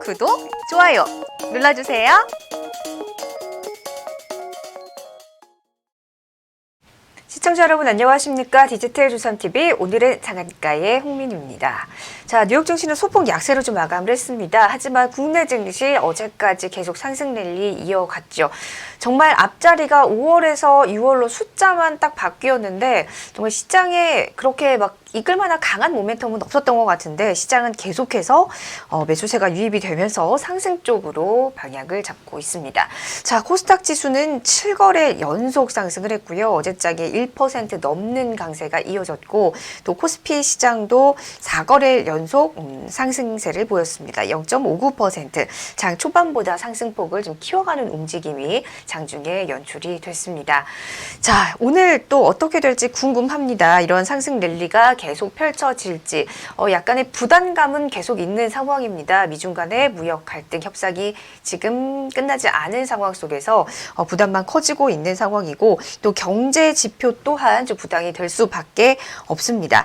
구독, 좋아요 눌러주세요. 시청자 여러분 안녕하십니까? 디지털 조선TV 오늘은 상한가의 홍민우입니다. 자, 뉴욕 증시는 소폭 약세로 좀 마감을 했습니다. 하지만 국내 증시 어제까지 계속 상승 랠리 이어갔죠. 정말 앞자리가 5월에서 6월로 숫자만 딱 바뀌었는데 정말 시장에 그렇게 막 이끌 만한 강한 모멘텀은 없었던 것 같은데 시장은 계속해서 매수세가 유입이 되면서 상승 쪽으로 방향을 잡고 있습니다. 자, 코스닥 지수는 7거래 연속 상승을 했고요. 어제장에 1% 넘는 강세가 이어졌고 또 코스피 시장도 4거래 연속 상승세를 보였습니다. 0.59%. 장 초반보다 상승폭을 좀 키워가는 움직임이 장중에 연출이 됐습니다. 자, 오늘 또 어떻게 될지 궁금합니다. 이런 상승 랠리가 계속 펼쳐질지 약간의 부담감은 계속 있는 상황입니다. 미중 간의 무역 갈등 협상이 지금 끝나지 않은 상황 속에서 부담만 커지고 있는 상황이고 또 경제 지표 또한 좀 부담이 될 수밖에 없습니다.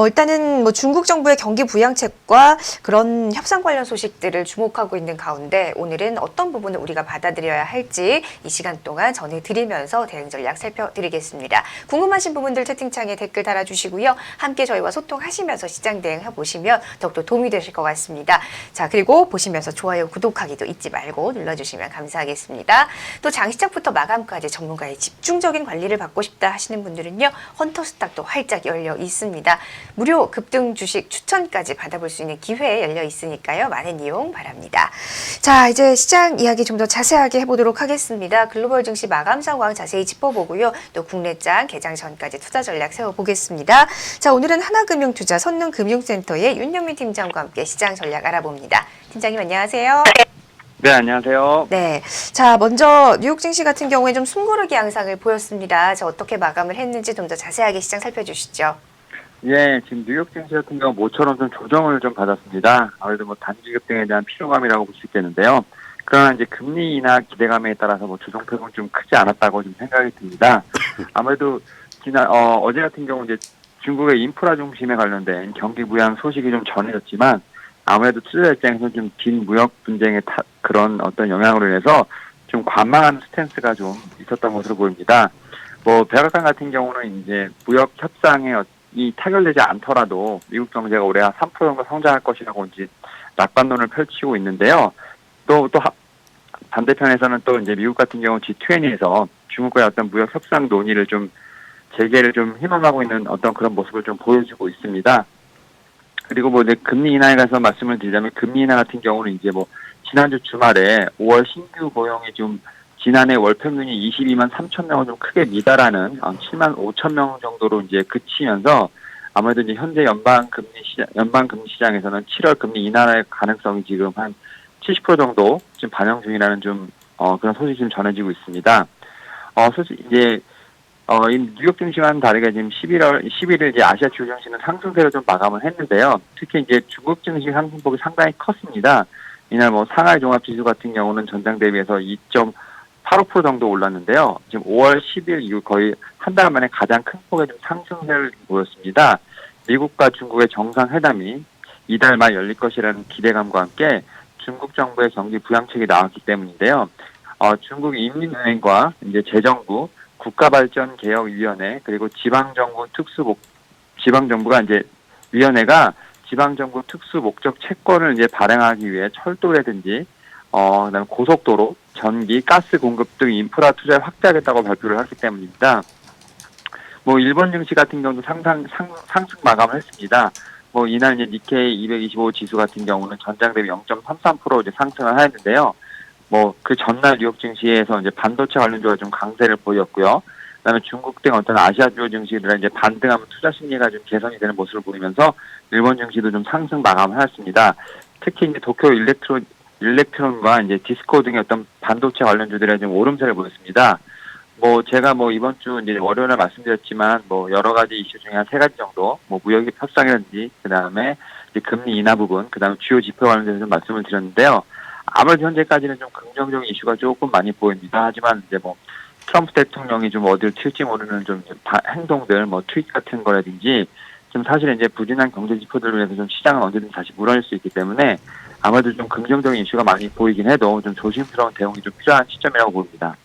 일단은 뭐 중국 정부의 경기 부양책과 그런 협상 관련 소식들을 주목하고 있는 가운데 오늘은 어떤 부분을 우리가 받아들여야 할지 이 시간 동안 전해드리면서 대응 전략 살펴드리겠습니다. 궁금하신 부분들 채팅창에 댓글 달아주시고요. 함께 저희와 소통하시면서 시장 대응해보시면 더욱더 도움이 되실 것 같습니다. 자, 그리고 보시면서 좋아요, 구독하기도 잊지 말고 눌러주시면 감사하겠습니다. 또 장시작부터 마감까지 전문가의 집중적인 관리를 받고 싶다 하시는 분들은요. 헌터스탁도 활짝 열려 있습니다. 무료 급등 주식 추천까지 받아볼 수 있는 기회 열려 있으니까요. 많은 이용 바랍니다. 자, 이제 시장 이야기 좀 더 자세하게 해보도록 하겠습니다. 글로벌 증시 마감 상황 자세히 짚어보고요. 또 국내장 개장 전까지 투자 전략 세워보겠습니다. 자, 오늘은 하나금융투자 선능금융센터의 윤영민 팀장과 함께 시장 전략 알아봅니다. 팀장님 안녕하세요. 네, 안녕하세요. 네. 자, 먼저 뉴욕 증시 같은 경우에 좀 숨고르기 양상을 보였습니다. 자, 어떻게 마감을 했는지 좀 더 자세하게 시장 살펴주시죠. 예, 지금 뉴욕 증시 같은 경우 모처럼 좀 조정을 좀 받았습니다. 아무래도 뭐 단기 급등에 대한 피로감이라고 볼 수 있겠는데요. 그러나 이제 금리 인하 기대감에 따라서 뭐 조정폭은 좀 크지 않았다고 좀 생각이 듭니다. 아무래도 어제 같은 경우 이제 중국의 인프라 중심에 관련된 경기 부양 소식이 좀 전해졌지만 아무래도 투자 입장에서 좀 긴 무역 분쟁의 그런 어떤 영향으로 인해서 좀 관망하는 스탠스가 좀 있었던 것으로 보입니다. 뭐 백악관 같은 경우는 이제 무역 협상에 이 타결되지 않더라도 미국 경제가 올해 한 3% 정도 성장할 것이라고 이제 낙관론을 펼치고 있는데요. 또 반대편에서는 또 이제 미국 같은 경우 G20에서 중국과의 어떤 무역 협상 논의를 좀 재개를 좀 희망하고 있는 어떤 그런 모습을 좀 보여주고 있습니다. 그리고 뭐 이제 금리 인하에 가서 말씀을 드리자면 금리 인하 같은 경우는 이제 뭐 지난주 주말에 5월 신규 고용이 좀 지난해 월 평균이 22만 3천 명을 좀 크게 미달하는 7만 5천 명 정도로 이제 그치면서 아무래도 이제 현재 연방 금리 시장에서는 7월 금리 인하의 가능성이 지금 한 70% 정도 지금 반영 중이라는 좀 그런 소식이 좀 전해지고 있습니다. 솔직히 이제 이 뉴욕 증시와는 다르게 지금 11일 이제 아시아 주요 증시는 상승세로 좀 마감을 했는데요. 특히 이제 중국 증시 상승폭이 상당히 컸습니다. 이날 뭐 상하이 종합 지수 같은 경우는 전장 대비해서 2.85% 정도 올랐는데요. 지금 5월 10일 이후 거의 한 달 만에 가장 큰 폭의 좀 상승세를 보였습니다. 미국과 중국의 정상회담이 이달 말 열릴 것이라는 기대감과 함께 중국 정부의 경기 부양책이 나왔기 때문인데요. 중국 인민은행과 이제 재정부, 국가발전개혁위원회 그리고 지방정부가 이제 위원회가 지방정부 특수목적 채권을 이제 발행하기 위해 철도라든지 그다음에 고속도로, 전기, 가스 공급 등 인프라 투자를 확대하겠다고 발표를 했기 때문입니다. 뭐 일본 증시 같은 경우도 상승 마감을 했습니다. 뭐 이날 이제 니케이 225 지수 같은 경우는 전장 대비 0.33% 이제 상승을 하였는데요. 뭐 그 전날 뉴욕 증시에서 이제 반도체 관련주가 좀 강세를 보였고요. 그다음에 중국 등 어떤 아시아 주요 증시들은 이제 반등하면 투자 심리가 좀 개선이 되는 모습을 보이면서 일본 증시도 좀 상승 마감을 하였습니다. 특히 이제 도쿄 일렉트론과 이제 디스코 등의 어떤 반도체 관련주들에 좀 오름세를 보였습니다. 뭐 제가 뭐 이번 주 이제 월요일에 말씀드렸지만 뭐 여러 가지 이슈 중에 한 3가지 정도 뭐 무역 협상이라든지 그다음에 이제 금리 인하 부분 그다음에 주요 지표 관련해서 좀 말씀을 드렸는데요. 아무래도 현재까지는 좀 긍정적인 이슈가 조금 많이 보입니다. 하지만 이제 뭐 트럼프 대통령이 좀 어디를 튈지 모르는 좀 행동들 뭐 트윗 같은 거라든지 좀 사실 이제 부진한 경제 지표들로 인해서 좀 시장은 언제든지 다시 무너질 수 있기 때문에 아무래도 좀 긍정적인 이슈가 많이 보이긴 해도 좀 조심스러운 대응이 좀 필요한 시점이라고 보입니다.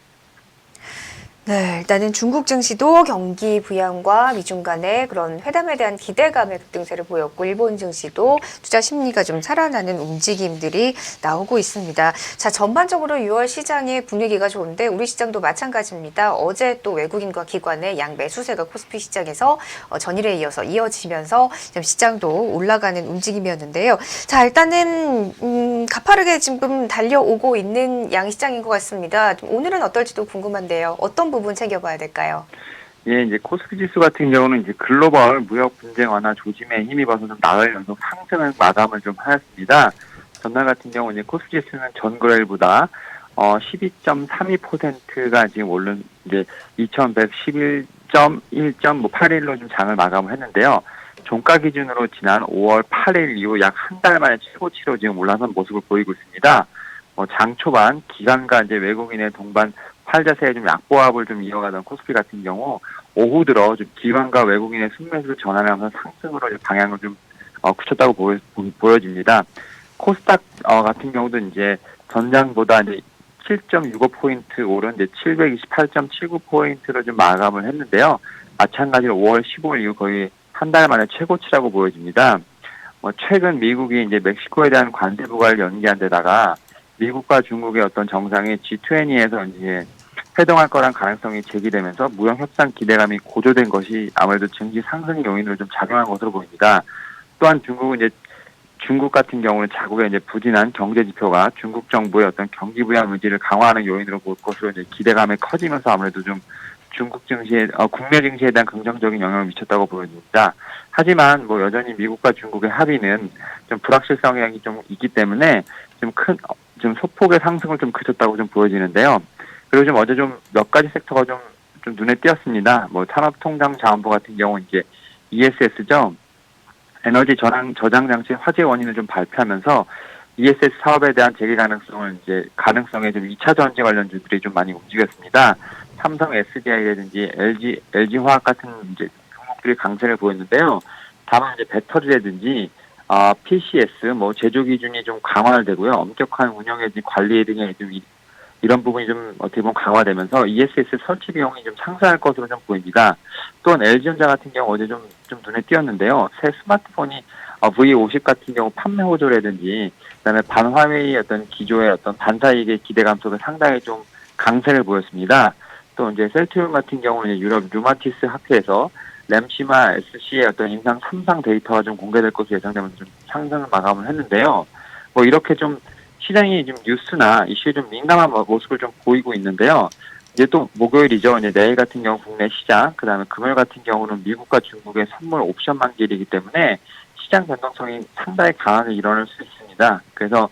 네, 일단은 중국 증시도 경기 부양과 미중 간의 그런 회담에 대한 기대감의 급등세를 보였고, 일본 증시도 투자 심리가 좀 살아나는 움직임들이 나오고 있습니다. 자, 전반적으로 6월 시장의 분위기가 좋은데 우리 시장도 마찬가지입니다. 어제 또 외국인과 기관의 양 매수세가 코스피 시장에서 전일에 이어서 이어지면서 좀 시장도 올라가는 움직임이었는데요. 자, 일단은 가파르게 지금 달려오고 있는 양시장인 것 같습니다. 좀 오늘은 어떨지도 궁금한데요. 어떤 부분 챙겨봐야 될까요? 예, 이제 코스피 지수 같은 경우는 이제 글로벌 무역 분쟁 완화 조짐에 힘입어서 좀 나흘 연속 상승을 마감을 좀 하였습니다. 전날 같은 경우 이제 코스피 지수는 전거래일보다 12.32%가 지금 오른 이제 2,111.1.81로 좀 장을 마감을 했는데요. 종가 기준으로 지난 5월 8일 이후 약 한 달 만에 최고치로 지금 올라선 모습을 보이고 있습니다. 장 초반 기관과 이제 외국인의 동반 팔자세의 좀 약보합을 좀 이어가던 코스피 같은 경우 오후 들어 좀 기관과 외국인의 순매수를 전환하면서 상승으로 이제 방향을 좀 굳혔다고 보여집니다. 코스닥 같은 경우도 이제 전장보다 이제 7.65포인트 오른 이제 728.79포인트로 좀 마감을 했는데요. 마찬가지로 5월 15일 이후 거의 한 달 만에 최고치라고 보여집니다. 최근 미국이 이제 멕시코에 대한 관세 부과를 연기한 데다가 미국과 중국의 어떤 정상이 G20에서 이제 회동할 거란 가능성이 제기되면서 무역 협상 기대감이 고조된 것이 아무래도 증시 상승 요인으로 좀 작용한 것으로 보입니다. 또한 중국 같은 경우는 자국의 이제 부진한 경제 지표가 중국 정부의 어떤 경기 부양 의지를 강화하는 요인으로 볼 것으로 이제 기대감이 커지면서 아무래도 좀 중국 증시에 국내 증시에 대한 긍정적인 영향을 미쳤다고 보여집니다. 하지만 뭐 여전히 미국과 중국의 합의는 좀 불확실성이 좀 있기 때문에 좀 소폭의 상승을 좀 그쳤다고 좀 보여지는데요. 그리고 좀 어제 좀 몇 가지 섹터가 좀 눈에 띄었습니다. 뭐 산업통상자원부 같은 경우 이제 ESS죠. 에너지 저장 장치 화재 원인을 좀 발표하면서 ESS 사업에 대한 재개 가능성에 좀 2차 전지 관련주들이 좀 많이 움직였습니다. 삼성 SDI라든지 LG 화학 같은 이제 종목들이 강세를 보였는데요. 다만 이제 배터리라든지 PCS 제조 기준이 좀 강화되고요. 엄격한 운영에 관리 등의 좀 이런 부분이 좀 어떻게 보면 강화되면서 ESS 설치 비용이 좀 상승할 것으로 좀 보입니다. 또한 LG전자 같은 경우 어제 좀 눈에 띄었는데요. 새 스마트폰이 V50 같은 경우 판매 호조라든지 그다음에 반화웨이 어떤 기조의 어떤 반사이익의 기대감 속에 상당히 좀 강세를 보였습니다. 또 이제 셀트리온 같은 경우는 유럽 류마티스 학회에서 램시마 SC의 어떤 임상 3상 데이터가 좀 공개될 것으로 예상되면서 좀 상승을 마감을 했는데요. 이렇게 좀 시장이 좀 뉴스나 이슈에 좀 민감한 모습을 좀 보이고 있는데요. 이제 또 목요일이죠. 이제 내일 같은 경우 국내 시장, 그다음에 금요일 같은 경우는 미국과 중국의 선물 옵션 만기이기 때문에 시장 변동성이 상당히 강하게 일어날 수 있습니다. 그래서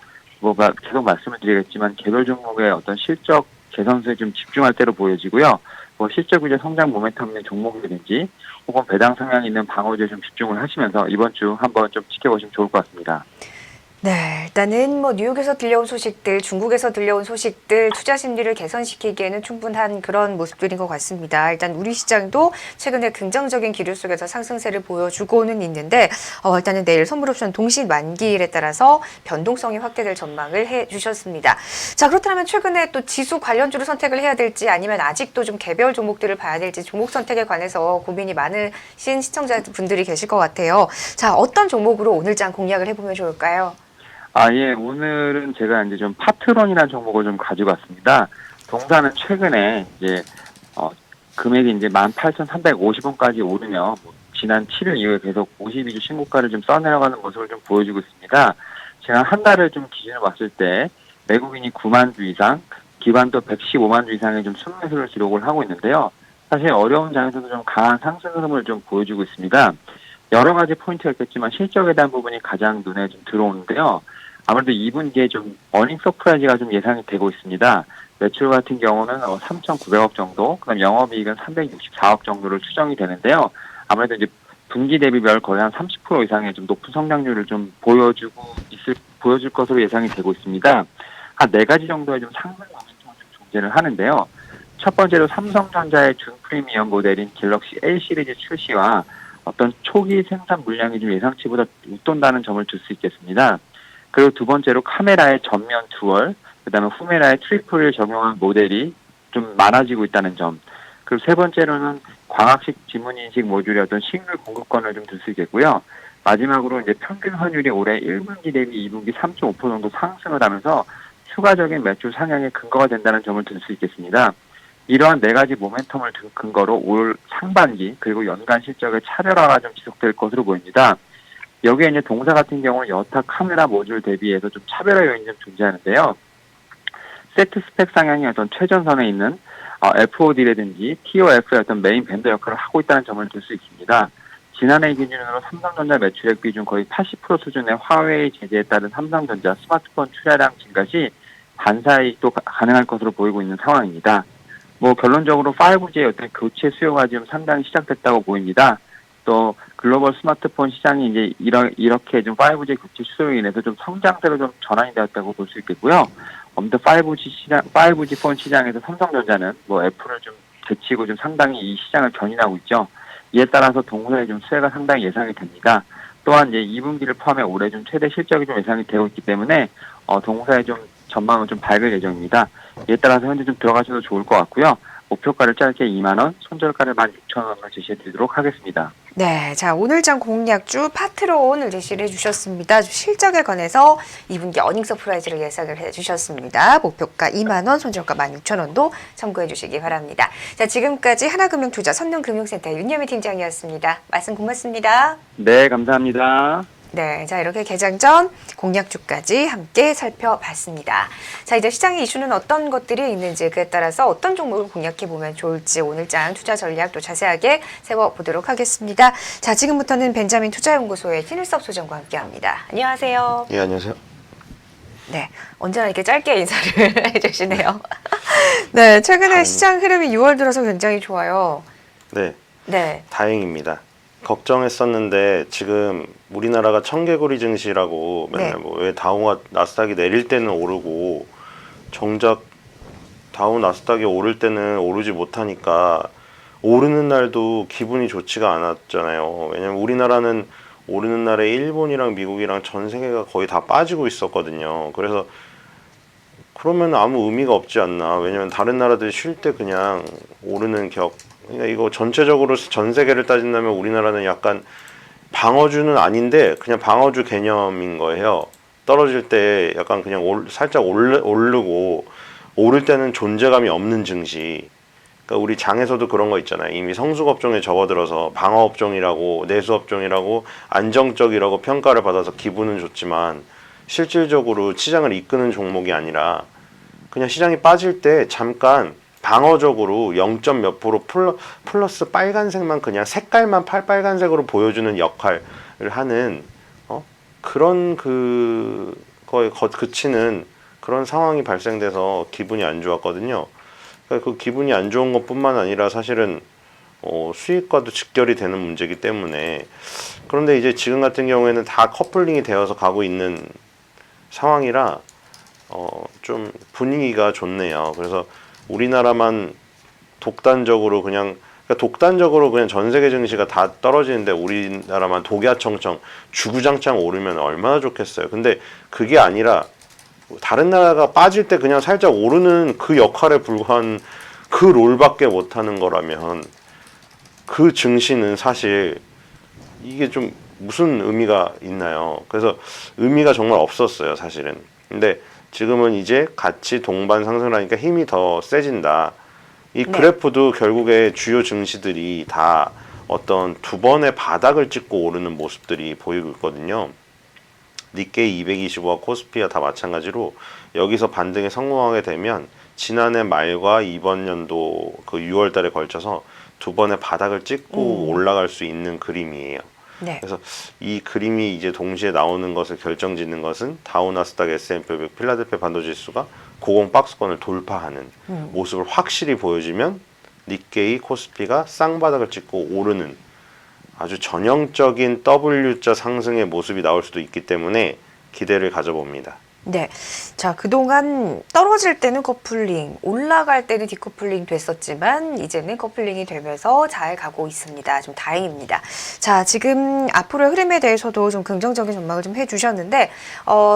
계속 말씀을 드리겠지만 개별 종목의 어떤 실적 개선세에 좀 집중할 때로 보여지고요. 실적 위주 성장 모멘텀 있는 종목이라든지 혹은 배당 성향이 있는 방어주에 좀 집중을 하시면서 이번 주 한번 좀 지켜보시면 좋을 것 같습니다. 네, 일단은 뉴욕에서 들려온 소식들, 중국에서 들려온 소식들, 투자 심리를 개선시키기에는 충분한 그런 모습들인 것 같습니다. 일단 우리 시장도 최근에 긍정적인 기류 속에서 상승세를 보여주고는 있는데, 일단은 내일 선물옵션 동시 만기일에 따라서 변동성이 확대될 전망을 해주셨습니다. 자, 그렇다면 최근에 또 지수 관련주를 선택을 해야 될지 아니면 아직도 좀 개별 종목들을 봐야 될지 종목 선택에 관해서 고민이 많으신 시청자분들이 계실 것 같아요. 자, 어떤 종목으로 오늘장 공략을 해보면 좋을까요? 예, 오늘은 제가 이제 좀 파트론이라는 종목을 좀 가지고 왔습니다. 동사는 최근에 이제, 금액이 이제 18,350원까지 오르며, 지난 7일 이후에 계속 52주 신고가를 좀 써내려가는 모습을 좀 보여주고 있습니다. 제가 한 달을 좀 기준으로 봤을 때, 외국인이 9만 주 이상, 기관도 115만 주 이상의 좀 순매수를 기록을 하고 있는데요. 사실 어려운 장에서도 좀 강한 상승 흐름을 좀 보여주고 있습니다. 여러 가지 포인트가 있겠지만 실적에 대한 부분이 가장 눈에 좀 들어오는데요. 아무래도 2분기에 좀 어닝 서프라이즈가 좀 예상이 되고 있습니다. 매출 같은 경우는 3,900억 정도, 그다음 영업이익은 364억 정도를 추정이 되는데요. 아무래도 이제 분기 대비별 거의 한 30% 이상의 좀 높은 성장률을 좀 보여줄 것으로 예상이 되고 있습니다. 한 4가지 정도의 좀 상승 모멘텀을 좀 존재를 하는데요. 첫 번째로 삼성전자의 준 프리미엄 모델인 갤럭시 A 시리즈 출시와 어떤 초기 생산 물량이 좀 예상치보다 웃돈다는 점을 줄 수 있겠습니다. 그리고 두 번째로 카메라의 전면 듀얼, 그다음에 후메라의 트리플을 적용한 모델이 좀 많아지고 있다는 점. 그리고 세 번째로는 광학식 지문인식 모듈의 어떤 식물 공급권을 좀 들 수 있겠고요. 마지막으로 이제 평균 환율이 올해 1분기 대비 2분기 3.5% 정도 상승을 하면서 추가적인 매출 상향의 근거가 된다는 점을 들 수 있겠습니다. 이러한 네 가지 모멘텀을 든 근거로 올 상반기 그리고 연간 실적의 차별화가 좀 지속될 것으로 보입니다. 여기에 이제 동사 같은 경우는 여타 카메라 모듈 대비해서 좀 차별화 요인이 좀 존재하는데요. 세트 스펙 상향이 어떤 최전선에 있는 FOD라든지 TOF의 어떤 메인 밴더 역할을 하고 있다는 점을 들 수 있습니다. 지난해 기준으로 삼성전자 매출액 비중 거의 80% 수준의 화웨이 제재에 따른 삼성전자 스마트폰 출하량 증가 시 반사이익도 가능할 것으로 보이고 있는 상황입니다. 결론적으로 5G의 어떤 교체 수요가 지금 상당히 시작됐다고 보입니다. 또 글로벌 스마트폰 시장이 이제 이렇게 좀 5G 교체 수요로 인해서 좀 성장세로 좀 전환이 되었다고 볼 수 있겠고요. 아무튼 5G 폰 시장에서 삼성전자는 애플을 좀 제치고 좀 상당히 이 시장을 견인하고 있죠. 이에 따라서 동사의 좀 수혜가 상당히 예상이 됩니다. 또한 이제 2분기를 포함해 올해 좀 최대 실적이 좀 예상이 되고 있기 때문에 동사의 좀 전망은 좀 밝을 예정입니다. 이에 따라서 현재 좀 들어가셔도 좋을 것 같고요. 목표가를 짧게 2만 원, 손절가를 16,000원을 제시해 드리도록 하겠습니다. 네, 자 오늘장 공략주 파트론을 제시를 해주셨습니다. 실적에 관해서 2분기 어닝 서프라이즈를 예상을 해주셨습니다. 목표가 2만 원, 손절가 16,000원도 참고해 주시기 바랍니다. 자 지금까지 하나금융투자 선릉금융센터 윤여미 팀장이었습니다. 말씀 고맙습니다. 네, 감사합니다. 네, 자 이렇게 개장 전 공략주까지 함께 살펴봤습니다. 자 이제 시장의 이슈는 어떤 것들이 있는지 그에 따라서 어떤 종목을 공략해 보면 좋을지 오늘장 투자 전략도 자세하게 세워보도록 하겠습니다. 자 지금부터는 벤자민 투자연구소의 신일섭 소장과 함께합니다. 안녕하세요. 예, 안녕하세요. 네, 언제나 이렇게 짧게 인사를 해주시네요. 네, 최근에 시장 흐름이 6월 들어서 굉장히 좋아요. 네, 네, 다행입니다. 걱정했었는데 지금 우리나라가 청개구리 증시라고 맨날 네. 왜 다우가 나스닥이 내릴 때는 오르고 정작 다우 나스닥이 오를 때는 오르지 못하니까 오르는 날도 기분이 좋지가 않았잖아요. 왜냐면 우리나라는 오르는 날에 일본이랑 미국이랑 전 세계가 거의 다 빠지고 있었거든요. 그래서 그러면 아무 의미가 없지 않나. 왜냐면 다른 나라들이 쉴 때 그냥 오르는 그러니까 이거 전체적으로 전 세계를 따진다면 우리나라는 약간 방어주는 아닌데 그냥 방어주 개념인 거예요. 떨어질 때 약간 그냥 살짝 오르고 오를 때는 존재감이 없는 증시. 그러니까 우리 장에서도 그런 거 있잖아요. 이미 성수업종에 접어들어서 방어업종이라고 내수업종이라고 안정적이라고 평가를 받아서 기분은 좋지만 실질적으로 시장을 이끄는 종목이 아니라 그냥 시장이 빠질 때 잠깐 방어적으로 0. 몇 프로 플러스 빨간색만 그냥 색깔만 빨간색으로 보여주는 역할을 하는 그런 거에 그치는 그런 상황이 발생돼서 기분이 안 좋았거든요. 그러니까 그 기분이 안 좋은 것뿐만 아니라 사실은 수익과도 직결이 되는 문제이기 때문에 그런데 이제 지금 같은 경우에는 다 커플링이 되어서 가고 있는 상황이라 좀 분위기가 좋네요. 그래서 우리나라만 독단적으로 그냥 전 세계 증시가 다 떨어지는데 우리나라만 독야청청 주구장창 오르면 얼마나 좋겠어요. 근데 그게 아니라 다른 나라가 빠질 때 그냥 살짝 오르는 그 역할에 불과한 그 롤밖에 못하는 거라면 그 증시는 사실 이게 좀 무슨 의미가 있나요? 그래서 의미가 정말 없었어요, 사실은. 근데 지금은 이제 같이 동반 상승을 하니까 힘이 더 세진다. 이 그래프도 결국에 주요 증시들이 다 어떤 두 번의 바닥을 찍고 오르는 모습들이 보이고 있거든요. 니케이 225와 코스피와 다 마찬가지로 여기서 반등에 성공하게 되면 지난해 말과 이번 연도 그 6월 달에 걸쳐서 두 번의 바닥을 찍고 올라갈 수 있는 그림이에요. 네. 그래서 이 그림이 이제 동시에 나오는 것을 결정짓는 것은 다우 나스닥 S&P 500 필라델피아 반도지수가 고공 박스권을 돌파하는 모습을 확실히 보여주면 니케이 코스피가 쌍바닥을 찍고 오르는 아주 전형적인 W자 상승의 모습이 나올 수도 있기 때문에 기대를 가져봅니다. 네. 자, 그동안 떨어질 때는 커플링, 올라갈 때는 디커플링 됐었지만 이제는 커플링이 되면서 잘 가고 있습니다. 좀 다행입니다. 자, 지금 앞으로의 흐름에 대해서도 좀 긍정적인 전망을 좀 해주셨는데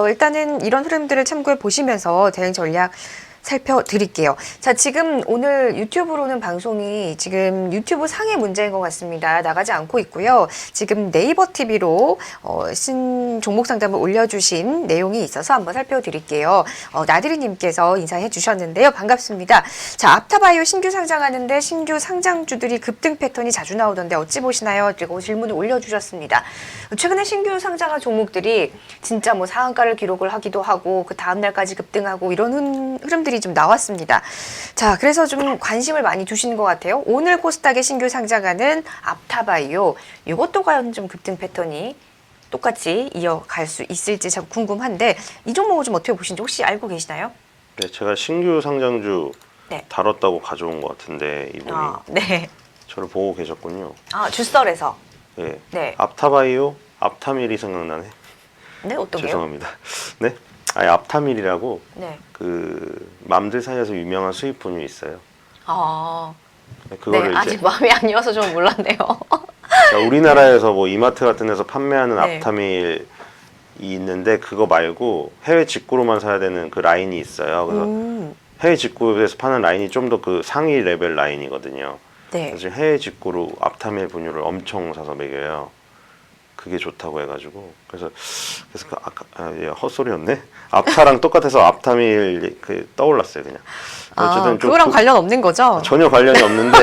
일단은 이런 흐름들을 참고해 보시면서 대응 전략 살펴드릴게요. 자, 지금 오늘 유튜브로는 방송이 지금 유튜브 상의 문제인 것 같습니다. 나가지 않고 있고요. 지금 네이버 TV로 신 종목 상담을 올려주신 내용이 있어서 한번 살펴드릴게요. 나들이님께서 인사해 주셨는데요. 반갑습니다. 자, 앞타바이오 신규 상장하는데 신규 상장주들이 급등 패턴이 자주 나오던데 어찌 보시나요? 그리고 질문을 올려주셨습니다. 최근에 신규 상장한 종목들이 진짜 뭐 상한가를 기록을 하기도 하고 그 다음날까지 급등하고 이런 흐름들이 좀 나왔습니다. 자, 그래서 좀 관심을 많이 두시는 것 같아요. 오늘 코스닥에 신규 상장하는 앞타바이오, 이것도 과연 좀 급등 패턴이 똑같이 이어갈 수 있을지 참 궁금한데 이 종목을 좀 어떻게 보시는지 혹시 알고 계시나요? 네, 제가 신규 상장주 네. 다뤘다고 가져온 것 같은데 이분이 네. 저를 보고 계셨군요. 주썰에서. 네. 네. 앞타바이오, 앞타밀이 생각나네. 네, 어떤 게요? 죄송합니다. 네, 아니 앞타밀이라고 네. 그 맘들 사이에서 유명한 수입 분유 있어요. 네, 그거를 이제 아직 마음이 아니어서 좀 몰랐네요. 그러니까 우리나라에서 뭐 이마트 같은 데서 판매하는 네. 앞타밀이 있는데 그거 말고 해외 직구로만 사야 되는 그 라인이 있어요. 그래서 해외 직구에서 파는 라인이 좀 더 그 상위 레벨 라인이거든요. 네. 그래서 해외 직구로 앞타밀 분유를 엄청 사서 먹여요. 그게 좋다고 해가지고 그래서 그 아까 예, 헛소리였네. 앞타랑 똑같아서 앞타밀 그 떠올랐어요 그냥. 어쨌든 좀 그거랑 관련 없는 거죠? 전혀 관련이 없는데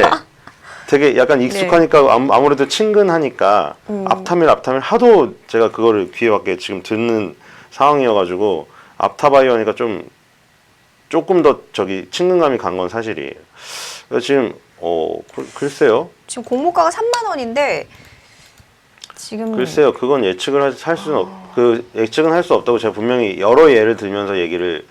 되게 약간 익숙하니까 아무래도 친근하니까 앞타밀 하도 제가 그거를 귀에 밖에 지금 듣는 상황이어가지고 앞타바이오니까 좀 조금 더 저기 친근감이 간 건 사실이에요. 그래서 지금 글쎄요. 지금 공모가가 3만 원인데 지금 글쎄요. 그건 예측을 할 수는 예측은 할 수 없다고 제가 분명히 여러 예를 들면서 얘기를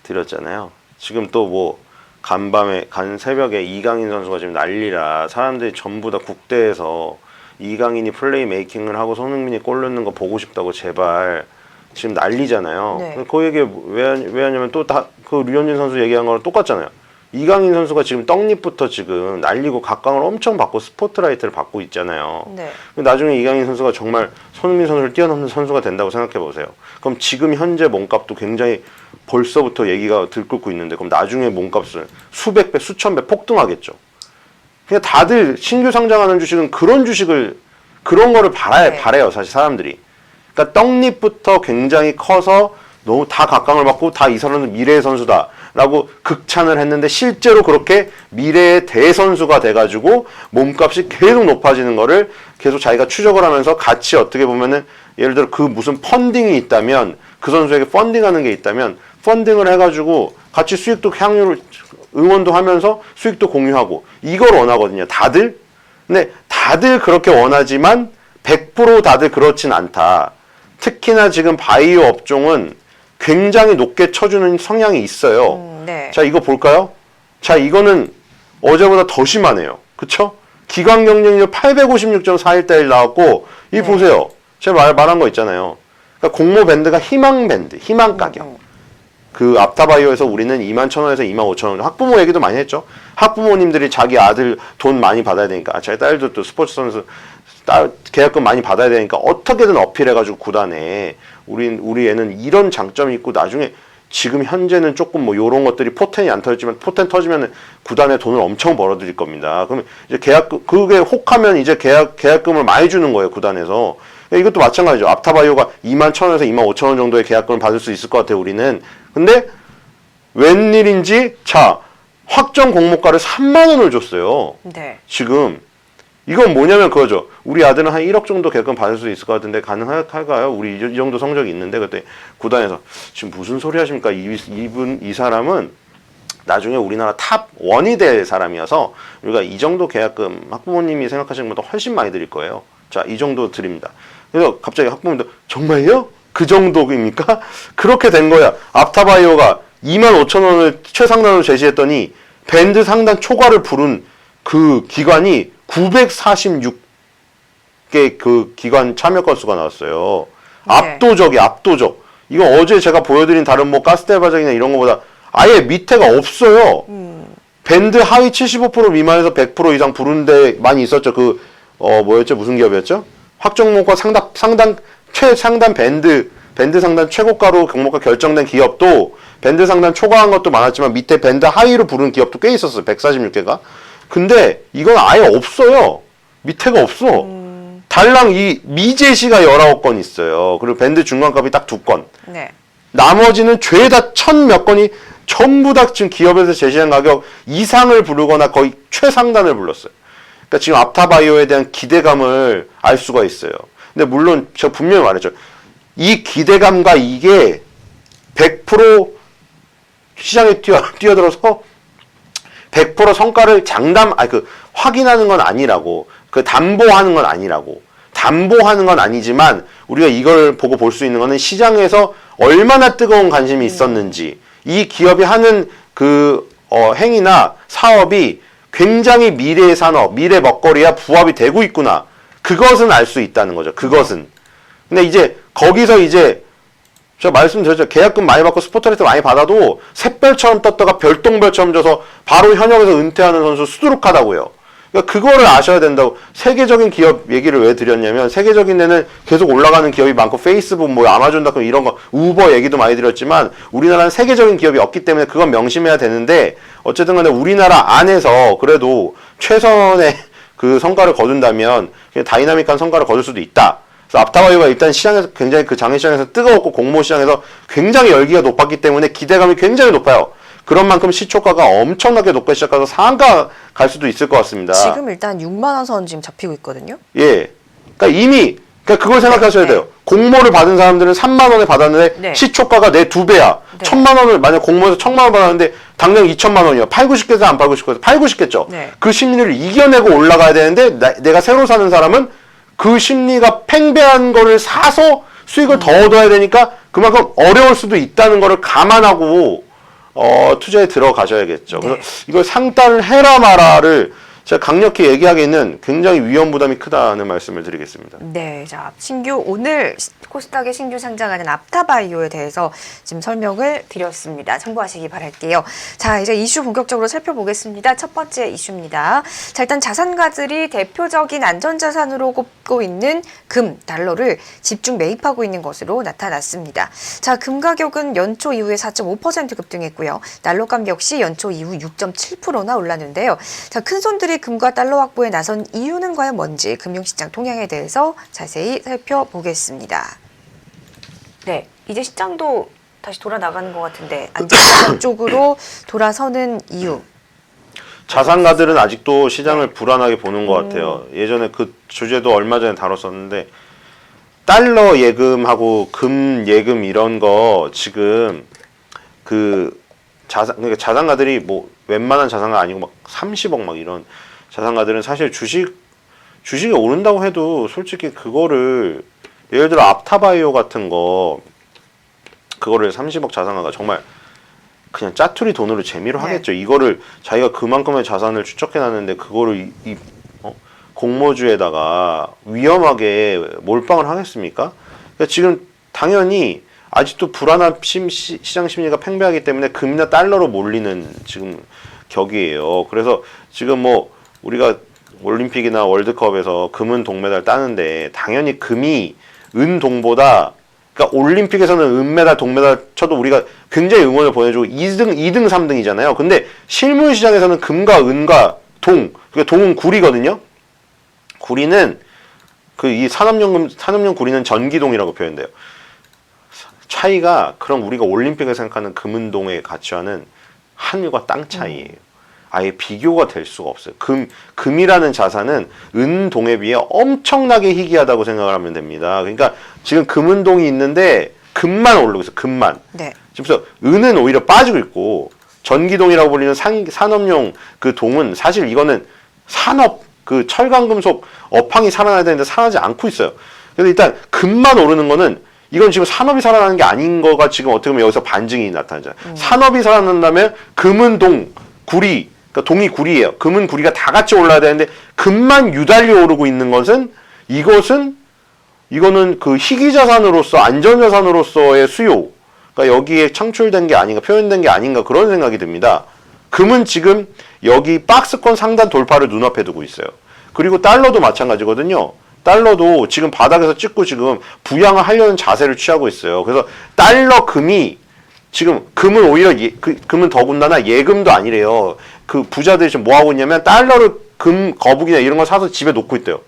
드렸잖아요. 지금 또 뭐 간 새벽에 이강인 선수가 지금 난리라 사람들이 전부 다 국대에서 이강인이 플레이 메이킹을 하고 손흥민이 골 넣는 거 보고 싶다고 제발 지금 난리잖아요. 네. 그 얘기 왜 하냐면 또 다 그 류현진 선수 얘기한 거랑 똑같잖아요. 이강인 선수가 지금 떡잎부터 지금 날리고 각광을 엄청 받고 스포트라이트를 받고 있잖아요. 네. 나중에 이강인 선수가 정말 손흥민 선수를 뛰어넘는 선수가 된다고 생각해 보세요. 그럼 지금 현재 몸값도 굉장히 벌써부터 얘기가 들끓고 있는데 그럼 나중에 몸값은 수백 배, 수천 배 폭등하겠죠. 그냥 다들 신규 상장하는 주식은 그런 주식을 그런 거를 바래요 사실 사람들이. 그러니까 떡잎부터 굉장히 커서 너무 다 각광을 받고 다 이 사람은 미래의 선수다라고 극찬을 했는데 실제로 그렇게 미래의 대선수가 돼가지고 몸값이 계속 높아지는 거를 계속 자기가 추적을 하면서 같이 어떻게 보면은 예를 들어 그 무슨 펀딩이 있다면 그 선수에게 펀딩하는 게 있다면 펀딩을 해가지고 같이 수익도 향유를 응원도 하면서 수익도 공유하고 이걸 원하거든요 다들. 근데 다들 그렇게 원하지만 100% 다들 그렇진 않다. 특히나 지금 바이오 업종은 굉장히 높게 쳐주는 성향이 있어요. 네. 자, 이거 볼까요? 자, 이거는 어제보다 더 심하네요. 그쵸? 기관 경쟁률 856.41대1 나왔고, 이 보세요. 제가 말한 거 있잖아요. 그러니까 공모 밴드가 희망 밴드, 희망 가격. 그 앞타바이오에서 우리는 21,000원에서 25,000원. 학부모 얘기도 많이 했죠. 학부모님들이 자기 아들 돈 많이 받아야 되니까, 자기 딸도 또 스포츠 선수 계약금 많이 받아야 되니까 어떻게든 어필해가지고 구단에 우리 애는 이런 장점이 있고 나중에 지금 현재는 조금 뭐 요런 것들이 포텐이 안 터졌지만 포텐 터지면 구단에 돈을 엄청 벌어들일 겁니다. 그러면 이제 계약금 그게 혹하면 이제 계약금을 많이 주는 거예요 구단에서. 이것도 마찬가지죠. 앞타바이오가 21,000원에서 25,000원 정도의 계약금을 받을 수 있을 것 같아요 우리는. 근데 웬일인지 자 확정 공모가를 3만 원을 줬어요. 네. 지금 이건 뭐냐면 그거죠. 우리 아들은 한 1억 정도 계약금 받을 수 있을 것 같은데 가능할까요? 우리 이 정도 성적이 있는데 그때 구단에서 지금 무슨 소리 하십니까? 이 사람은 나중에 우리나라 탑 1이 될 사람이어서 우리가 이 정도 계약금 학부모님이 생각하시는 것보다 훨씬 많이 드릴 거예요. 자, 이 정도 드립니다. 그래서 갑자기 학부모님들 정말요? 그 정도입니까? 그렇게 된 거야. 앞타바이오가 25,000원을 최상단으로 제시했더니 밴드 상단 초과를 부른 그 기관이 946개 그 기관 참여 건수가 나왔어요. 네. 압도적. 이거 어제 제가 보여드린 다른 뭐 가스텔 바닥이나 이런 거보다 아예 밑에가 없어요. 밴드 하위 75% 미만에서 100% 이상 부른 데 많이 있었죠. 뭐였죠? 무슨 기업이었죠? 확정목과 최상단 밴드 상단 최고가로 경목가 결정된 기업도 밴드 상단 초과한 것도 많았지만 밑에 밴드 하위로 부른 기업도 꽤 있었어요. 146개가. 근데 이건 아예 없어요. 밑에가 없어. 달랑 이 미제시가 19건 있어요. 그리고 밴드 중간값이 딱 2건. 네. 나머지는 죄다 1000 몇 건이 전부 다 지금 기업에서 제시한 가격 이상을 부르거나 거의 최상단을 불렀어요. 그러니까 지금 앞타바이오에 대한 기대감을 알 수가 있어요. 근데 물론 제가 분명히 말했죠. 이 기대감과 이게 100% 시장에 뛰어들어서 100% 성과를 확인하는 건 아니라고. 담보하는 건 아니라고. 담보하는 건 아니지만 우리가 이걸 보고 볼 수 있는 거는 시장에서 얼마나 뜨거운 관심이 있었는지 이 기업이 하는 행위나 사업이 굉장히 미래의 산업, 미래 먹거리와 부합이 되고 있구나. 그것은 알 수 있다는 거죠. 그것은. 근데 이제 거기서 이제 제가 말씀드렸죠. 계약금 많이 받고 스포트라이트 많이 받아도 샛별처럼 떴다가 별똥별처럼 져서 바로 현역에서 은퇴하는 선수 수두룩하다고요. 그러니까 그거를 아셔야 된다고. 세계적인 기업 얘기를 왜 드렸냐면 세계적인 데는 계속 올라가는 기업이 많고 페이스북, 아마존닷컴 이런 거, 우버 얘기도 많이 드렸지만 우리나라는 세계적인 기업이 없기 때문에 그건 명심해야 되는데 어쨌든 간에 우리나라 안에서 그래도 최선의 그 성과를 거둔다면 그냥 다이나믹한 성과를 거둘 수도 있다. 그래서 앞타바이오가 일단 시장에서 굉장히 장외시장에서 뜨거웠고 공모 시장에서 굉장히 열기가 높았기 때문에 기대감이 굉장히 높아요. 그런 만큼 시초가가 엄청나게 높게 시작해서 상한가 갈 수도 있을 것 같습니다. 지금 일단 6만 원 선 지금 잡히고 있거든요. 예. 그러니까 그걸 생각하셔야 돼요. 공모를 받은 사람들은 3만 원에 받았는데 시초가가 내 2배야. 1000만 원을 만약 공모에서 1000만 원 받았는데 당장 2천만 원이야. 팔고 싶겠어 안 팔고 싶겠어? 팔고 싶겠죠. 그 심리를 이겨내고 올라가야 되는데 내가 새로 사는 사람은 그 심리가 팽배한 거를 사서 수익을 더 얻어야 되니까 그만큼 어려울 수도 있다는 거를 감안하고 투자에 들어가셔야겠죠. 그래서 이걸 상단을 해라 마라를 제가 강력히 얘기하기에는 굉장히 위험 부담이 크다는 말씀을 드리겠습니다. 네, 자 오늘 코스닥에 신규 상장하는 앞타바이오에 대해서 지금 설명을 드렸습니다. 참고하시기 바랄게요. 자, 이제 이슈 본격적으로 살펴보겠습니다. 첫 번째 이슈입니다. 자, 일단 자산가들이 대표적인 안전자산으로 꼽고 있는 금, 달러를 집중 매입하고 있는 것으로 나타났습니다. 자, 금 가격은 연초 이후에 4.5% 급등했고요. 달러값 역시 연초 이후 6.7%나 올랐는데요. 자, 큰 손들이 금과 달러 확보에 나선 이유는 과연 뭔지 금융시장 동향에 대해서 자세히 살펴보겠습니다. 네, 이제 시장도 다시 돌아나가는 것 같은데 안전자산 쪽으로 돌아서는 이유. 자산가들은 아직도 시장을 불안하게 보는 것 같아요. 예전에 그 주제도 얼마 전에 다뤘었는데 달러 예금하고 금 예금 이런 거 지금 그러니까 자산가들이 뭐 웬만한 자산가 아니고 막 30억 막 이런 자산가들은 사실 주식이 오른다고 해도 솔직히 그거를 예를 들어 앞타바이오 같은 거 그거를 30억 자산가가 정말 그냥 짜투리 돈으로 재미로 하겠죠. 이거를 자기가 그만큼의 자산을 추적해 놨는데 그거를 공모주에다가 위험하게 몰빵을 하겠습니까? 그러니까 지금 당연히 아직도 불안한 시장 심리가 팽배하기 때문에 금이나 달러로 몰리는 지금 격이에요. 그래서 지금 뭐 우리가 올림픽이나 월드컵에서 금은 동메달 따는데 당연히 금이 은동보다 그러니까 올림픽에서는 은메달 동메달 쳐도 우리가 굉장히 응원을 보내주고 2등 3등이잖아요. 근데 실물 시장에서는 금과 은과 그러니까 동은 구리거든요. 구리는 이 산업용 구리는 전기동이라고 표현돼요. 차이가 그럼 우리가 올림픽을 생각하는 금은동의 가치와는 하늘과 땅 차이예요. 아예 비교가 될 수가 없어요. 금이라는 자산은 은동에 비해 엄청나게 희귀하다고 생각을 하면 됩니다. 그러니까 지금 금은동이 있는데 금만 오르고 있어요. 금만. 그래서 은은 오히려 빠지고 있고 전기동이라고 불리는 산업용 그 동은 사실 이거는 산업 그 철강금속 업황이 살아나야 되는데 살아나지 않고 있어요. 그래서 일단 금만 오르는 거는 이건 지금 산업이 살아나는 게 아닌 거가 지금 어떻게 보면 여기서 반증이 나타나잖아요. 산업이 살아난다면 금은 동, 구리, 그러니까 동이 구리예요. 금은 구리가 다 같이 올라야 되는데 금만 유달리 오르고 있는 것은 이것은 이거는 그 희귀 자산으로서 안전 자산으로서의 수요, 그러니까 여기에 창출된 게 아닌가, 표현된 게 아닌가 그런 생각이 듭니다. 금은 지금 여기 박스권 상단 돌파를 눈앞에 두고 있어요. 그리고 달러도 마찬가지거든요. 달러도 지금 바닥에서 찍고 지금 부양을 하려는 자세를 취하고 있어요. 그래서 달러 금이 지금 금은 오히려 금은 더군다나 예금도 아니래요. 그 부자들이 지금 뭐 하고 있냐면 달러를 금 거북이나 이런 거 사서 집에 놓고 있대요.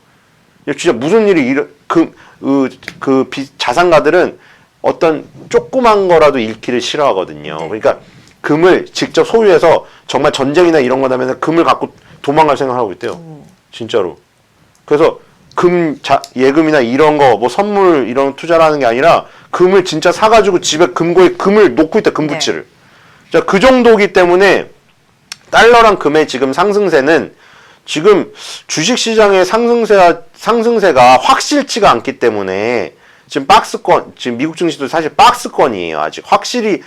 진짜 무슨 일이 자산가들은 어떤 조그만 거라도 잃기를 싫어하거든요. 네. 그러니까 금을 직접 소유해서 정말 전쟁이나 이런 거 나면 금을 갖고 도망갈 생각을 하고 있대요. 진짜로. 그래서 예금이나 이런 거, 뭐 선물 이런 투자를 하는 게 아니라 금을 진짜 사가지고 집에 금고에 금을 놓고 있다, 금부치를. 네. 자, 그 정도기 때문에 달러랑 금의 지금 상승세는 지금 주식시장의 상승세가 확실치가 않기 때문에 지금 지금 미국 증시도 사실 박스권이에요. 아직 확실히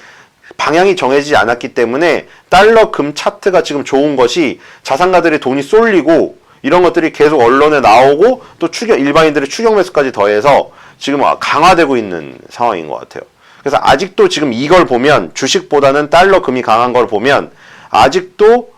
방향이 정해지지 않았기 때문에 달러 금 차트가 지금 좋은 것이 자산가들의 돈이 쏠리고 이런 것들이 계속 언론에 나오고 또 일반인들의 추격 매수까지 더해서 지금 강화되고 있는 상황인 것 같아요. 그래서 아직도 지금 이걸 보면 주식보다는 달러 금이 강한 걸 보면 아직도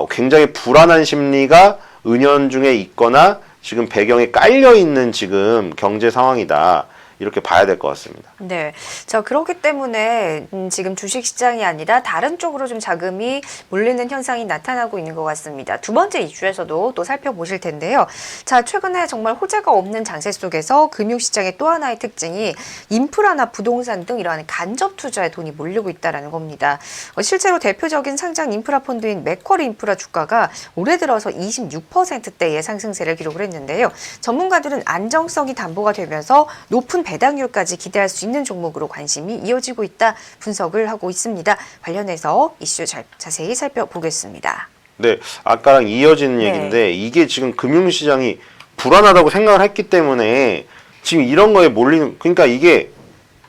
굉장히 불안한 심리가 은연중에 있거나 지금 배경에 깔려 있는 지금 경제 상황이다. 이렇게 봐야 될 것 같습니다. 네. 자, 그렇기 때문에 지금 주식시장이 아니라 다른 쪽으로 좀 자금이 몰리는 현상이 나타나고 있는 것 같습니다. 두 번째 이슈에서도 또 살펴보실 텐데요. 자, 최근에 정말 호재가 없는 장세 속에서 금융시장의 또 하나의 특징이 인프라나 부동산 등 이러한 간접 투자에 돈이 몰리고 있다는 겁니다. 실제로 대표적인 상장 인프라 펀드인 맥쿼리 인프라 주가가 올해 들어서 26%대의 상승세를 기록을 했는데요. 전문가들은 안정성이 담보가 되면서 높은 배당률까지 기대할 수 있는 종목으로 관심이 이어지고 있다 분석을 하고 있습니다. 관련해서 이슈 자세히 살펴보겠습니다. 네, 아까랑 이어지는 얘기인데 이게 지금 금융시장이 불안하다고 생각을 했기 때문에 지금 이런 거에 몰리는, 그러니까 이게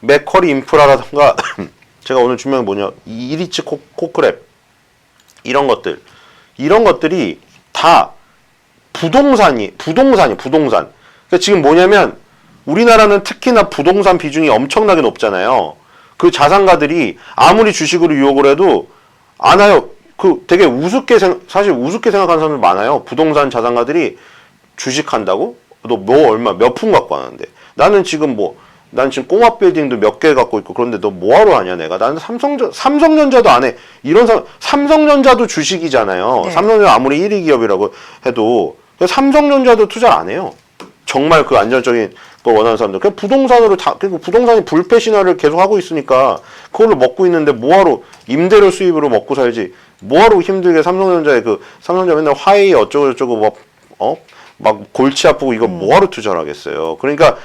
맥쿼리 인프라라던가 제가 오늘 준비한 게 뭐냐, 이리치 코크랩 이런 것들이 다 부동산. 그러니까 지금 뭐냐면 우리나라는 특히나 부동산 비중이 엄청나게 높잖아요. 그 자산가들이 아무리 주식으로 유혹을 해도 안 와요. 되게 사실 우습게 생각하는 사람들 많아요. 부동산 자산가들이 주식한다고? 너 뭐 얼마 몇 푼 갖고 하는데. 난 지금 꼬마 빌딩도 몇 개 갖고 있고 그런데 너 뭐하러 하냐 내가. 나는 삼성전자도 안 해. 삼성전자도 주식이잖아요. 네. 삼성전자 아무리 1위 기업이라고 해도 삼성전자도 투자를 안 해요. 정말 그 안정적인 걸 원하는 사람들. 그냥 부동산으로 그리고 부동산이 불패 신화를 계속 하고 있으니까 그걸로 먹고 있는데 뭐하러 임대료 수입으로 먹고 살지. 뭐하러 힘들게 삼성전자 맨날 화웨이 어쩌고저쩌고 막 골치 아프고 이거 뭐하러 투자를 하겠어요. 그러니까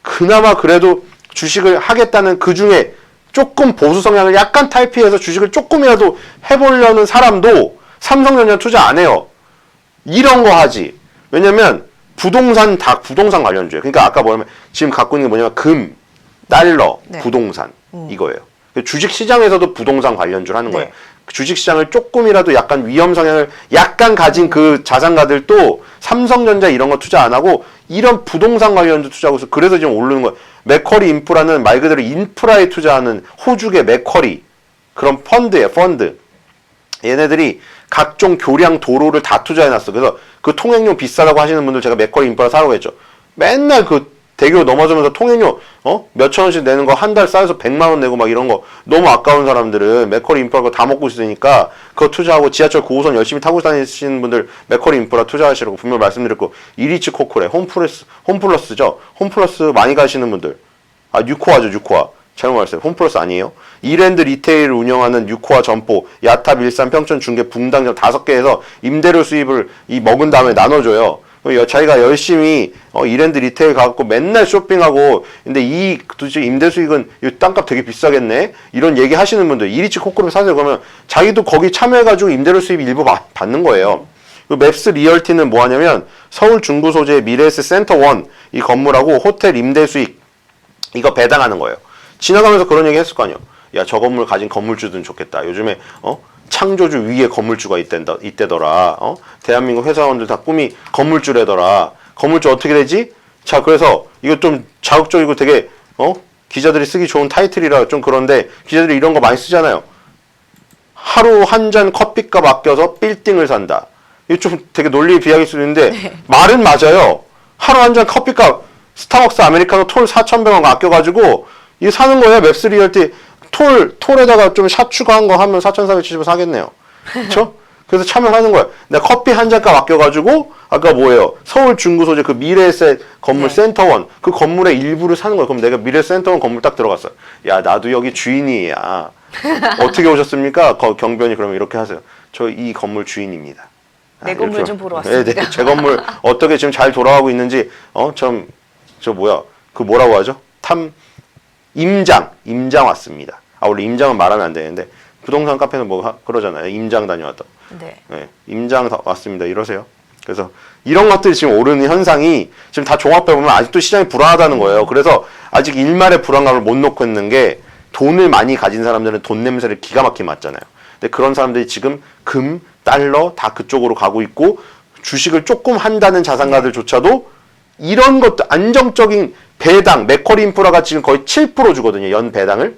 그나마 그래도 주식을 하겠다는 그 중에 조금 보수 성향을 약간 탈피해서 주식을 조금이라도 해보려는 사람도 삼성전자 투자 안 해요. 이런 거 하지. 왜냐면 부동산 관련주예요. 그러니까 아까 뭐냐면 지금 갖고 있는 게 뭐냐면 금, 달러, 네. 부동산 이거예요. 주식 시장에서도 부동산 관련주를 하는 거예요. 네. 주식 시장을 조금이라도 약간 위험 성향을 약간 가진 그 자산가들도 삼성전자 이런 거 투자 안 하고 이런 부동산 관련주 투자하고 있어. 그래서 지금 오르는 거예요. 맥쿼리 인프라는 말 그대로 인프라에 투자하는 호주계 맥쿼리 그런 펀드예요. 펀드. 얘네들이 각종 교량 도로를 다 투자해놨어. 그래서 그 통행료 비싸다고 하시는 분들 제가 맥쿼리 인프라 사라고 했죠. 맨날 그 대교 넘어지면서 통행료 몇천 원씩 내는 거 한 달 쌓여서 100만 원 내고 막 이런 거 너무 아까운 사람들은 맥쿼리 인프라 거 다 먹고 있으니까 그거 투자하고 지하철 9호선 열심히 타고 다니시는 분들 맥쿼리 인프라 투자하시라고 분명 말씀드렸고 이리치 코크레 홈플러스죠. 홈플러스 많이 가시는 분들 뉴코아죠. 뉴코아. 잘못 말했어요. 홈플러스 아니에요. 이랜드 리테일을 운영하는 뉴코아 점포, 야탑, 일산, 평촌, 중계, 붕당점 5개에서 임대료 수입을 먹은 다음에 나눠줘요. 자기가 열심히 이랜드 리테일 가갖고 맨날 쇼핑하고 근데 도대체 임대 수익은 이 땅값 되게 비싸겠네 이런 얘기 하시는 분들 이리치 코크를 사세요. 그러면 자기도 거기 참여해가지고 임대료 수입 일부 받는 거예요. 맵스 리얼티는 뭐 하냐면 서울 중구 소재의 미래에셋 센터 1 이 건물하고 호텔 임대 수익 이거 배당하는 거예요. 지나가면서 그런 얘기 했을 거 아니에요. 야, 저 건물 가진 건물주들은 좋겠다. 요즘에 창조주 위에 건물주가 이때더라. 대한민국 회사원들 다 꿈이 건물주래더라. 건물주 어떻게 되지? 자, 그래서 이거 좀 자극적이고 되게 기자들이 쓰기 좋은 타이틀이라 좀 그런데 기자들이 이런 거 많이 쓰잖아요. 하루 한 잔 커피값 아껴서 빌딩을 산다. 이거 좀 되게 논리 비약일 수도 있는데 네. 말은 맞아요. 하루 한 잔 커피값 스타벅스 아메리카노 톨 4,100원 아껴가지고 이거 사는 거예요. 맵스 리얼티 톨에다가 좀 샷 추가한 거 하면 4,470원 사겠네요. 그렇죠? 그래서 참여하는 거예요. 내가 커피 한 잔값 아껴가지고 아까 뭐예요? 서울 중구 소재 그 미래세 건물 네. 센터원 그 건물의 일부를 사는 거예요. 그럼 내가 미래 센터원 건물 딱 들어갔어요. 야 나도 여기 주인이야. 어떻게 오셨습니까? 경비원이 그러면 이렇게 하세요. 저 이 건물 주인입니다. 내 이렇게 건물 좀 보러 왔습니다. 네, 제 건물 어떻게 지금 잘 돌아가고 있는지 저 뭐야 그 뭐라고 하죠? 임장 왔습니다. 원래 임장은 말하면 안 되는데 부동산 카페는 그러잖아요. 임장 다녀왔다. 네. 네, 임장 왔습니다. 이러세요. 그래서 이런 것들이 지금 오르는 현상이 지금 다 종합해 보면 아직도 시장이 불안하다는 거예요. 그래서 아직 일말의 불안감을 못 놓고 있는 게 돈을 많이 가진 사람들은 돈 냄새를 기가 막히게 맡잖아요. 근데 그런 사람들이 지금 금, 달러 다 그쪽으로 가고 있고 주식을 조금 한다는 자산가들조차도 이런 것도 안정적인 배당, 맥쿼리 인프라가 지금 거의 7% 주거든요. 연 배당을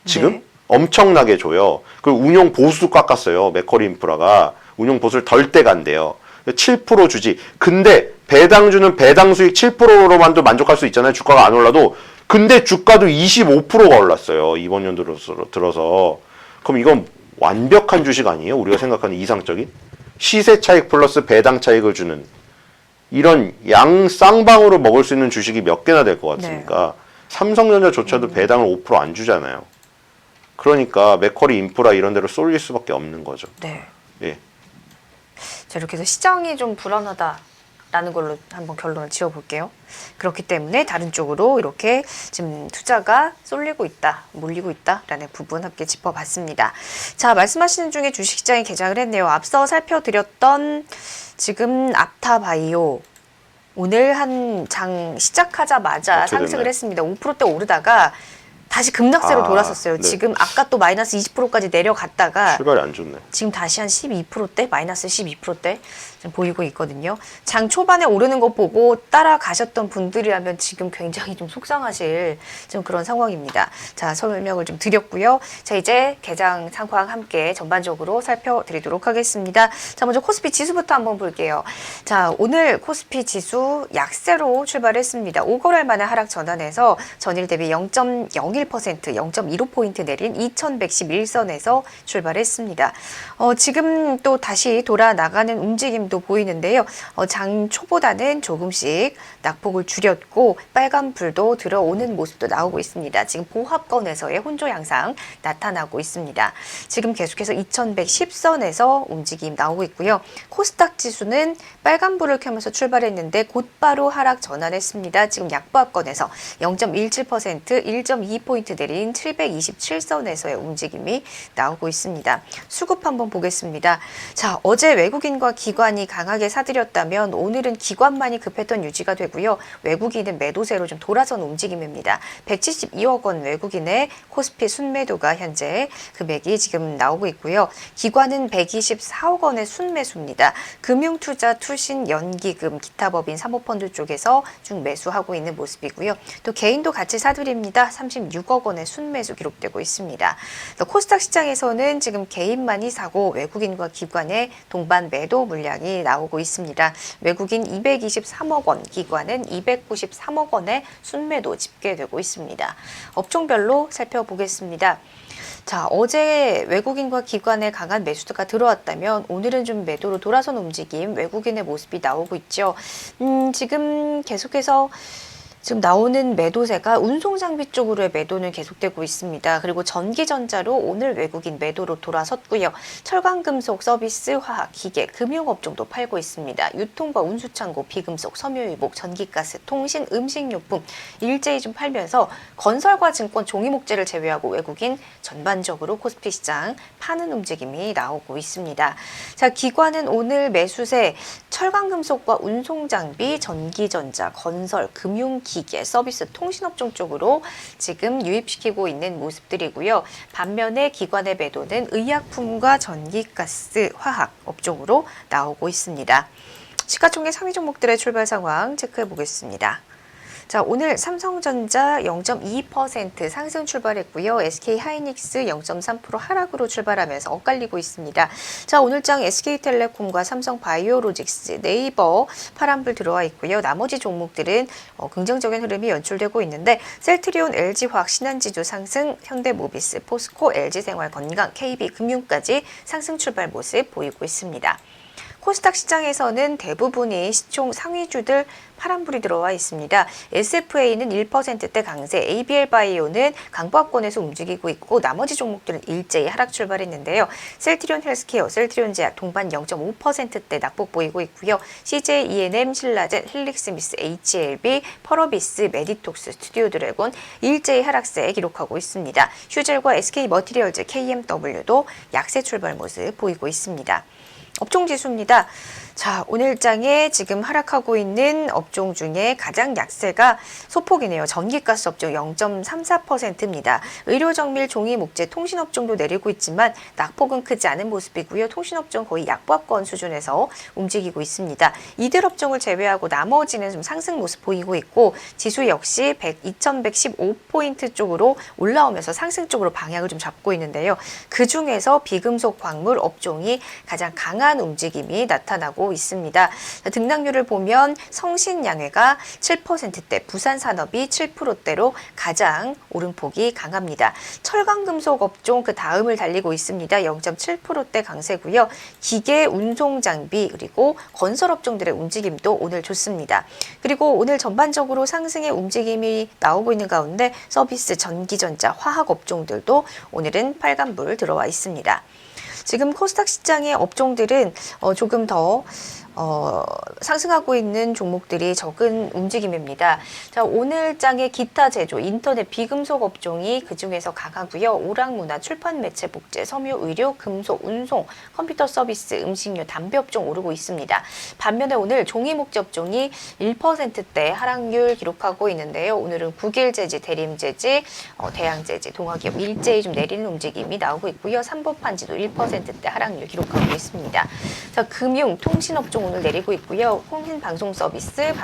지금 네. 엄청나게 줘요. 그리고 운용 보수도 깎았어요. 맥쿼리 인프라가 운용 보수를 덜 떼간대요. 7% 주지. 근데 배당 주는 배당 수익 7%로만도 만족할 수 있잖아요. 주가가 안 올라도. 근데 주가도 25%가 올랐어요. 이번 연도 들어서. 그럼 이건 완벽한 주식 아니에요? 우리가 생각하는 이상적인? 시세 차익 플러스 배당 차익을 주는 이런 쌍방으로 먹을 수 있는 주식이 몇 개나 될 것 같습니까? 네. 삼성전자조차도 배당을 5% 안 주잖아요. 그러니까 맥쿼리 인프라 이런 데로 쏠릴 수밖에 없는 거죠. 네. 예. 자, 이렇게 해서 시장이 좀 불안하다라는 걸로 한번 결론을 지어볼게요. 그렇기 때문에 다른 쪽으로 이렇게 지금 투자가 쏠리고 있다, 몰리고 있다라는 부분 함께 짚어봤습니다. 자, 말씀하시는 중에 주식시장이 개장을 했네요. 앞서 살펴드렸던 지금 앞타바이오 오늘 한 장 시작하자마자 상승을 됐나요? 했습니다. 5%대 오르다가 다시 급락세로 돌았었어요. 네. 지금 아까 또 마이너스 20%까지 내려갔다가 출발이 안 좋네. 지금 다시 한 12%대, 마이너스 12%대 지금 보이고 있거든요. 장 초반에 오르는 거 보고 따라가셨던 분들이라면 지금 굉장히 좀 속상하실 좀 그런 상황입니다. 자, 설명을 좀 드렸고요. 자, 이제 개장 상황 함께 전반적으로 살펴드리도록 하겠습니다. 자, 먼저 코스피 지수부터 한번 볼게요. 자, 오늘 코스피 지수 약세로 출발했습니다. 5거래일 만에 하락 전환해서 전일 대비 0.01%, 0.15포인트 내린 2111선에서 출발했습니다. 지금 또 다시 돌아 나가는 움직임도 보이는데요. 장 초보다는 조금씩 낙폭을 줄였고 빨간 불도 들어오는 모습도 나오고 있습니다. 지금 보합권에서의 혼조 양상 나타나고 있습니다. 지금 계속해서 2110선에서 움직임 나오고 있고요. 코스닥 지수는 빨간 불을 켜면서 출발했는데 곧바로 하락 전환했습니다. 지금 약보합권에서 0.17%, 1.2포인트 내린 727선에서의 움직임이 나오고 있습니다. 수급 한번 보겠습니다. 자, 어제 외국인과 기관이 강하게 사들였다면 오늘은 기관만이 급했던 유지가 되고요. 외국인은 매도세로 좀 돌아선 움직임입니다. 172억 원 외국인의 코스피 순매도가 현재 금액이 지금 나오고 있고요. 기관은 124억 원의 순매수입니다. 금융투자, 투신, 연기금, 기타 법인, 사모펀드 쪽에서 쭉 매수하고 있는 모습이고요. 또 개인도 같이 사들입니다. 36억 원의 순매수 기록되고 있습니다. 또 코스닥 시장에서는 지금 개인만이 사고 외국인과 기관의 동반 매도 물량이 나오고 있습니다. 외국인 223억 원, 기관은 293억 원의 순매도 집계되고 있습니다. 업종별로 살펴보겠습니다. 자, 어제 외국인과 기관의 강한 매수가 들어왔다면 오늘은 좀 매도로 돌아선 움직임, 외국인의 모습이 나오고 있죠. 지금 계속해서 지금 나오는 매도세가 운송장비 쪽으로의 매도는 계속되고 있습니다. 그리고 전기전자로 오늘 외국인 매도로 돌아섰고요. 철강금속, 서비스, 화학, 기계, 금융업종도 팔고 있습니다. 유통과 운수창고, 비금속, 섬유유복, 전기가스, 통신, 음식료품 일제히 좀 팔면서 건설과 증권, 종이목재를 제외하고 외국인 전반적으로 코스피 시장 파는 움직임이 나오고 있습니다. 자, 기관은 오늘 매수세 철강금속과 운송장비, 전기전자, 건설, 금융기계, 서비스, 통신업종 쪽으로 지금 유입시키고 있는 모습들이고요. 반면에 기관의 매도는 의약품과 전기가스, 화학 업종으로 나오고 있습니다. 시가총액 상위 종목들의 출발 상황 체크해 보겠습니다. 자, 오늘 삼성전자 0.2% 상승 출발했고요. SK하이닉스 0.3% 하락으로 출발하면서 엇갈리고 있습니다. 자, 오늘장 SK텔레콤과 삼성바이오로직스, 네이버 파란불 들어와 있고요. 나머지 종목들은 긍정적인 흐름이 연출되고 있는데 셀트리온, LG화학, 신한지주 상승, 현대모비스, 포스코, LG생활건강, KB금융까지 상승 출발 모습 보이고 있습니다. 코스닥 시장에서는 대부분이 시총 상위주들 파란불이 들어와 있습니다. SFA는 1%대 강세, ABL바이오는 강보합권에서 움직이고 있고 나머지 종목들은 일제히 하락 출발했는데요. 셀트리온 헬스케어, 셀트리온제약 동반 0.5%대 낙폭 보이고 있고요. CJ ENM, 신라젠, 힐릭스미스, HLB, 펄어비스, 메디톡스, 스튜디오드래곤 일제히 하락세 기록하고 있습니다. 휴젤과 SK머티리얼즈, KMW도 약세 출발 모습 보이고 있습니다. 업종지수입니다. 자, 오늘장에 지금 하락하고 있는 업종 중에 가장 약세가 소폭이네요. 전기가스 업종 0.34%입니다. 의료정밀, 종이, 목재, 통신업종도 내리고 있지만 낙폭은 크지 않은 모습이고요. 통신업종 거의 약보합권 수준에서 움직이고 있습니다. 이들 업종을 제외하고 나머지는 좀 상승 모습 보이고 있고 지수 역시 2115포인트 쪽으로 올라오면서 상승 쪽으로 방향을 좀 잡고 있는데요. 그중에서 비금속 광물 업종이 가장 강한 움직임이 나타나고 있습니다. 등락률을 보면 성신양회가 7%대, 부산산업이 7%대로 가장 오름폭이 강합니다. 철강금속 업종 그 다음을 달리고 있습니다. 0.7%대 강세고요. 기계, 운송장비 그리고 건설업종들의 움직임도 오늘 좋습니다. 그리고 오늘 전반적으로 상승의 움직임이 나오고 있는 가운데 서비스, 전기전자, 화학업종들도 오늘은 빨간불 들어와 있습니다. 지금 코스닥 시장의 업종들은 조금 더 상승하고 있는 종목들이 적은 움직임입니다. 자, 오늘장의 기타 제조, 인터넷, 비금속 업종이 그중에서 강하고요. 오락문화, 출판, 매체, 복제, 섬유, 의료, 금속, 운송, 컴퓨터 서비스, 음식료, 담배 업종 오르고 있습니다. 반면에 오늘 종이 목재 업종이 1%대 하락률 기록하고 있는데요. 오늘은 국일재지, 대림재지, 대양재지, 동화기업 일제히 좀 내리는 움직임이 나오고 있고요. 삼보판지도 1%대 하락률 기록하고 있습니다. 자, 금융, 통신 업종 오늘 내리고 있고요. 통신 방송 서비스,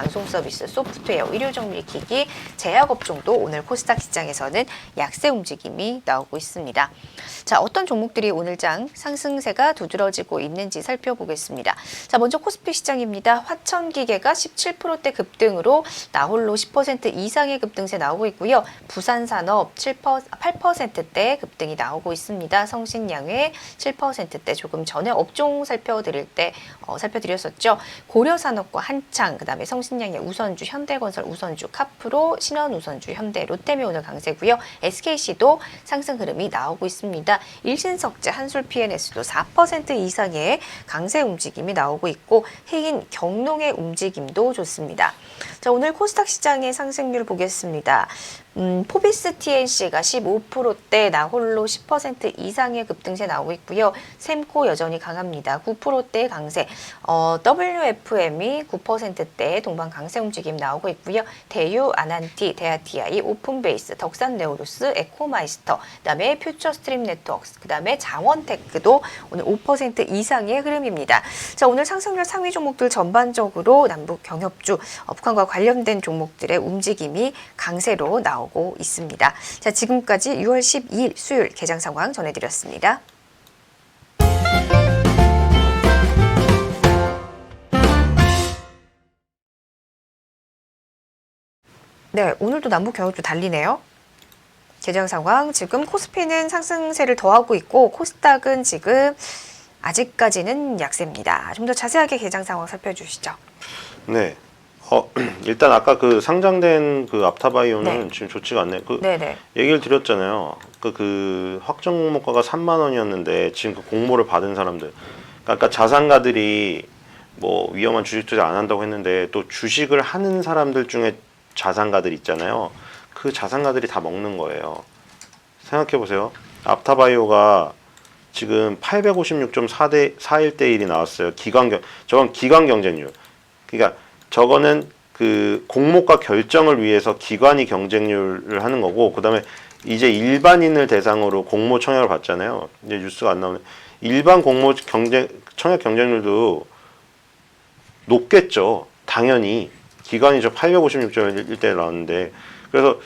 소프트웨어, 의료정밀기기, 제약업종도 오늘 코스닥 시장에서는 약세 움직임이 나오고 있습니다. 자, 어떤 종목들이 오늘장 상승세가 두드러지고 있는지 살펴보겠습니다. 자, 먼저 코스피 시장입니다. 화천기계가 17%대 급등으로 나홀로 10% 이상의 급등세 나오고 있고요. 부산산업 8%대 급등이 나오고 있습니다. 성신양회 7%대 조금 전에 업종 살펴드렸었죠. 고려산업과 한창, 그다음에 성신양의 우선주, 현대건설 우선주, 카프로, 신원우선주, 현대, 롯데미 오늘 강세고요. SKC도 상승 흐름이 나오고 있습니다. 일신석재, 한솔-PNS도 4% 이상의 강세 움직임이 나오고 있고 해인, 경농의 움직임도 좋습니다. 자, 오늘 코스닥 시장의 상승률 보겠습니다. 포비스 TNC가 15%대 나홀로 10% 이상의 급등세 나오고 있고요. 셈코 여전히 강합니다. 9%대 강세. WFM이 9%대 동반 강세 움직임 나오고 있고요. 대유, 아난티, 대하TI, 오픈베이스, 덕산네오루스, 에코마이스터, 그다음에 퓨처스트림 네트워크스, 그다음에 장원테크도 오늘 5% 이상의 흐름입니다. 자, 오늘 상승률 상위 종목들 전반적으로 남북 경협주, 북한과 관련된 종목들의 움직임이 강세로 나오고 있습니다. 자, 지금까지 6월 12일 수요일 개장 상황 전해드렸습니다. 네, 오늘도 남북 경협주 달리네요. 개장 상황, 지금 코스피는 상승세를 더하고 있고 코스닥은 지금 아직까지는 약세입니다. 좀 더 자세하게 개장 상황 살펴주시죠. 네. 일단 아까 그 상장된 그 앞타바이오는 네. 지금 좋지가 않네. 네네. 얘기를 드렸잖아요. 그 확정 공모가가 3만 원이었는데 지금 그 공모를 받은 사람들. 그러니까 자산가들이 뭐 위험한 주식 투자 안 한다고 했는데 또 주식을 하는 사람들 중에 자산가들 있잖아요. 그 자산가들이 다 먹는 거예요. 생각해 보세요. 앞타바이오가 지금 856.41대 1이 나왔어요. 저건 기관 경쟁률. 그러니까 저거는 그 공모가 결정을 위해서 기관이 경쟁률을 하는 거고, 그다음에 이제 일반인을 대상으로 공모 청약을 받잖아요. 이제 뉴스가 안 나오네. 일반 공모 청약 경쟁률도 높겠죠. 당연히. 기관이 저 856.1대 나왔는데 그래서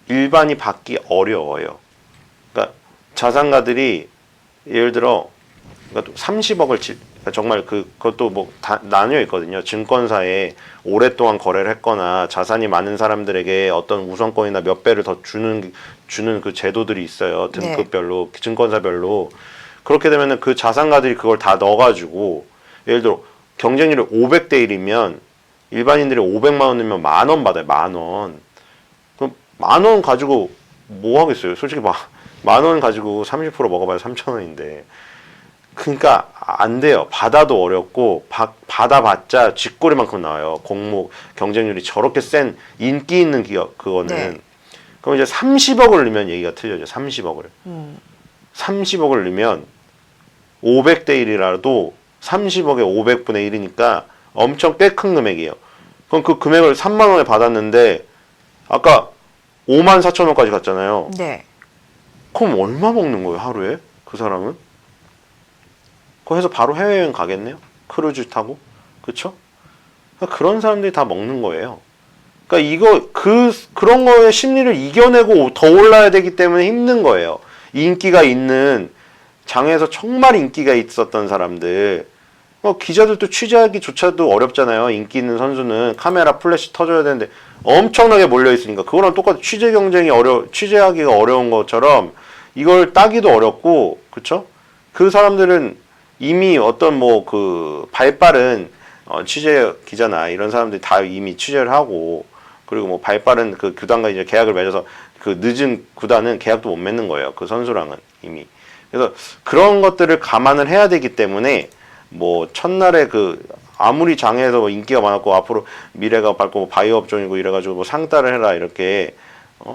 일반이 받기 어려워요. 그러니까 자산가들이 예를 들어 그러니까 30억을 그러니까 정말 그것도 뭐 나뉘어 있거든요. 증권사에 오랫동안 거래를 했거나 자산이 많은 사람들에게 어떤 우선권이나 몇 배를 더 주는 그 제도들이 있어요. 등급별로 증권사별로. 그렇게 되면은 그 자산가들이 그걸 다 넣어가지고 예를 들어 경쟁률이 500대 1이면 일반인들이 500만 원 넣으면 10,000원 받아요. 10,000원. 그럼 10,000원 가지고 뭐 하겠어요? 솔직히 10,000원 가지고 30% 먹어봐야 3,000원인데. 그러니까 안 돼요. 받아도 어렵고 받아봤자 쥐꼬리만큼 나와요. 공모 경쟁률이 저렇게 센 인기 있는 기업 그거는. 네. 그럼 이제 30억을 넣으면 얘기가 틀려져. 30억을. 30억을 넣으면 500대 1이라도 30억에 500분의 1이니까 엄청 꽤 큰 금액이에요. 그럼 그 금액을 3만 원에 받았는데 아까 54,000원까지 갔잖아요. 네. 그럼 얼마 먹는 거예요, 하루에? 그 사람은? 그거 해서 바로 해외여행 가겠네요? 크루즈 타고? 그쵸? 그러니까 그런 사람들이 다 먹는 거예요. 그러니까 그런 거의 심리를 이겨내고 더 올라야 되기 때문에 힘든 거예요. 인기가 있는, 장에서 정말 인기가 있었던 사람들, 기자들도 취재하기조차도 어렵잖아요. 인기 있는 선수는 카메라 플래시 터져야 되는데 엄청나게 몰려 있으니까 그거랑 똑같이 취재하기가 어려운 것처럼 이걸 따기도 어렵고, 그쵸? 그 사람들은 이미 어떤 발빠른 취재 기자나 이런 사람들이 다 이미 취재를 하고, 그리고 발빠른 그 구단과 이제 계약을 맺어서 그 늦은 구단은 계약도 못 맺는 거예요. 그 선수랑은 이미. 그래서 그런 것들을 감안을 해야 되기 때문에 첫날에 아무리 장에서 인기가 많았고 앞으로 미래가 밝고 바이오 업종이고 이래가지고 상따를 해라 이렇게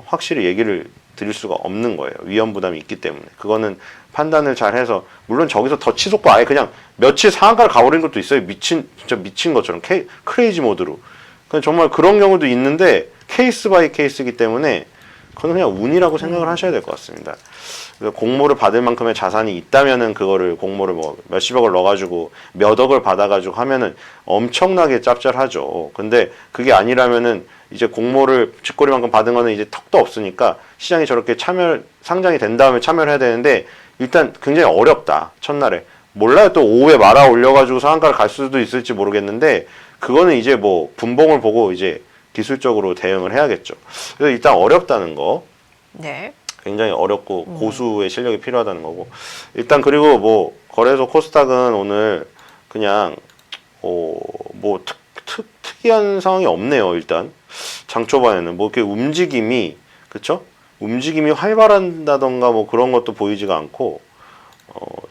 확실히 얘기를 드릴 수가 없는 거예요. 위험 부담이 있기 때문에. 그거는 판단을 잘 해서, 물론 저기서 더 치솟고 아예 그냥 며칠 상한가를 가버린 것도 있어요. 진짜 미친 것처럼 크레이지 모드로. 정말 그런 경우도 있는데 케이스 바이 케이스이기 때문에 그건 그냥 운이라고 생각을 하셔야 될 것 같습니다. 그래서 공모를 받을 만큼의 자산이 있다면은 그거를 공모를 몇십억을 넣어가지고 몇 억을 받아가지고 하면은 엄청나게 짭짤하죠. 근데 그게 아니라면은 이제 공모를 쥐꼬리만큼 받은 거는 이제 턱도 없으니까 시장에 저렇게 상장이 된 다음에 참여를 해야 되는데 일단 굉장히 어렵다. 첫날에. 몰라요. 또 오후에 말아 올려가지고 상한가를 갈 수도 있을지 모르겠는데 그거는 이제 분봉을 보고 이제 기술적으로 대응을 해야겠죠. 그래서 일단 어렵다는 거. 네. 굉장히 어렵고 고수의 실력이 필요하다는 거고. 일단 그리고 거래소 코스닥은 오늘 그냥 특이한 상황이 없네요. 일단 장 초반에는 이렇게 움직임이, 그쵸? 움직임이 활발한다던가 그런 것도 보이지가 않고,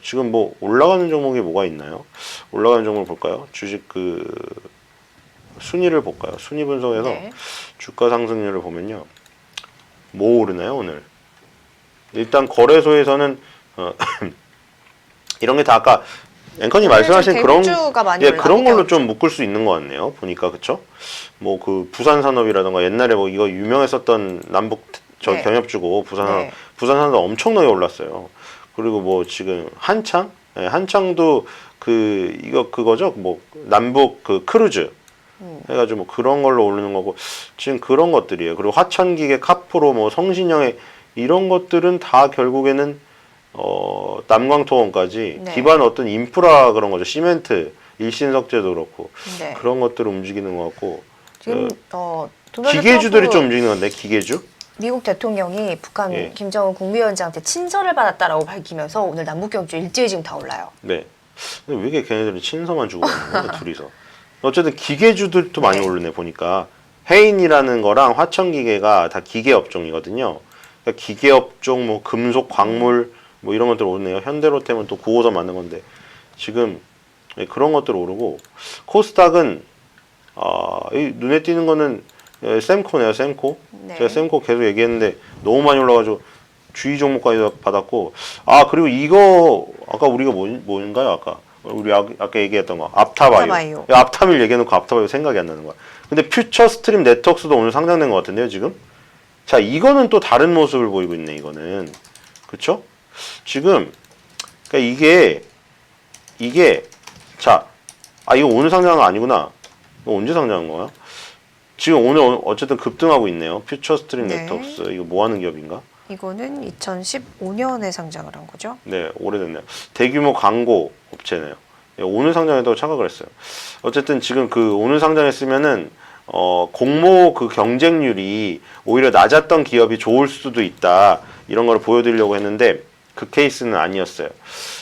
지금 올라가는 종목이 뭐가 있나요? 올라가는 종목을 볼까요? 주식 순위를 볼까요? 순위 분석해서 네. 주가 상승률을 보면요. 뭐 오르나요, 오늘? 일단 거래소에서는 이런 게 다 아까 앵커님 말씀하신 그런 그런 걸로 좀 묶을 수 있는 것 같네요. 보니까. 그쵸? 부산산업이라던가 옛날에 이거 유명했었던 남북 네. 경협주고 부산산업 엄청나게 올랐어요. 그리고 지금 한창도 그거죠. 남북 크루즈 해가지고 그런 걸로 오르는 거고, 지금 그런 것들이에요. 그리고 화천기계, 카프로, 성신영의 이런 것들은 다 결국에는 남광토원까지 네. 기반 어떤 인프라 그런 거죠. 시멘트, 일신석재도 그렇고 네. 그런 것들을 움직이는 것 같고, 지금 기계주들이 좀 움직이는 건데, 기계주? 미국 대통령이 북한 예. 김정은 국무위원장한테 친서를 받았다라고 밝히면서 오늘 남북경주 일제히 지금 다 올라요. 네. 근데 왜 이렇게 걔네들은 친서만 주고 있는 거야, 둘이서? 어쨌든 기계주들도 많이 네. 오르네 보니까. 해인이라는 거랑 화천기계가 다 기계 업종이거든요. 그러니까 기계 업종, 금속, 광물 이런 것들 오르네요. 현대로템은 또 9호선 만든 건데 지금 그런 것들 오르고, 코스닥은 눈에 띄는 거는 셈코네요. 셈코. 네. 제가 셈코 계속 얘기했는데 너무 많이 올라가지고 주의 종목까지 받았고, 그리고 이거 아까 우리가 뭔가요? 아까 우리 아까 얘기했던 거 앞타바이오. 앞타밀 얘기해놓고 앞타바이오 생각이 안 나는 거야. 근데 퓨처 스트림 네트워크스도 오늘 상장된 것 같은데요, 지금? 자, 이거는 또 다른 모습을 보이고 있네, 이거는. 그쵸? 지금, 그러니까 이게, 자, 이거 오늘 상장은 아니구나. 이거 언제 상장한 거야? 지금 오늘 어쨌든 급등하고 있네요. 퓨처스트림 네. 네트웍스. 이거 뭐 하는 기업인가? 이거는 2015년에 상장을 한 거죠. 네, 오래됐네요. 대규모 광고 업체네요. 예, 오늘 상장했다고 착각을 했어요. 어쨌든 지금 그 오늘 상장했으면은 공모 그 경쟁률이 오히려 낮았던 기업이 좋을 수도 있다. 이런 걸 보여드리려고 했는데 그 케이스는 아니었어요.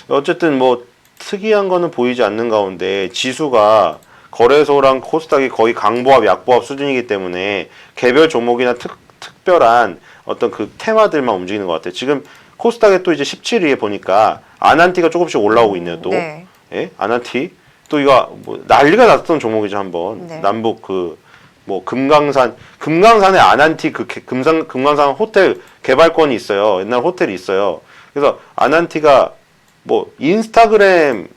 어쨌든 뭐 특이한 거는 보이지 않는 가운데 지수가 거래소랑 코스닥이 거의 강보합, 약보합 수준이기 때문에 개별 종목이나 특별한 어떤 그 테마들만 움직이는 것 같아요. 지금 코스닥에 또 이제 17위에 보니까 아난티가 조금씩 올라오고 있네요. 또 네. 예? 아난티 또 이거 뭐 난리가 났던 종목이죠. 한번 네. 남북 그 뭐 금강산에 아난티 그 금강산 호텔 개발권이 있어요. 옛날 호텔이 있어요. 그래서 아난티가 뭐 인스타그램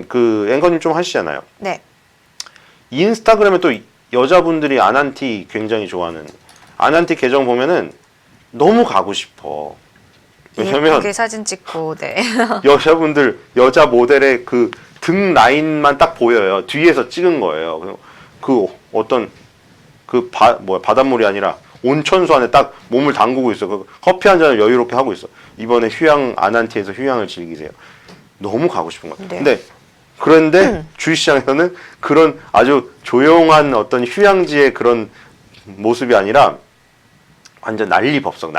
그 앵커님 좀 하시잖아요. 네. 인스타그램에 또 여자분들이 아난티 굉장히 좋아하는 아난티 계정 보면은 너무 가고 싶어. 왜냐면 예쁘게 사진 찍고 네. 여자분들 여자 모델의 그 등 라인만 딱 보여요. 뒤에서 찍은 거예요. 그 어떤 그 바닷물이 아니라 온천수 안에 딱 몸을 담그고 있어. 그 커피 한 잔을 여유롭게 하고 있어. 이번에 휴양 아난티에서 휴양을 즐기세요. 너무 가고 싶은 것 같아요. 네. 그런데 주식시장에서는 그런 아주 조용한 어떤 휴양지의 그런 모습이 아니라 완전 난리법석.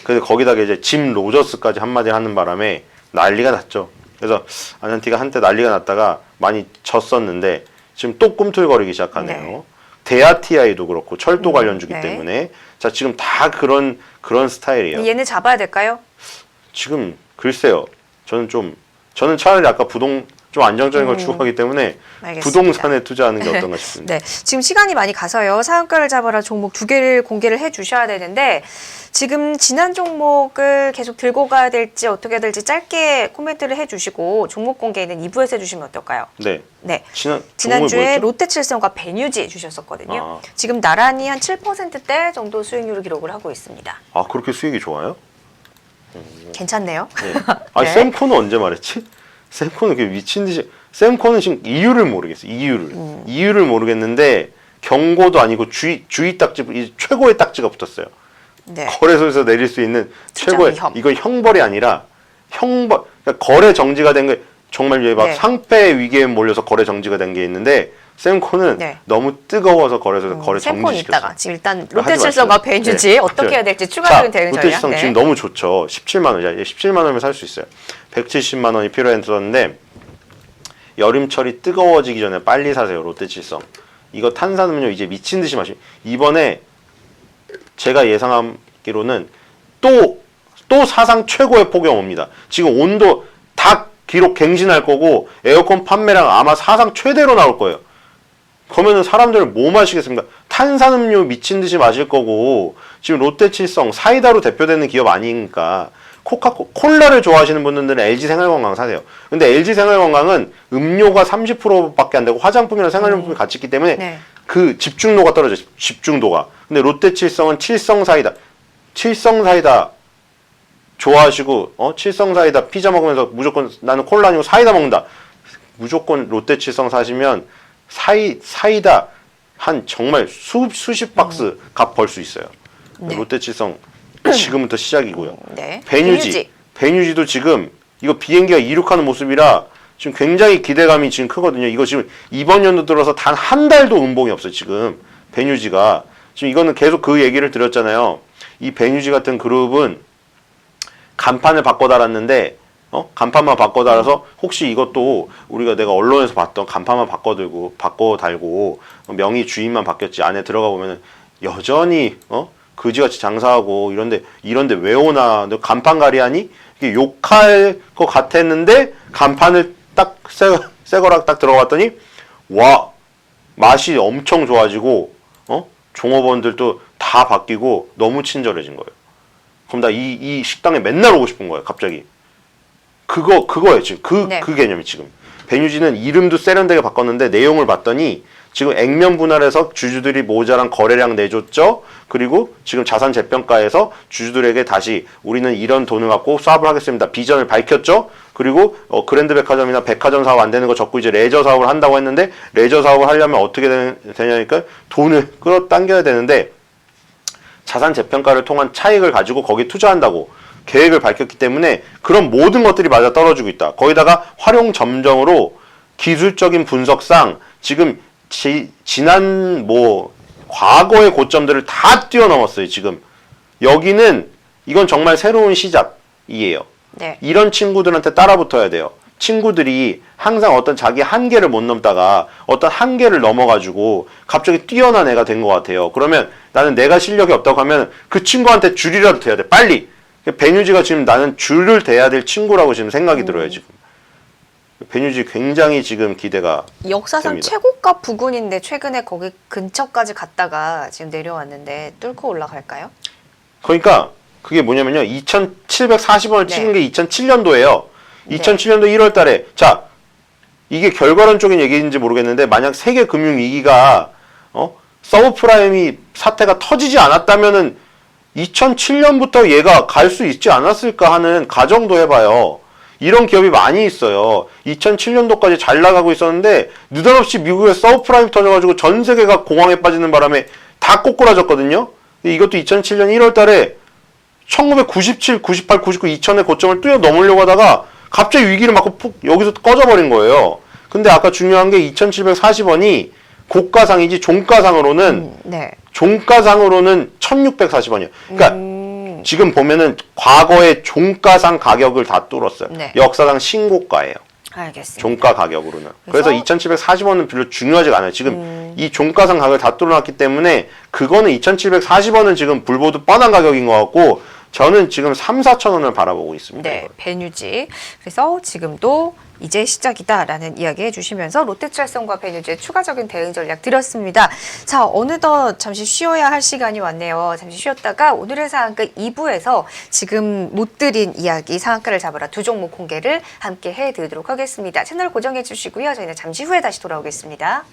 그래서 거기다가 이제 짐 로저스까지 한마디 하는 바람에 난리가 났죠. 그래서 아난티가 한때 난리가 났다가 많이 졌었는데 지금 또 꿈틀거리기 시작하네요. 네. 대아티아이도 그렇고 철도 관련주기 네. 때문에 자 지금 다 그런 스타일이에요. 얘는 잡아야 될까요? 지금 글쎄요. 저는 차라리 아까 좀 안정적인 걸 추구하기 때문에 알겠습니다. 부동산에 투자하는 게 어떤가 싶습니다. 네, 지금 시간이 많이 가서요. 상한가를 잡아라 종목 2개를 공개를 해주셔야 되는데 지금 지난 종목을 계속 들고 가야 될지 어떻게 해야 될지 짧게 코멘트를 해주시고 종목 공개는 2부에서 해주시면 어떨까요? 네. 네. 종목이 지난주에 뭐였죠? 롯데칠성과 베뉴지 주셨었거든요. 아. 지금 나란히 한 7%대 정도 수익률을 기록을 하고 있습니다. 아 그렇게 수익이 좋아요? 괜찮네요. 네. 아니 네. sem코는 언제 말했지? sem코는 그 미친 듯이 sem코는 지금 이유를 모르겠어. 이유를 모르겠는데 경고도 아니고 주의 딱지 이 최고의 딱지가 붙었어요. 네. 거래소에서 내릴 수 있는 투자 최고의 위험. 이건 형벌이 아니라 그러니까 거래 정지가 된 게 정말 막 네. 상패 위기에 몰려서 거래 정지가 된 게 있는데 sem코는 네. 너무 뜨거워서 거래소에서 거래 sem콘 정지시켰어요. 있다가 지금 일단 하지 롯데칠성과 마시죠. 베뉴지 네. 어떻게 해야 될지 추가적인 대응 전략. 롯데칠성 네. 지금 너무 좋죠. 17만 원. 17만 원이면 살 수 있어요. 170만 원이 필요했었는데 여름철이 뜨거워지기 전에 빨리 사세요. 롯데칠성. 이거 탄산음료 이제 미친 듯이 마시. 이번에 제가 예상하기로는 또 사상 최고의 폭염 옵니다. 지금 온도 다 기록 갱신할 거고 에어컨 판매량 아마 사상 최대로 나올 거예요. 그러면은 사람들은 뭐 마시겠습니까? 탄산음료 미친 듯이 마실 거고 지금 롯데칠성 사이다로 대표되는 기업 아니니까 콜라를 좋아하시는 분들은 LG 생활건강 사세요. 근데 LG 생활건강은 음료가 30%밖에 안 되고 화장품이랑 생활용품이 같이 있기 때문에 네. 그 집중도가 떨어져요. 집중도가. 근데 롯데칠성은 칠성사이다 좋아하시고 칠성사이다 피자 먹으면서 무조건 나는 콜라 아니고 사이다 먹는다. 무조건 롯데칠성 사시면 사이다 한 정말 수십 박스 값 벌 수 있어요. 네. 롯데칠성 지금부터 시작이고요. 네. 베뉴지도 지금 이거 비행기가 이륙하는 모습이라 지금 굉장히 기대감이 지금 크거든요. 이거 지금 이번 연도 들어서 단 한 달도 음봉이 없어요. 지금 베뉴지가 지금 이거는 계속 그 얘기를 드렸잖아요. 이 베뉴지 같은 그룹은 간판을 바꿔 달았는데 간판만 바꿔 달아서 혹시 이것도 내가 언론에서 봤던 간판만 바꿔 달고 명의 주인만 바뀌었지 안에 들어가 보면은 여전히 그지같이 장사하고 이런데 왜 오나 너 간판 가리하니 이게 욕할 것 같았는데 간판을 딱 새거랑 딱 들어갔더니 와 맛이 엄청 좋아지고 종업원들도 다 바뀌고 너무 친절해진 거예요. 그럼 나 이 식당에 맨날 오고 싶은 거예요. 갑자기 그거예요 지금 그 개념이 지금 베뉴지는 이름도 세련되게 바꿨는데 내용을 봤더니 지금 액면 분할해서 주주들이 모자란 거래량 내줬죠. 그리고 지금 자산 재평가에서 주주들에게 다시 우리는 이런 돈을 갖고 사업을 하겠습니다. 비전을 밝혔죠. 그리고 그랜드 백화점이나 백화점 사업 안 되는 거 적고 이제 레저 사업을 한다고 했는데 레저 사업을 하려면 어떻게 되냐니까 돈을 끌어당겨야 되는데 자산 재평가를 통한 차익을 가지고 거기에 투자한다고 계획을 밝혔기 때문에 그런 모든 것들이 맞아 떨어지고 있다. 거기다가 활용 점정으로 기술적인 분석상 지금 지난 과거의 고점들을 다 뛰어넘었어요. 지금 여기는 이건 정말 새로운 시작이에요. 네. 이런 친구들한테 따라붙어야 돼요. 친구들이 항상 어떤 자기 한계를 못 넘다가 어떤 한계를 넘어가지고 갑자기 뛰어난 애가 된 것 같아요. 그러면 나는 내가 실력이 없다고 하면 그 친구한테 줄이라도 돼야 돼. 빨리. 배뉴지가 지금 나는 줄을 대야 될 친구라고 지금 생각이 들어요. 지금. 배뉴지 굉장히 지금 기대가 역사상 됩니다. 최고가 부근인데 최근에 거기 근처까지 갔다가 지금 내려왔는데 뚫고 올라갈까요? 그러니까 그게 뭐냐면요. 2,740원을 네. 찍은 게 2007년도예요. 네. 2007년도 1월 달에. 자, 이게 결과론적인 얘기인지 모르겠는데 만약 세계 금융 위기가 서브프라임이 사태가 터지지 않았다면은 2007년부터 얘가 갈 수 있지 않았을까 하는 가정도 해봐요. 이런 기업이 많이 있어요. 2007년도까지 잘 나가고 있었는데 느닷없이 미국에 서브프라임 터져가지고 전 세계가 공황에 빠지는 바람에 다 꼬꾸라졌거든요. 이것도 2007년 1월 달에 1997, 98, 99, 2000의 고점을 뛰어넘으려고 하다가 갑자기 위기를 맞고 푹 여기서 꺼져버린 거예요. 근데 아까 중요한 게 2,740원이 고가상이지 종가상으로는 네. 종가상으로는 1,640원이에요. 그러니까 지금 보면은 과거의 종가상 가격을 다 뚫었어요. 네. 역사상 신고가예요. 알겠습니다. 종가 가격으로는. 그래서 2,740원은 별로 중요하지가 않아요. 지금 이 종가상 가격을 다 뚫어놨기 때문에 그거는 2,740원은 지금 불보듯 뻔한 가격인 것 같고 저는 지금 3, 4천 원을 바라보고 있습니다. 네, 배뉴지. 그래서 지금도 이제 시작이다라는 이야기 해주시면서 롯데철성과 배뉴지의 추가적인 대응 전략 드렸습니다. 자, 어느덧 잠시 쉬어야 할 시간이 왔네요. 잠시 쉬었다가 오늘의 상한가 2부에서 지금 못 드린 이야기 상한가를 잡으라 두 종목 공개를 함께 해드리도록 하겠습니다. 채널 고정해 주시고요. 저희는 잠시 후에 다시 돌아오겠습니다.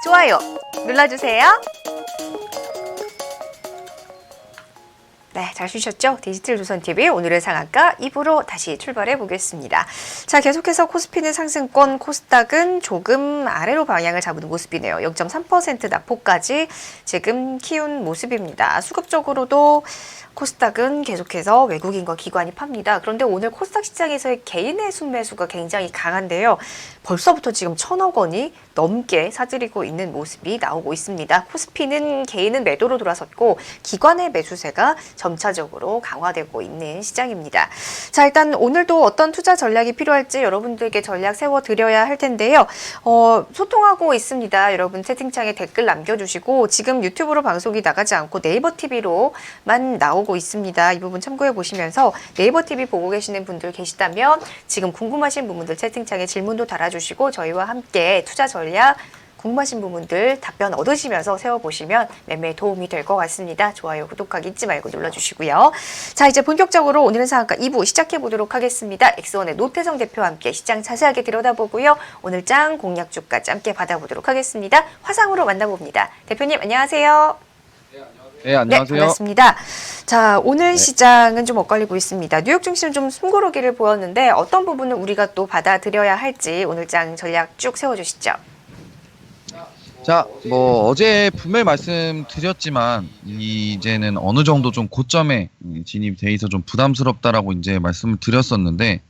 좋아요 눌러주세요. 네, 잘 쉬셨죠? 디지털조선TV 오늘의 상한가 2부로 다시 출발해 보겠습니다. 자, 계속해서 코스피는 상승권, 코스닥은 조금 아래로 방향을 잡는 모습이네요. 0.3% 낙폭까지 지금 키운 모습입니다. 수급적으로도 코스닥은 계속해서 외국인과 기관이 팝니다. 그런데 오늘 코스닥 시장에서의 개인의 순매수가 굉장히 강한데요. 벌써부터 지금 1,000억 원이 넘게 사들이고 있는 모습이 나오고 있습니다. 코스피는 개인은 매도로 돌아섰고 기관의 매수세가 점차적으로 강화되고 있는 시장입니다. 자, 일단 오늘도 어떤 투자 전략이 필요할지 여러분들께 전략 세워드려야 할 텐데요. 소통하고 있습니다. 여러분 채팅창에 댓글 남겨주시고 지금 유튜브로 방송이 나가지 않고 네이버 TV로만 나오고 있습니다. 이 부분 참고해 보시면서 네이버 TV 보고 계시는 분들 계시다면 지금 궁금하신 부분들 채팅창에 질문도 달아주시고 저희와 함께 투자 전략 궁금하신 부분들 답변 얻으시면서 세워보시면 매매에 도움이 될 것 같습니다. 좋아요, 구독하기 잊지 말고 눌러주시고요. 자, 이제 본격적으로 오늘은 상한가 2부 시작해 보도록 하겠습니다. 엑스원의 노태성 대표와 함께 시장 자세하게 들여다보고요. 오늘 장 공략주까지 함께 받아보도록 하겠습니다. 화상으로 만나봅니다. 대표님 안녕하세요. 네, 안녕하세요. 네, 반갑습니다. 자, 오늘 시장은 좀 엇갈리고 있습니다. 뉴욕 증시는 좀 숨고르기를 보였는데 어떤 부분을 우리가 또 받아들여야 할지 오늘 장 전략 쭉 세워주시죠. 자, 어제 분명히 말씀드렸지만 이제는 어느 정도 좀 고점에 진입돼 있어 좀 부담스럽다라고 이제 말씀을 드렸었는데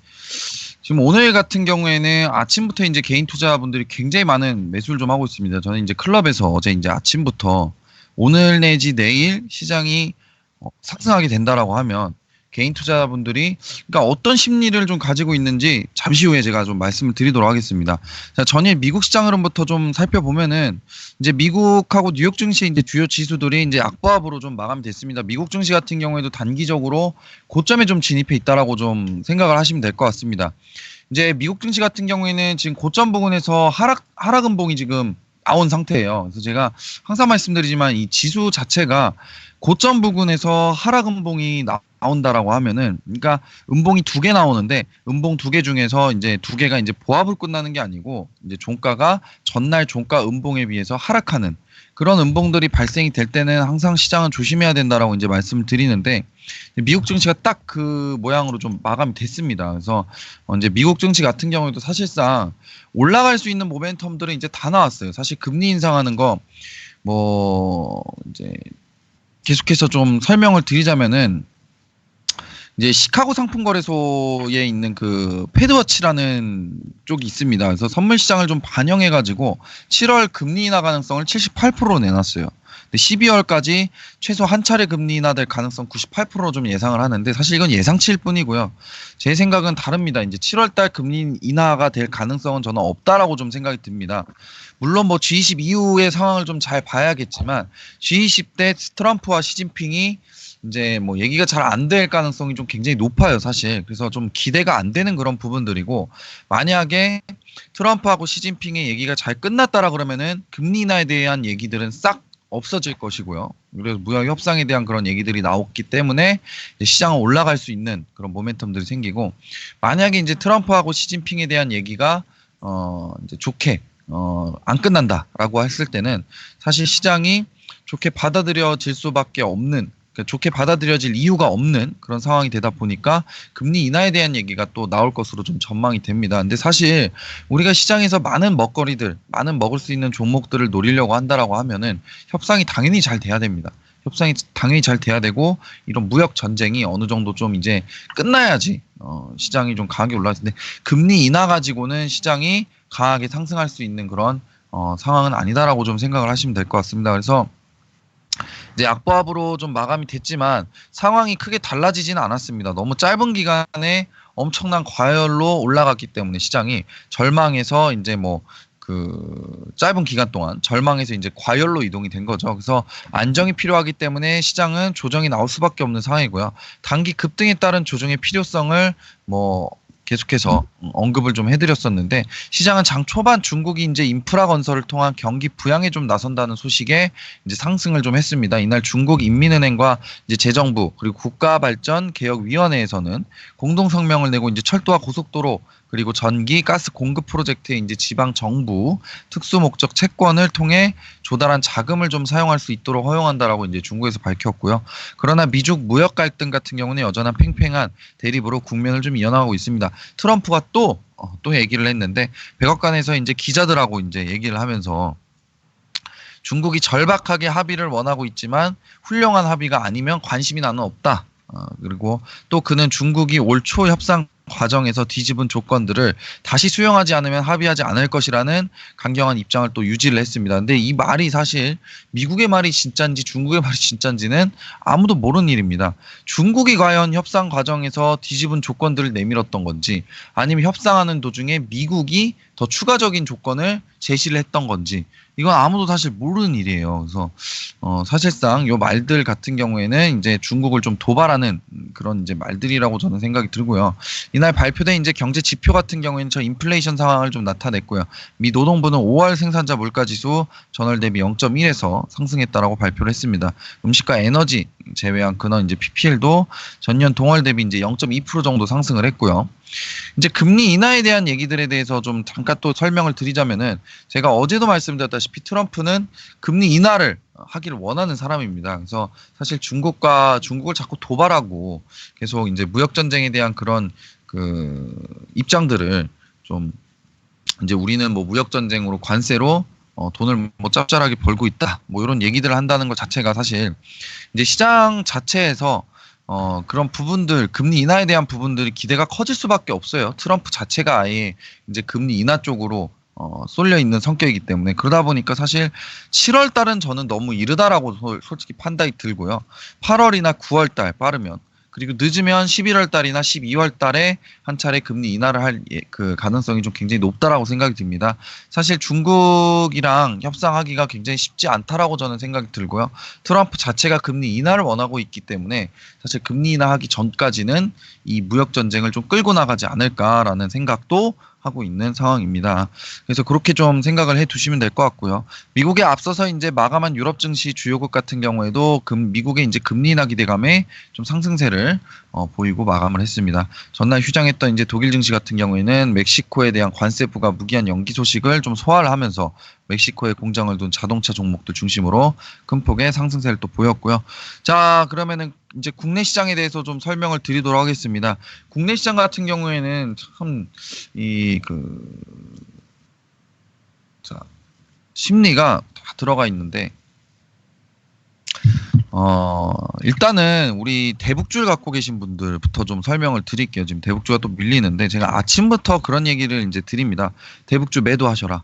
지금 오늘 같은 경우에는 아침부터 이제 개인 투자분들이 굉장히 많은 매수를 좀 하고 있습니다. 저는 이제 클럽에서 어제 이제 아침부터 오늘 내지 내일 시장이 상승하게 된다라고 하면 개인 투자분들이 그러니까 어떤 심리를 좀 가지고 있는지 잠시 후에 제가 좀 말씀을 드리도록 하겠습니다. 자, 전일 미국 시장 흐름부터 좀 살펴보면은 이제 미국하고 뉴욕 증시 이제 주요 지수들이 이제 악보합으로 좀 마감이 됐습니다. 미국 증시 같은 경우에도 단기적으로 고점에 좀 진입해 있다라고 좀 생각을 하시면 될 것 같습니다. 이제 미국 증시 같은 경우에는 지금 고점 부근에서 하락 음봉이 지금 나온 상태예요. 그래서 제가 항상 말씀드리지만 이 지수 자체가 고점 부근에서 하락 음봉이 나온다라고 하면은 그러니까 음봉이 2개 나오는데 음봉 2개 중에서 이제 2개가 이제 보합으로 끝나는 게 아니고 이제 종가가 전날 종가 음봉에 비해서 하락하는 그런 음봉들이 발생이 될 때는 항상 시장은 조심해야 된다라고 이제 말씀을 드리는데 미국 증시가 딱 그 모양으로 좀 마감이 됐습니다. 그래서 이제 미국 증시 같은 경우에도 사실상 올라갈 수 있는 모멘텀들은 이제 다 나왔어요. 사실 금리 인상하는 거 이제 계속해서 좀 설명을 드리자면은 이제 시카고 상품거래소에 있는 그 패드워치라는 쪽이 있습니다. 그래서 선물 시장을 좀 반영해 가지고 7월 금리 인하 가능성을 78%로 내놨어요. 근데 12월까지 최소 한 차례 금리 인하될 가능성 98%로 좀 예상을 하는데 사실 이건 예상치일 뿐이고요. 제 생각은 다릅니다. 이제 7월 달 금리 인하가 될 가능성은 저는 없다라고 좀 생각이 듭니다. 물론 G20 이후의 상황을 좀 잘 봐야겠지만 G20 때 트럼프와 시진핑이 이제 얘기가 잘 안 될 가능성이 좀 굉장히 높아요, 사실. 그래서 좀 기대가 안 되는 그런 부분들이고 만약에 트럼프하고 시진핑의 얘기가 잘 끝났다라 그러면은 금리 인하에 대한 얘기들은 싹 없어질 것이고요. 그래서 무역 협상에 대한 그런 얘기들이 나왔기 때문에 시장은 올라갈 수 있는 그런 모멘텀들이 생기고 만약에 이제 트럼프하고 시진핑에 대한 얘기가 이제 좋게 안 끝난다라고 했을 때는 사실 시장이 좋게 받아들여질 수밖에 없는 좋게 받아들여질 이유가 없는 그런 상황이 되다 보니까 금리 인하에 대한 얘기가 또 나올 것으로 좀 전망이 됩니다. 근데 사실 우리가 시장에서 많은 먹거리들, 많은 먹을 수 있는 종목들을 노리려고 한다라고 하면은 협상이 당연히 잘 돼야 됩니다. 협상이 당연히 잘 돼야 되고 이런 무역 전쟁이 어느 정도 좀 이제 끝나야지 시장이 좀 강하게 올라갈 텐데 금리 인하 가지고는 시장이 강하게 상승할 수 있는 그런 상황은 아니다라고 좀 생각을 하시면 될 것 같습니다. 그래서 이제 악보합으로 좀 마감이 됐지만 상황이 크게 달라지지는 않았습니다. 너무 짧은 기간에 엄청난 과열로 올라갔기 때문에 시장이 절망해서 이제 짧은 기간 동안 절망해서 이제 과열로 이동이 된 거죠. 그래서 안정이 필요하기 때문에 시장은 조정이 나올 수밖에 없는 상황이고요. 단기 급등에 따른 조정의 필요성을 계속해서 언급을 좀 해드렸었는데 시장은 장 초반 중국이 이제 인프라 건설을 통한 경기 부양에 좀 나선다는 소식에 이제 상승을 좀 했습니다. 이날 중국 인민은행과 이제 재정부 그리고 국가발전개혁위원회에서는 공동 성명을 내고 이제 철도와 고속도로 그리고 전기, 가스 공급 프로젝트에 이제 지방 정부 특수 목적 채권을 통해 조달한 자금을 좀 사용할 수 있도록 허용한다라고 이제 중국에서 밝혔고요. 그러나 미중 무역 갈등 같은 경우는 여전한 팽팽한 대립으로 국면을 좀 이어나가고 있습니다. 트럼프가 또 얘기를 했는데 백악관에서 이제 기자들하고 이제 얘기를 하면서 중국이 절박하게 합의를 원하고 있지만 훌륭한 합의가 아니면 관심이 나는 없다. 그리고 또 그는 중국이 올 초 협상 과정에서 뒤집은 조건들을 다시 수용하지 않으면 합의하지 않을 것이라는 강경한 입장을 또 유지를 했습니다. 근데 이 말이 사실 미국의 말이 진짜인지 중국의 말이 진짜인지는 아무도 모르는 일입니다. 중국이 과연 협상 과정에서 뒤집은 조건들을 내밀었던 건지 아니면 협상하는 도중에 미국이 더 추가적인 조건을 제시를 했던 건지 이건 아무도 사실 모르는 일이에요. 그래서 사실상 요 말들 같은 경우에는 이제 중국을 좀 도발하는 그런 이제 말들이라고 저는 생각이 들고요. 이날 발표된 이제 경제 지표 같은 경우에는 저 인플레이션 상황을 좀 나타냈고요. 미 노동부는 5월 생산자 물가지수 전월 대비 0.1에서 상승했다라고 발표를 했습니다. 음식과 에너지 제외한 근원 이제 PPL도 전년 동월 대비 이제 0.2% 정도 상승을 했고요. 이제 금리 인하에 대한 얘기들에 대해서 좀 잠깐 또 설명을 드리자면은 제가 어제도 말씀드렸다시피 트럼프는 금리 인하를 하기를 원하는 사람입니다. 그래서 사실 중국을 자꾸 도발하고 계속 이제 무역 전쟁에 대한 그런 그 입장들을 좀 이제 우리는 뭐 무역 전쟁으로 관세로 돈을 뭐 짭짤하게 벌고 있다. 뭐 이런 얘기들을 한다는 것 자체가 사실 이제 시장 자체에서 그런 부분들, 금리 인하에 대한 부분들이 기대가 커질 수밖에 없어요. 트럼프 자체가 아예 이제 금리 인하 쪽으로 쏠려 있는 성격이기 때문에 그러다 보니까 사실 7월 달은 저는 너무 이르다라고 솔직히 판단이 들고요. 8월이나 9월 달 빠르면 그리고 늦으면 11월 달이나 12월 달에 한 차례 금리 인하를 할 그 가능성이 좀 굉장히 높다라고 생각이 듭니다. 사실 중국이랑 협상하기가 굉장히 쉽지 않다라고 저는 생각이 들고요. 트럼프 자체가 금리 인하를 원하고 있기 때문에 사실 금리 인하하기 전까지는 이 무역 전쟁을 좀 끌고 나가지 않을까라는 생각도 하고 있는 상황입니다. 그래서 그렇게 좀 생각을 해 두시면 될 것 같고요. 미국에 앞서서 이제 마감한 유럽 증시 주요국 같은 경우에도 미국의 이제 금리 인하 기대감에 좀 상승세를 보이고 마감을 했습니다. 전날 휴장했던 이제 독일 증시 같은 경우에는 멕시코에 대한 관세 부과 무기한 연기 소식을 좀 소화를 하면서 멕시코에 공장을 둔 자동차 종목들 중심으로 큰 폭의 상승세를 또 보였고요. 자, 그러면은 이제 국내 시장에 대해서 좀 설명을 드리도록 하겠습니다. 국내 시장 같은 경우에는 참 심리가 다 들어가 있는데 일단은 우리 대북주를 갖고 계신 분들부터 좀 설명을 드릴게요. 지금 대북주가 또 밀리는데 제가 아침부터 그런 얘기를 이제 드립니다. 대북주 매도하셔라.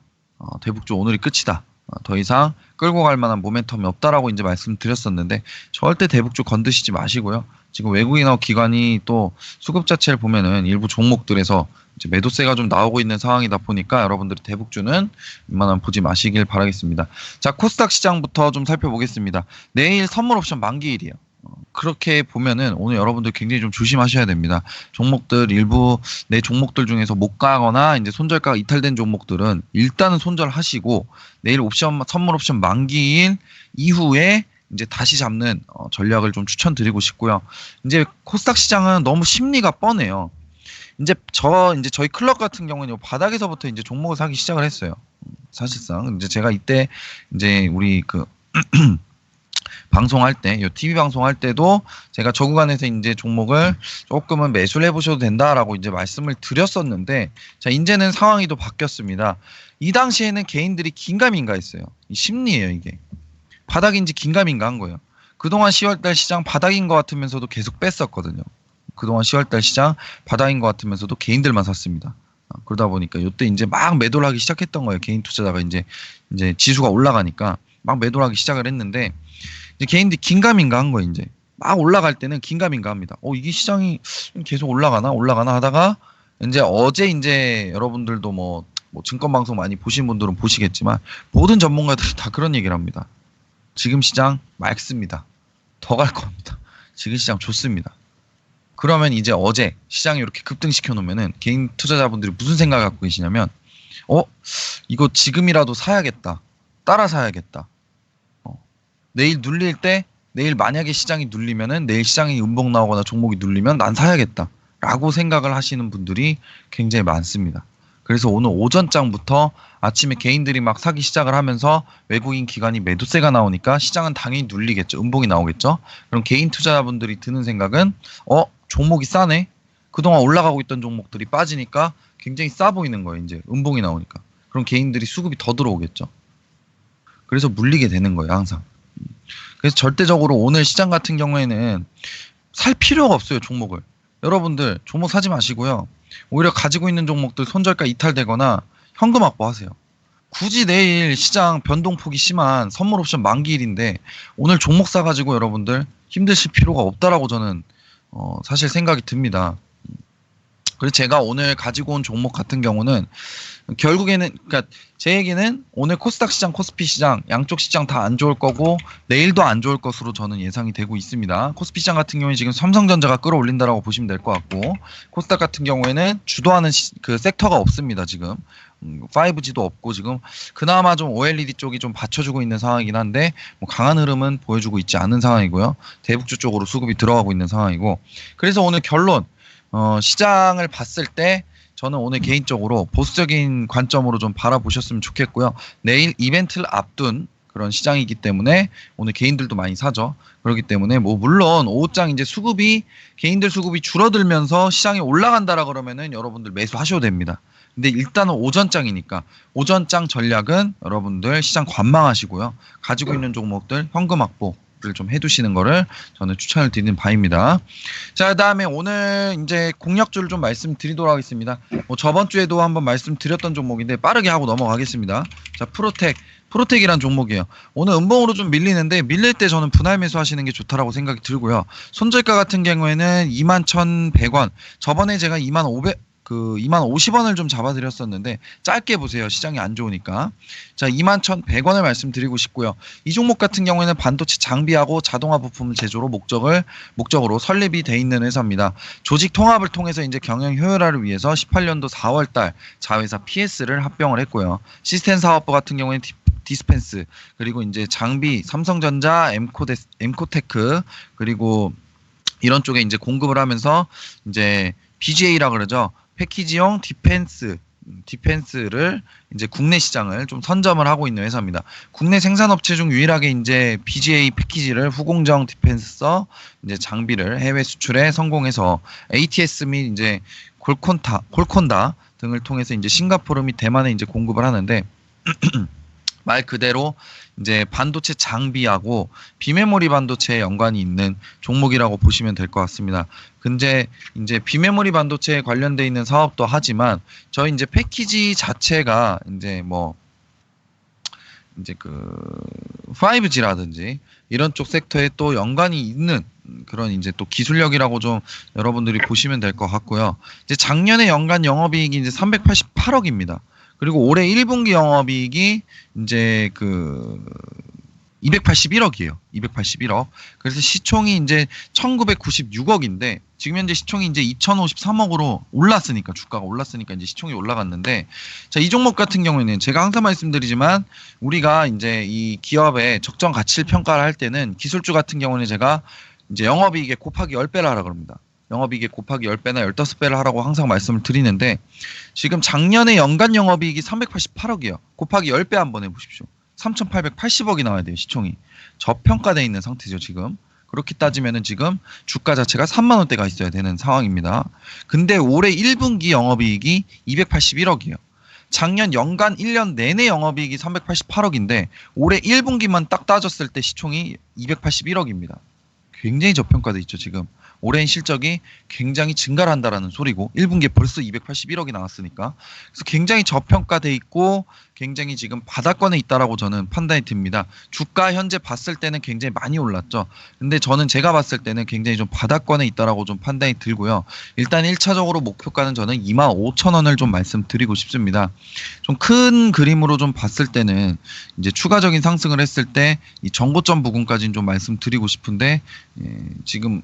대북주 오늘이 끝이다. 더 이상 끌고 갈 만한 모멘텀이 없다라고 이제 말씀드렸었는데 절대 대북주 건드시지 마시고요. 지금 외국인하고 기관이 또 수급 자체를 보면은 일부 종목들에서 이제 매도세가 좀 나오고 있는 상황이다 보니까 여러분들이 대북주는 웬만하면 보지 마시길 바라겠습니다. 자, 코스닥 시장부터 좀 살펴보겠습니다. 내일 선물 옵션 만기일이에요. 그렇게 보면은 오늘 여러분들 굉장히 좀 조심하셔야 됩니다. 종목들 일부 내 종목들 중에서 못 가거나 이제 손절가가 이탈된 종목들은 일단은 손절하시고 내일 선물 옵션 만기일 이후에 이제 다시 잡는 전략을 좀 추천드리고 싶고요. 이제 코스닥 시장은 너무 심리가 뻔해요. 이제 저희 클럽 같은 경우는 바닥에서부터 이제 종목을 사기 시작을 했어요. 사실상 이제 제가 이때 이제 우리 방송할 때, TV 방송할 때도 제가 저 구간에서 이제 종목을 조금은 매수를 해보셔도 된다라고 이제 말씀을 드렸었는데, 자, 이제는 상황이 또 바뀌었습니다. 이 당시에는 개인들이 긴가민가 했어요. 이 심리예요, 이게. 바닥인지 긴가민가 한 거예요. 그동안 10월달 시장 바닥인 것 같으면서도 계속 뺐었거든요. 그동안 10월달 시장 바닥인 것 같으면서도 개인들만 샀습니다. 그러다 보니까 이때 이제 막 매도를 하기 시작했던 거예요. 개인 투자자가 이제 지수가 올라가니까 막 매도를 하기 시작을 했는데, 이제 개인들이 긴가민가 한 거예요. 이제 막 올라갈 때는 긴가민가 합니다. 이게 시장이 계속 올라가나 하다가 이제 어제 이제 여러분들도 뭐 증권 방송 많이 보신 분들은 보시겠지만 모든 전문가들이 다 그런 얘기를 합니다. 지금 시장 맑습니다. 더 갈 겁니다. 지금 시장 좋습니다. 그러면 이제 어제 시장이 이렇게 급등시켜 놓으면은 개인 투자자분들이 무슨 생각을 갖고 계시냐면, 이거 지금이라도 사야겠다. 따라 사야겠다. 내일 눌릴 때, 내일 만약에 시장이 눌리면은 내일 시장이 음봉 나오거나 종목이 눌리면 난 사야겠다. 라고 생각을 하시는 분들이 굉장히 많습니다. 그래서 오늘 오전장부터 아침에 개인들이 막 사기 시작을 하면서 외국인 기관이 매도세가 나오니까 시장은 당연히 눌리겠죠. 음봉이 나오겠죠. 그럼 개인 투자자분들이 드는 생각은 종목이 싸네. 그동안 올라가고 있던 종목들이 빠지니까 굉장히 싸 보이는 거예요. 이제 음봉이 나오니까. 그럼 개인들이 수급이 더 들어오겠죠. 그래서 물리게 되는 거예요. 항상. 그래서 절대적으로 오늘 시장 같은 경우에는 살 필요가 없어요. 종목을. 여러분들 종목 사지 마시고요. 오히려 가지고 있는 종목들 손절가 이탈되거나 현금 확보하세요. 굳이 내일 시장 변동폭이 심한 선물 옵션 만기일인데 오늘 종목 사가지고 여러분들 힘드실 필요가 없다라고 저는 사실 생각이 듭니다. 그래서 제가 오늘 가지고 온 종목 같은 경우는 결국에는 그러니까 제 얘기는 오늘 코스닥 시장, 코스피 시장 양쪽 시장 다 안 좋을 거고 내일도 안 좋을 것으로 저는 예상이 되고 있습니다. 코스피 시장 같은 경우에 지금 삼성전자가 끌어올린다라고 보시면 될 것 같고 코스닥 같은 경우에는 주도하는 그 섹터가 없습니다. 지금 5G도 없고 지금 그나마 좀 OLED 쪽이 좀 받쳐주고 있는 상황이긴 한데 뭐 강한 흐름은 보여주고 있지 않은 상황이고요. 대북주 쪽으로 수급이 들어가고 있는 상황이고 그래서 오늘 결론 시장을 봤을 때 저는 오늘 개인적으로 보수적인 관점으로 좀 바라보셨으면 좋겠고요. 내일 이벤트를 앞둔 그런 시장이기 때문에 오늘 개인들도 많이 사죠. 그렇기 때문에 뭐 물론 오후장 이제 개인들 수급이 줄어들면서 시장이 올라간다라 그러면은 여러분들 매수하셔도 됩니다. 근데 일단은 오전장이니까 오전장 전략은 여러분들 시장 관망하시고요. 가지고 있는 종목들 현금 확보 좀 해두시는 거를 저는 추천을 드리는 바입니다. 자, 그다음에 오늘 이제 공략주를 좀 말씀드리도록 하겠습니다. 뭐 저번 주에도 한번 말씀드렸던 종목인데 빠르게 하고 넘어가겠습니다. 자, 프로텍이란 종목이에요. 오늘 음봉으로 좀 밀리는데 밀릴 때 저는 분할 매수하시는 게 좋다라고 생각이 들고요. 손절가 같은 경우에는 21,100원. 저번에 제가 2050원을 좀 잡아드렸었는데 짧게 보세요. 시장이 안 좋으니까. 자, 21,100원을 말씀드리고 싶고요. 이 종목 같은 경우에는 반도체 장비하고 자동화 부품 제조로 목적으로 설립이 돼 있는 회사입니다. 조직 통합을 통해서 이제 경영 효율화를 위해서 18년도 4월달 자회사 PS를 합병을 했고요. 시스템 사업부 같은 경우에는 디스펜스 그리고 이제 장비 삼성전자, 엠코테크 그리고 이런 쪽에 이제 공급을 하면서 이제 BGA라 그러죠. 패키지용 디펜스를 이제 국내 시장을 좀 선점을 하고 있는 회사입니다. 국내 생산업체 중 유일하게 이제 BGA 패키지를 후공정 디펜서 이제 장비를 해외 수출에 성공해서 ATS 및 이제 골콘다 등을 통해서 이제 싱가포르 및 대만에 이제 공급을 하는데 말 그대로 이제 반도체 장비하고 비메모리 반도체에 연관이 있는 종목이라고 보시면 될 것 같습니다. 근데 이제 비메모리 반도체에 관련돼 있는 사업도 하지만 저희 이제 패키지 자체가 이제 그 5G라든지 이런 쪽 섹터에 또 연관이 있는 그런 이제 또 기술력이라고 좀 여러분들이 보시면 될 것 같고요. 이제 작년에 연간 영업이익이 이제 388억입니다. 그리고 올해 1분기 영업이익이 이제 그 281억이에요. 281억. 그래서 시총이 이제 1996억인데 지금 현재 시총이 이제 2053억으로 올랐으니까 주가가 올랐으니까 이제 시총이 올라갔는데 자, 이 종목 같은 경우에는 제가 항상 말씀드리지만 우리가 이제 이 기업의 적정 가치를 평가를 할 때는 기술주 같은 경우는 제가 이제 영업이익에 곱하기 10배를 하라 그럽니다. 영업이익에 곱하기 10배나 15배를 하라고 항상 말씀을 드리는데 지금 작년에 연간 영업이익이 388억이에요. 곱하기 10배 한번 해보십시오. 3,880억이 나와야 돼요. 시총이. 저평가되어 있는 상태죠. 지금. 그렇게 따지면은 지금 주가 자체가 3만 원대가 있어야 되는 상황입니다. 근데 올해 1분기 영업이익이 281억이에요. 작년 연간 1년 내내 영업이익이 388억인데 올해 1분기만 딱 따졌을 때 시총이 281억입니다. 굉장히 저평가돼 있죠. 지금. 올해의 실적이 굉장히 증가를 한다라는 소리고 1분기에 벌써 281억이 나왔으니까 그래서 굉장히 저평가돼 있고 굉장히 지금 바닥권에 있다라고 저는 판단이 듭니다. 주가 현재 봤을 때는 굉장히 많이 올랐죠. 근데 저는 제가 봤을 때는 굉장히 좀 바닥권에 있다라고 좀 판단이 들고요. 일단 1차적으로 목표가는 저는 25,000원을 좀 말씀드리고 싶습니다. 좀 큰 그림으로 좀 봤을 때는 이제 추가적인 상승을 했을 때 이 정고점 부근까지는 좀 말씀드리고 싶은데 지금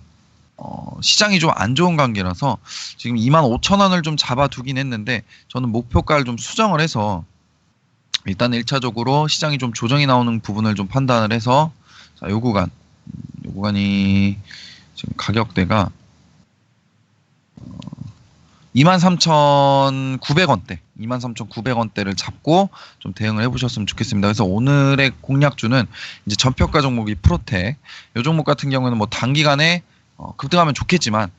시장이 좀 안 좋은 관계라서 지금 25,000원을 좀 잡아두긴 했는데 저는 목표가를 좀 수정을 해서 일단 1차적으로 시장이 좀 조정이 나오는 부분을 좀 판단을 해서 자, 요 구간이 지금 가격대가 23,900원대, 23,900원대를 잡고 좀 대응을 해보셨으면 좋겠습니다. 그래서 오늘의 공략주는 이제 전평가 종목이 프로텍. 이 종목 같은 경우는 뭐 단기간에 급등하면 좋겠지만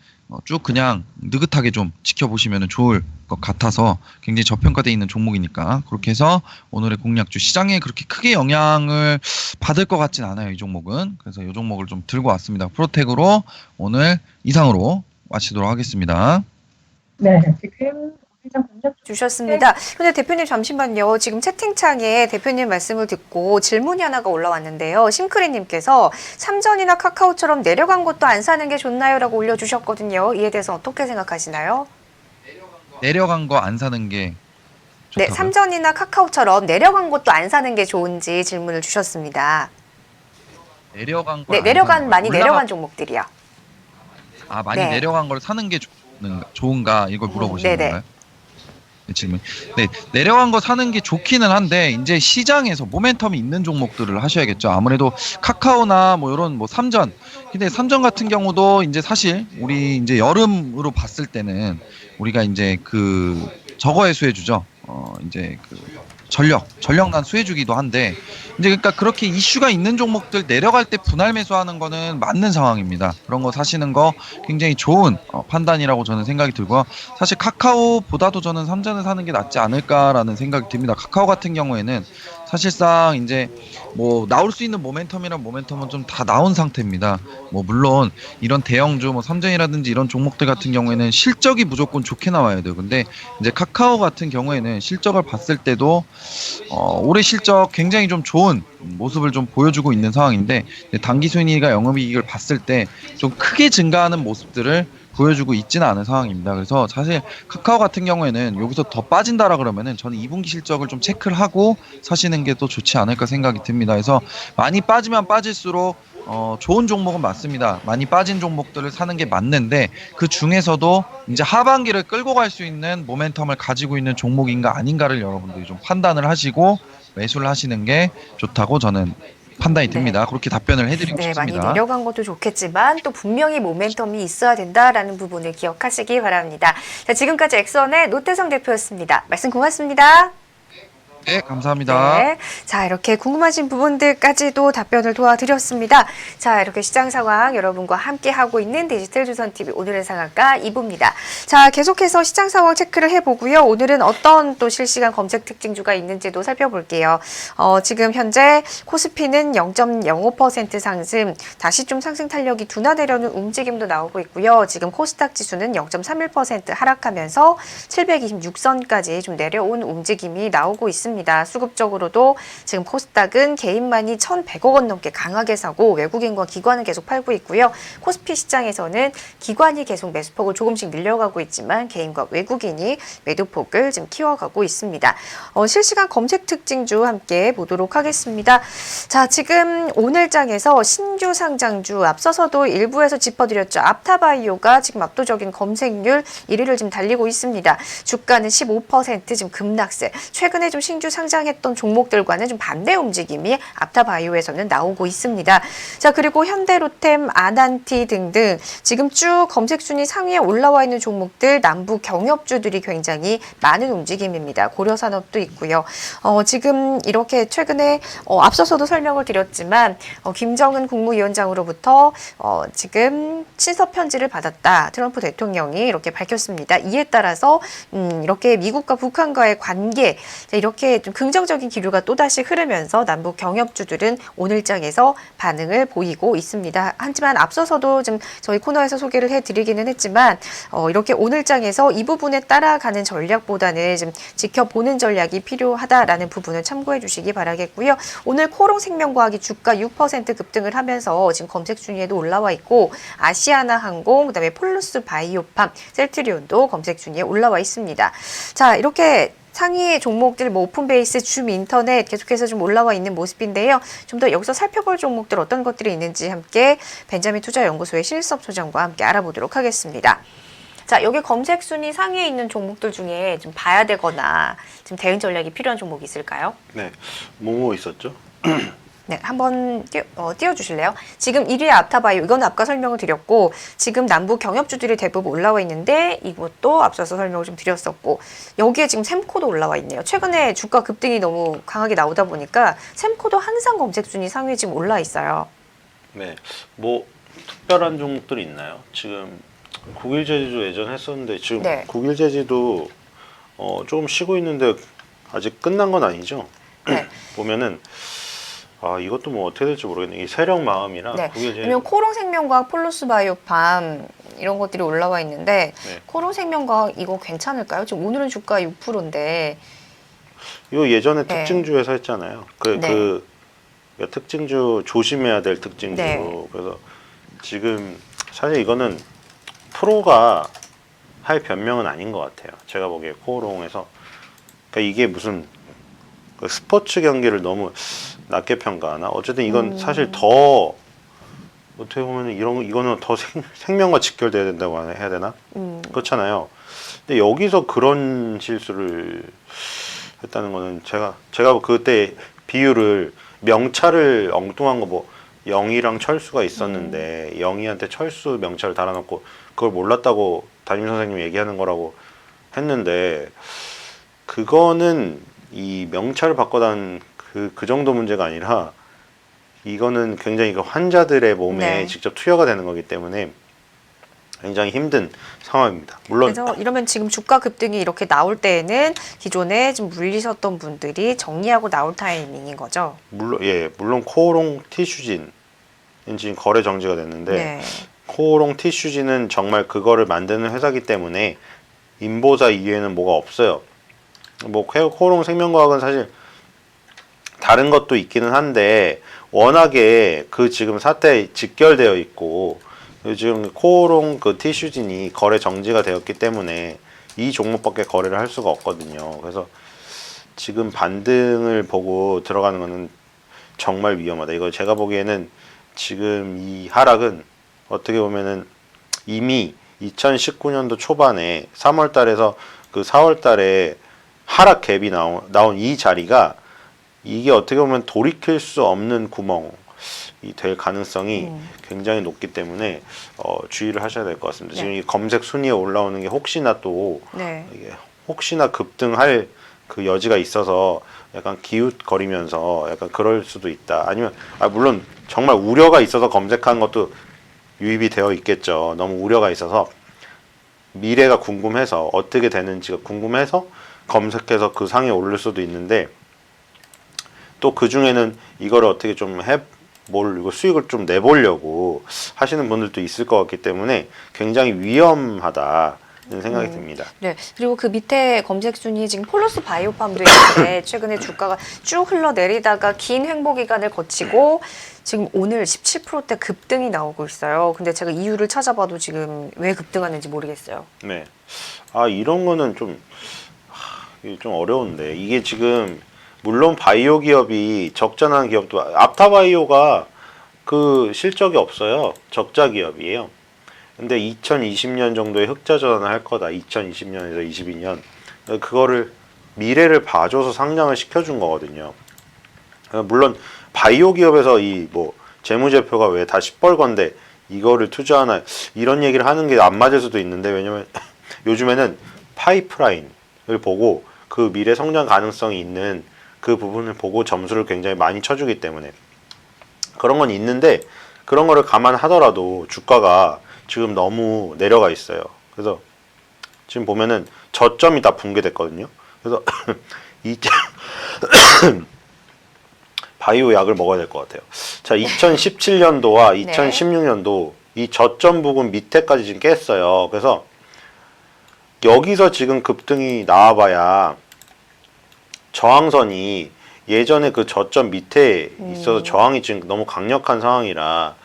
쭉 그냥 느긋하게 좀 지켜보시면 좋을 것 같아서 굉장히 저평가되어 있는 종목이니까 그렇게 해서 오늘의 공략주 시장에 그렇게 크게 영향을 받을 것 같진 않아요. 이 종목은. 그래서 이 종목을 좀 들고 왔습니다. 프로텍으로 오늘 이상으로 마치도록 하겠습니다. 네, 지금 시장 공략 주셨습니다. 근데 대표님 잠시만요. 지금 채팅창에 대표님 말씀을 듣고 질문이 하나가 올라왔는데요. 심크리님께서 삼전이나 카카오처럼 내려간 것도 안 사는 게 좋나요? 라고 올려주셨거든요. 이에 대해서 어떻게 생각하시나요? 내려간 거 안 사는 게 네, 좋다고요? 삼전이나 카카오처럼 내려간 것도 안 사는 게 좋은지 질문을 주셨습니다. 내려간 거 네, 안 내려간 사는 많이 거예요? 내려간 종목들이요. 많이 네. 내려간 걸 사는 게 좋은가 이걸 물어보시는 네네. 건가요? 네, 질문. 네, 내려간 거 사는 게 좋기는 한데 이제 시장에서 모멘텀이 있는 종목들을 하셔야겠죠. 아무래도 카카오나 뭐 이런 뭐 삼전. 근데 삼전 같은 경우도 이제 사실 우리 이제 여름으로 봤을 때는 우리가 이제 그 저거에 수혜주죠. 이제 그 전력난 수혜주기도 한데 이제 그러니까 그렇게 이슈가 있는 종목들 내려갈 때 분할 매수하는 거는 맞는 상황입니다. 그런 거 사시는 거 굉장히 좋은 판단이라고 저는 생각이 들고요. 사실 카카오보다도 저는 삼전을 사는 게 낫지 않을까라는 생각이 듭니다. 카카오 같은 경우에는 사실상 이제 뭐 나올 수 있는 모멘텀은 좀 다 나온 상태입니다. 뭐 물론 이런 대형주 뭐 삼전이라든지 이런 종목들 같은 경우에는 실적이 무조건 좋게 나와야 돼요. 근데 이제 카카오 같은 경우에는 실적을 봤을 때도 올해 실적 굉장히 좀 좋은 모습을 좀 보여주고 있는 상황인데 단기 순이익과 영업이익을 봤을 때 좀 크게 증가하는 모습들을 보여주고 있지는 않은 상황입니다. 그래서 사실 카카오 같은 경우에는 여기서 더 빠진다라 그러면은 저는 2분기 실적을 좀 체크를 하고 사시는 게 또 좋지 않을까 생각이 듭니다. 그래서 많이 빠지면 빠질수록 좋은 종목은 맞습니다. 많이 빠진 종목들을 사는 게 맞는데 그 중에서도 이제 하반기를 끌고 갈 수 있는 모멘텀을 가지고 있는 종목인가 아닌가를 여러분들이 좀 판단을 하시고 매수를 하시는 게 좋다고 저는 판단이 듭니다. 그렇게 답변을 해드리고 네, 많이 싶습니다. 내려간 것도 좋겠지만 또 분명히 모멘텀이 있어야 된다라는 부분을 기억하시기 바랍니다. 자, 지금까지 엑선의 노태성 대표였습니다. 말씀 고맙습니다. 네, 감사합니다. 네. 자, 이렇게 궁금하신 부분들까지도 답변을 도와드렸습니다. 자, 이렇게 시장 상황 여러분과 함께 하고 있는 디지털조선TV 오늘의 상한가 2부입니다. 자, 계속해서 시장 상황 체크를 해보고요. 오늘은 어떤 또 실시간 검색 특징주가 있는지도 살펴볼게요. 지금 현재 코스피는 0.05% 상승, 다시 좀 상승 탄력이 둔화되려는 움직임도 나오고 있고요. 지금 코스닥 지수는 0.31% 하락하면서 726선까지 좀 내려온 움직임이 나오고 있습니다. 수급적으로도 지금 코스닥은 개인만이 1,100억 원 넘게 강하게 사고 외국인과 기관은 계속 팔고 있고요. 코스피 시장에서는 기관이 계속 매수폭을 조금씩 늘려가고 있지만 개인과 외국인이 매도폭을 지금 키워가고 있습니다. 실시간 검색 특징주 함께 보도록 하겠습니다. 자, 지금 오늘장에서 신규 상장주 앞서서도 일부에서 짚어드렸죠. apta바이오가 지금 압도적인 검색률 1위를 지금 달리고 있습니다. 주가는 15% 지금 급락세. 최근에 좀 신규 상장했던 종목들과는 좀 반대 움직임이 apta바이오에서는 나오고 있습니다. 자, 그리고 현대로템, 아난티 등등 지금 쭉 검색 순위 상위에 올라와 있는 종목들 남부 경협주들이 굉장히 많은 움직임입니다. 고려산업도 있고요. 지금 이렇게 최근에 앞서서도 설명을 드렸지만 김정은 국무위원장으로부터 지금 친서 편지를 받았다. 트럼프 대통령이 이렇게 밝혔습니다. 이에 따라서 이렇게 미국과 북한과의 관계 이렇게 좀 긍정적인 기류가 또다시 흐르면서 남북 경협주들은 오늘장에서 반응을 보이고 있습니다. 하지만 앞서서도 좀 저희 코너에서 소개를 해드리기는 했지만 이렇게 오늘장에서 이 부분에 따라가는 전략보다는 좀 지켜보는 전략이 필요하다라는 부분을 참고해 주시기 바라겠고요. 오늘 코롱생명과학이 주가 6% 급등을 하면서 지금 검색 순위에도 올라와 있고 아시아나항공, 그다음에 폴루스 바이오팜, 셀트리온도 검색 순위에 올라와 있습니다. 자, 이렇게 상위 종목들 뭐 오픈베이스, 줌인터넷 계속해서 좀 올라와 있는 모습인데요. 좀 더 여기서 살펴볼 종목들 어떤 것들이 있는지 함께 벤자민 투자연구소의 신일섭 소장과 함께 알아보도록 하겠습니다. 자, 여기 검색 순위 상위에 있는 종목들 중에 좀 봐야 되거나 지금 대응 전략이 필요한 종목이 있을까요? 네, 뭐뭐 있었죠? 네, 한번 띄워주실래요? 지금 1위 아타바이오, 이건 아까 설명을 드렸고, 지금 남부 경협주들이 대부분 올라와 있는데, 이것도 앞서서 설명을 좀 드렸었고, 여기에 지금 샘코도 올라와 있네요. 최근에 주가 급등이 너무 강하게 나오다 보니까, 샘코도 항상 검색순위 상위에 지금 올라 있어요. 네, 뭐 특별한 종목들이 있나요? 지금 국일제지도 예전 했었는데 지금 네. 국일제지도 조금 쉬고 있는데 아직 끝난 건 아니죠? 네. 보면은 이것도 뭐 어떻게 될지 모르겠네. 이 세력 마음이랑 네. 국일제지 왜냐면 코롱생명과학, 폴루스바이오팜 이런 것들이 올라와 있는데 네. 코롱생명과학 이거 괜찮을까요? 지금 오늘은 주가 6%인데 이거 예전에 네. 특징주에서 했잖아요. 그 특징주 조심해야 될 특징주. 네. 그래서 지금 사실 이거는 프로가 할 변명은 아닌 것 같아요. 제가 보기에 코오롱에서 그러니까 이게 무슨 그 스포츠 경기를 너무 낮게 평가하나? 어쨌든 이건 사실 더 어떻게 보면 이거는 더 생명과 직결돼야 된다고 해야 되나? 그렇잖아요. 근데 여기서 그런 실수를 했다는 거는 제가 그때 비유를 명찰을 엉뚱한 거 뭐 영희랑 철수가 있었는데 영희한테 철수 명찰을 달아놓고 그걸 몰랐다고 담임 선생님이 얘기하는 거라고 했는데 그거는 이 명찰을 바꿔단 그 정도 문제가 아니라 이거는 굉장히 그 환자들의 몸에 네. 직접 투여가 되는 거기 때문에 굉장히 힘든 상황입니다. 물론 그래서 이러면 지금 주가 급등이 이렇게 나올 때에는 기존에 좀 물리셨던 분들이 정리하고 나올 타이밍인 거죠. 물론 코오롱 티슈진 지금 거래 정지가 됐는데 네. 코오롱 티슈진은 정말 그거를 만드는 회사기 때문에 인보사 이외에는 뭐가 없어요. 뭐 코오롱 생명과학은 사실 다른 것도 있기는 한데 워낙에 그 지금 사태에 직결되어 있고 지금 코오롱 그 티슈진이 거래 정지가 되었기 때문에 이 종목밖에 거래를 할 수가 없거든요. 그래서 지금 반등을 보고 들어가는 거는 정말 위험하다. 이거 제가 보기에는 지금 이 하락은 어떻게 보면은 이미 2019년도 초반에 3월 달에서 그 4월 달에 하락 갭이 나온 이 자리가 이게 어떻게 보면 돌이킬 수 없는 구멍이 될 가능성이 굉장히 높기 때문에 주의를 하셔야 될 것 같습니다. 네. 지금 이 검색 순위에 올라오는 게 혹시나 또 네. 이게 혹시나 급등할 그 여지가 있어서 약간 기웃거리면서 약간 그럴 수도 있다. 아니면 물론 정말 우려가 있어서 검색한 것도 유입이 되어 있겠죠. 너무 우려가 있어서 미래가 궁금해서 어떻게 되는지가 궁금해서 검색해서 그 상에 오를 수도 있는데 또 그 중에는 이거를 어떻게 좀 이거 수익을 좀 내보려고 하시는 분들도 있을 것 같기 때문에 굉장히 위험하다는 생각이 듭니다. 네. 그리고 그 밑에 검색 순위 지금 폴루스 바이오팜도 있는데 최근에 주가가 쭉 흘러내리다가 긴 횡보 기간을 거치고 지금 오늘 17%대 급등이 나오고 있어요. 근데 제가 이유를 찾아봐도 지금 왜 급등하는지 모르겠어요. 네. 이런 거는 이게 좀 어려운데 이게 지금 물론 바이오 기업이 적자난 기업도 앞타바이오가 그 실적이 없어요. 적자 기업이에요. 근데 2020년 정도에 흑자 전환을 할 거다. 2020년에서 22년. 그거를 미래를 봐줘서 상장을 시켜준 거거든요. 물론 바이오 기업에서 이 뭐 재무제표가 왜 다 시뻘건데 이거를 투자하나 이런 얘기를 하는 게 안 맞을 수도 있는데 왜냐면 요즘에는 파이프라인을 보고 그 미래 성장 가능성이 있는 그 부분을 보고 점수를 굉장히 많이 쳐주기 때문에 그런 건 있는데 그런 거를 감안하더라도 주가가 지금 너무 내려가 있어요. 그래서 지금 보면은 저점이 다 붕괴됐거든요. 그래서 바이오 약을 먹어야 될 것 같아요. 자, 2017년도와 2016년도 이 저점 부분 밑에까지 지금 깼어요. 그래서 여기서 지금 급등이 나와봐야 저항선이 예전에 그 저점 밑에 있어서 저항이 지금 너무 강력한 상황이라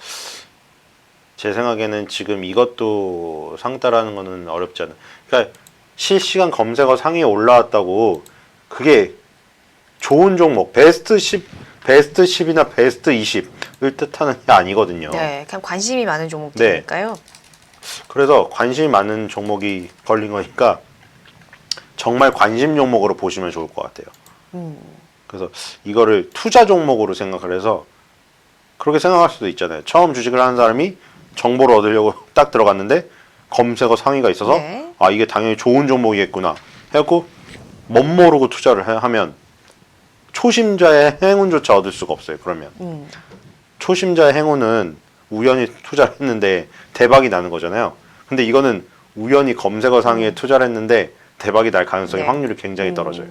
제 생각에는 지금 이것도 상따라는 거는 어렵지 않아요. 그러니까 실시간 검색어 상위에 올라왔다고 그게 좋은 종목 베스트 10이나 베스트 20을 뜻하는 게 아니거든요. 네. 그냥 관심이 많은 종목이니까요. 그래서 관심이 많은 종목이 걸린 거니까 정말 관심 종목으로 보시면 좋을 것 같아요. 그래서 이거를 투자 종목으로 생각을 해서 그렇게 생각할 수도 있잖아요. 처음 주식을 하는 사람이 정보를 얻으려고 딱 들어갔는데 검색어 상위가 있어서 네. 아 이게 당연히 좋은 종목이겠구나 해갖고 멋모르고 투자를 하면 초심자의 행운조차 얻을 수가 없어요. 그러면 초심자의 행운은 우연히 투자를 했는데 대박이 나는 거잖아요. 근데 이거는 우연히 검색어 상위에 투자를 했는데 대박이 날 가능성이 네. 확률이 굉장히 떨어져요.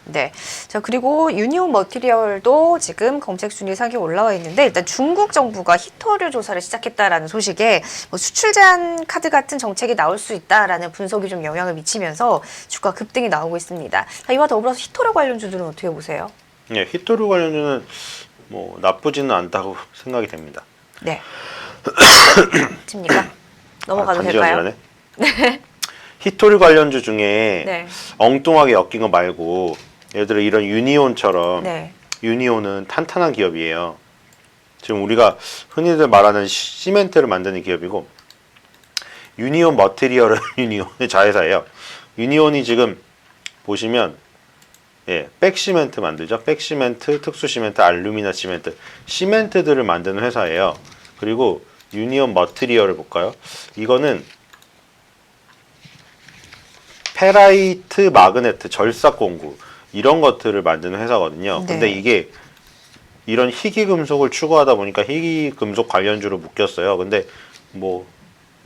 네. 자, 그리고 유니온 머티리얼도 지금 검색 순위 상위에 올라와 있는데 일단 중국 정부가 히토류 조사를 시작했다라는 소식에 뭐 수출 제한 카드 같은 정책이 나올 수 있다라는 분석이 좀 영향을 미치면서 주가 급등이 나오고 있습니다. 자, 이와 더불어서 히토류 관련주들은 어떻게 보세요? 네, 히토류 관련주는 뭐 나쁘지는 않다고 생각이 됩니다. 네. 집니까? 넘어가도 될까요? 네. 히토류 관련주 중에 네. 엉뚱하게 엮인 거 말고 예를 들어 이런 유니온처럼 네. 유니온은 탄탄한 기업이에요. 지금 우리가 흔히들 말하는 시멘트를 만드는 기업이고 유니온 머티리얼은 유니온의 자회사예요. 유니온이 지금 보시면 예, 백시멘트 만들죠. 백시멘트, 특수시멘트, 알루미나 시멘트, 시멘트들을 만드는 회사예요. 그리고 유니온 머티리얼을 볼까요? 이거는 페라이트 마그네트, 절삭 공구 이런 것들을 만드는 회사거든요. 네. 근데 이게 이런 희귀 금속을 추구하다 보니까 희귀 금속 관련주로 묶였어요. 근데 뭐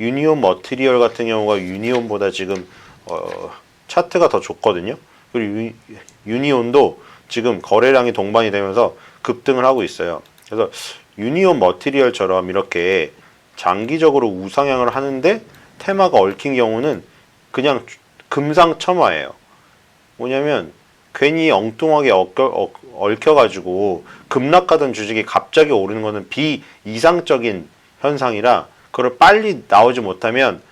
유니온 머티리얼 같은 경우가 유니온보다 지금 차트가 더 좋거든요. 그리고 유니온도 지금 거래량이 동반이 되면서 급등을 하고 있어요. 그래서 유니온 머티리얼처럼 이렇게 장기적으로 우상향을 하는데 테마가 얽힌 경우는 그냥 금상첨화예요. 뭐냐면 괜히 엉뚱하게 얽혀가지고 급락하던 주식이 갑자기 오르는 거는 비이상적인 현상이라 그걸 빨리 나오지 못하면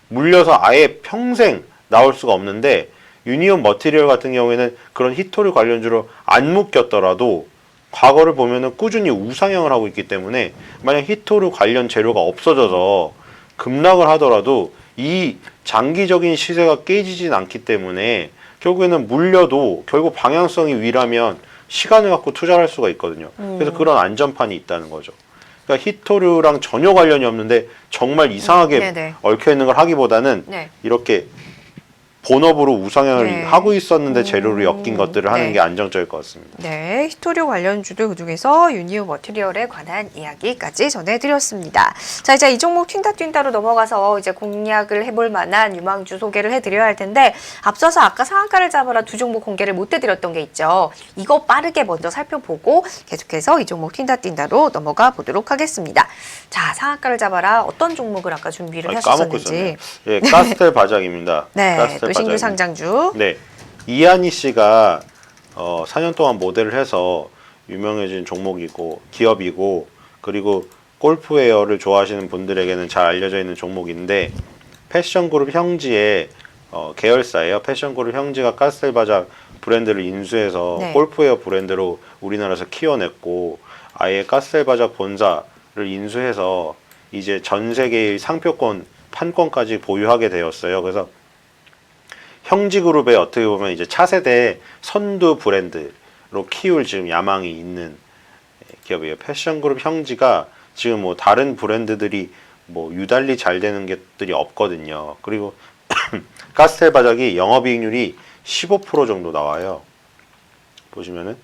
물려서 아예 평생 나올 수가 없는데 유니온 머티리얼 같은 경우에는 그런 히토류 관련주로 안 묶였더라도 과거를 보면은 꾸준히 우상향을 하고 있기 때문에 만약 히토류 관련 재료가 없어져서 급락을 하더라도 이 장기적인 시세가 깨지진 않기 때문에 결국에는 물려도 결국 방향성이 위라면 시간을 갖고 투자를 할 수가 있거든요. 그래서 그런 안전판이 있다는 거죠. 그러니까 히토류랑 전혀 관련이 없는데 정말 이상하게 네네. 얽혀 있는 걸 하기보다는 네. 이렇게 본업으로 우상향을 네. 하고 있었는데 재료로 엮인 것들을 하는 네. 게 안정적일 것 같습니다. 네, 히토류 관련주들 그중에서 유니온 머티리얼에 관한 이야기까지 전해드렸습니다. 자, 이제 이 종목 튄다로 넘어가서 이제 공략을 해볼 만한 유망주 소개를 해드려야 할 텐데 앞서서 아까 상한가를 잡아라 두 종목 공개를 못 해드렸던 게 있죠. 이거 빠르게 먼저 살펴보고 계속해서 이 종목 튄다로 넘어가 보도록 하겠습니다. 자, 상한가를 잡아라 어떤 종목을 아까 준비를 까먹고 하셨었는지. 있었네요. 예, 가스텔 바작입니다. 네, 가스텔 또 신규 바작입니다. 상장주. 네, 이한희 씨가 4년 동안 모델을 해서 유명해진 종목이고 기업이고 그리고 골프웨어를 좋아하시는 분들에게는 잘 알려져 있는 종목인데 패션그룹 형지의 계열사예요. 패션그룹 형지가 가스텔 바작 브랜드를 인수해서 네. 골프웨어 브랜드로 우리나라에서 키워냈고 아예 가스텔 바작 본사를 인수해서 이제 전 세계의 상표권 판권까지 보유하게 되었어요. 그래서 형지그룹의 어떻게 보면 이제 차세대 선두 브랜드로 키울 지금 야망이 있는 기업이에요. 패션그룹 형지가 지금 뭐 다른 브랜드들이 뭐 유달리 잘 되는 것들이 없거든요. 그리고 가스텔 바작이 영업이익률이 15% 정도 나와요. 보시면은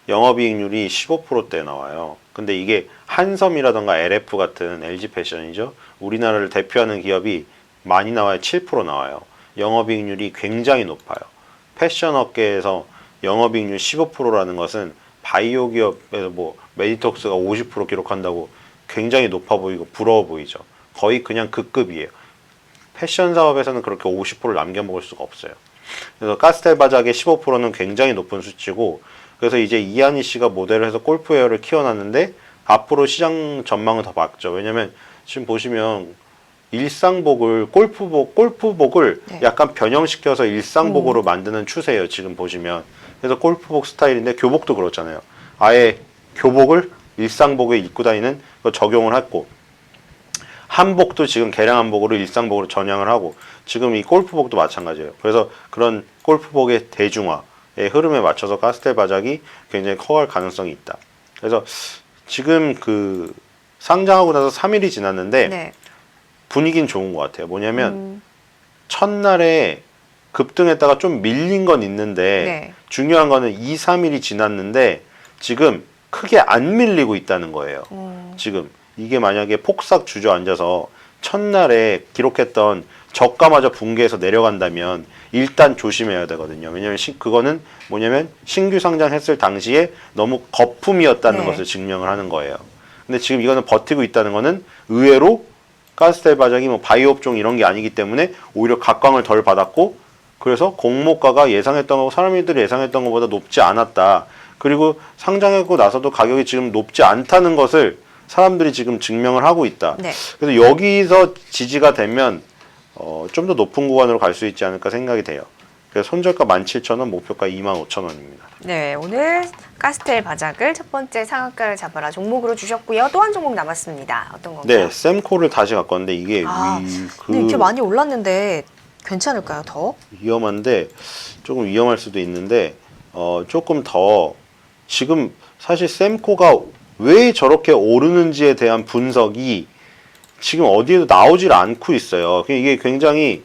영업이익률이 15%대 나와요. 근데 이게 한섬이라던가 LF 같은 LG 패션이죠. 우리나라를 대표하는 기업이 많이 나와요. 7% 나와요. 영업이익률이 굉장히 높아요. 패션 업계에서 영업이익률 15%라는 것은 바이오 기업에서 뭐 메디톡스가 50% 기록한다고 굉장히 높아 보이고 부러워 보이죠. 거의 그냥 그 급이에요. 패션 사업에서는 그렇게 50%를 남겨먹을 수가 없어요. 그래서 가스텔 바작의 15%는 굉장히 높은 수치고 그래서 이제 이한희 씨가 모델을 해서 골프웨어를 키워놨는데 앞으로 시장 전망은 더 밝죠. 왜냐면 지금 보시면 일상복을 골프복을 네. 약간 변형시켜서 일상복으로 만드는 추세예요. 지금 보시면 그래서 골프복 스타일인데 교복도 그렇잖아요. 아예 교복을 일상복에 입고 다니는 거 적용을 했고 한복도 지금 개량 한복으로 일상복으로 전향을 하고 지금 이 골프복도 마찬가지예요. 그래서 그런 골프복의 대중화 흐름에 맞춰서 가스텔 바닥이 굉장히 커갈 가능성이 있다. 그래서 지금 그 상장하고 나서 3일이 지났는데 네. 분위기는 좋은 것 같아요. 뭐냐면 첫날에 급등했다가 좀 밀린 건 있는데 네. 중요한 거는 2, 3일이 지났는데 지금 크게 안 밀리고 있다는 거예요. 지금 이게 만약에 폭삭 주저앉아서 첫날에 기록했던 저가마저 붕괴해서 내려간다면 일단 조심해야 되거든요. 왜냐면 그거는 뭐냐면 신규 상장했을 당시에 너무 거품이었다는 네. 것을 증명을 하는 거예요. 근데 지금 이거는 버티고 있다는 거는 의외로 가스텔 바닥이 뭐 바이오 업종 이런 게 아니기 때문에 오히려 각광을 덜 받았고 그래서 공모가가 예상했던 거 사람들이 예상했던 것보다 높지 않았다. 그리고 상장하고 나서도 가격이 지금 높지 않다는 것을 사람들이 지금 증명을 하고 있다. 네. 그래서 여기서 지지가 되면 좀 더 높은 구간으로 갈 수 있지 않을까 생각이 돼요. 그래서 손절가 17,000원, 목표가 25,000원입니다. 네, 오늘 가스텔 바닥을 첫 번째 상한가를 잡아라 종목으로 주셨고요. 또 한 종목 남았습니다. 어떤 건가요? 네, sem코를 다시 갖고 왔는데 이게 근데 이렇게 많이 올랐는데 괜찮을까요? 더? 위험한데 조금 위험할 수도 있는데 조금 더 지금 사실 sem코가 왜 저렇게 오르는지에 대한 분석이 지금 어디에도 나오질 않고 있어요. 이게 굉장히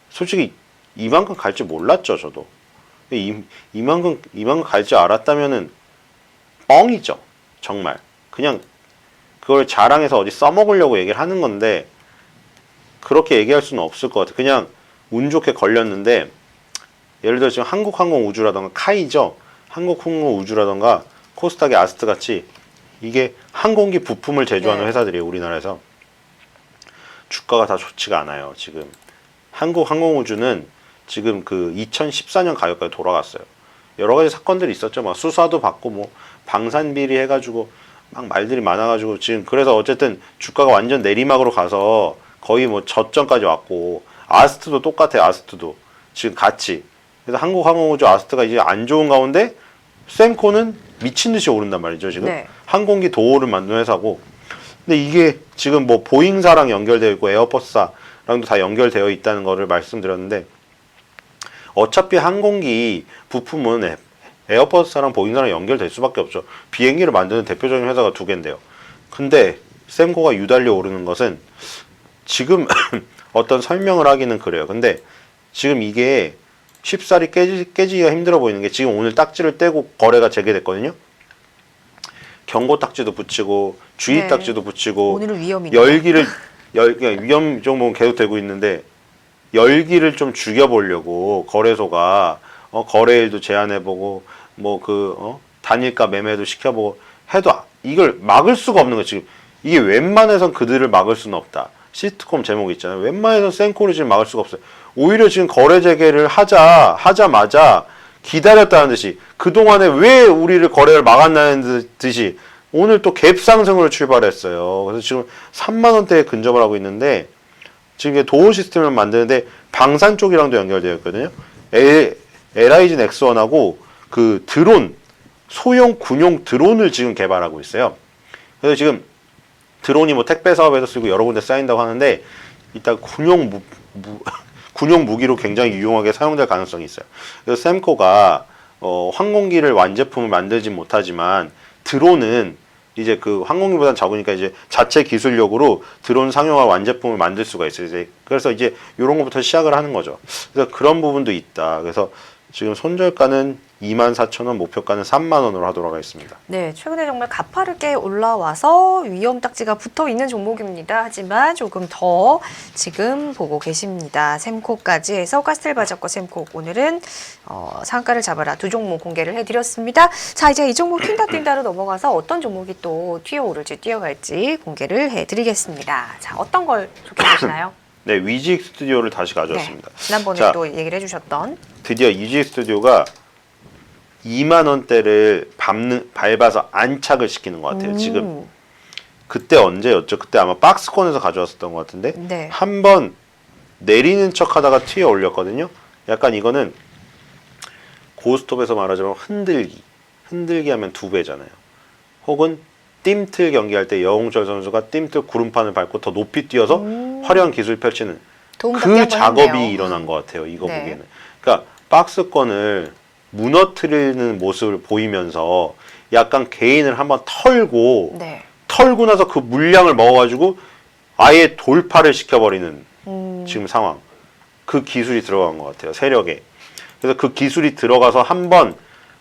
솔직히 이만큼 갈 줄 몰랐죠, 저도. 이만큼 갈 줄 알았다면은 뻥이죠, 정말. 그냥 그걸 자랑해서 어디 써먹으려고 얘기를 하는 건데 그렇게 얘기할 수는 없을 것 같아요. 그냥 운 좋게 걸렸는데 예를 들어 지금 한국항공우주라던가 카이죠, 한국항공우주라던가 코스닥의 아스트 같이 이게 항공기 부품을 제조하는 네. 회사들이에요, 우리나라에서. 주가가 다 좋지가 않아요, 지금. 한국항공우주는 지금 그 2014년 가격까지 돌아갔어요. 여러 가지 사건들이 있었죠. 막 수사도 받고 뭐 방산비리 해가지고 막 말들이 많아가지고 지금 그래서 어쨌든 주가가 완전 내리막으로 가서 거의 뭐 저점까지 왔고 아스트도 똑같아요. 아스트도 지금 같이. 그래서 한국항공우주 아스트가 이제 안 좋은 가운데 sem코는 미친 듯이 오른단 말이죠. 지금 네. 항공기 도어를 만드는 회사고. 근데 이게 지금 뭐 보잉사랑 연결되어 있고 에어버스사랑도 다 연결되어 있다는 거를 말씀드렸는데 어차피 항공기 부품은 에어버스사랑 보잉사랑 연결될 수밖에 없죠. 비행기를 만드는 대표적인 회사가 두 개인데요. 근데 sem코가 유달리 오르는 것은 지금 어떤 설명을 하기는 그래요. 근데 지금 이게 쉽사리 깨지기가 힘들어 보이는 게 지금 오늘 딱지를 떼고 거래가 재개됐거든요. 경고 딱지도 붙이고 주의 네. 딱지도 붙이고 오늘은 위험이네요. 그러니까 위험 정보는 계속 되고 있는데 열기를 좀 죽여보려고 거래소가 거래일도 제한해보고 뭐 단일가 매매도 시켜보고 해도 이걸 막을 수가 없는 거예요. 지금 이게 웬만해선 그들을 막을 수는 없다. 시트콤 제목 있잖아요. 웬만해선 sem코를 지금 막을 수가 없어요. 오히려 지금 거래 재개를 하자마자 기다렸다는 듯이 그동안에 왜 우리를 거래를 막았나는 듯이 오늘 또 갭 상승으로 출발했어요. 그래서 지금 3만 원대에 근접을 하고 있는데 지금 이게 도어 시스템을 만드는데 방산 쪽이랑도 연결되어 있거든요. LIG 넥스원하고 그 드론 소형 군용 드론을 지금 개발하고 있어요. 그래서 지금 드론이 뭐 택배 사업에서 쓰고 여러 군데 쌓인다고 하는데 이따 군용 무기로 굉장히 유용하게 사용될 가능성이 있어요. 그래서 sem코가 항공기를 완제품을 만들지 못하지만 드론은 이제 그 항공기보다는 작으니까 이제 자체 기술력으로 드론 상용화 완제품을 만들 수가 있어요. 그래서 이제 이런 것부터 시작을 하는 거죠. 그래서 그런 부분도 있다. 그래서 지금 손절가는 24,000원, 목표가는 3만 원으로 하도록 하겠습니다. 네, 최근에 정말 가파르게 올라와서 위험 딱지가 붙어 있는 종목입니다. 하지만 조금 더 지금 보고 계십니다. sem코까지 해서 가스텔 바닥과 sem코 오늘은 상가를 잡아라 두 종목 공개를 해드렸습니다. 자, 이제 이 종목 튄다로 넘어가서 어떤 종목이 또 튀어오를지 뛰어갈지 공개를 해드리겠습니다. 자, 어떤 걸 좋게 보시나요? 네, 위직 스튜디오를 다시 가져왔습니다. 네, 지난번에 자, 또 얘기를 해주셨던 드디어 위직 스튜디오가 2만 원대를 밟아서 안착을 시키는 것 같아요. 지금 그때 언제였죠? 그때 아마 박스권에서 가져왔었던 것 같은데 네. 한번 내리는 척하다가 튀어 올렸거든요. 약간 이거는 고스톱에서 말하자면 흔들기 하면 두 배잖아요. 혹은 띵틀 경기할 때 여홍철 선수가 띵틀 구름판을 밟고 더 높이 뛰어서 화려한 기술 펼치는 도움 받기 그 한번 작업이 했네요. 일어난 것 같아요. 이거 네. 보기에는. 그러니까 박스권을 무너뜨리는 모습을 보이면서 약간 개인을 한번 털고 네. 털고 나서 그 물량을 먹어가지고 아예 돌파를 시켜버리는 지금 상황. 그 기술이 들어간 것 같아요. 세력에. 그래서 그 기술이 들어가서 한번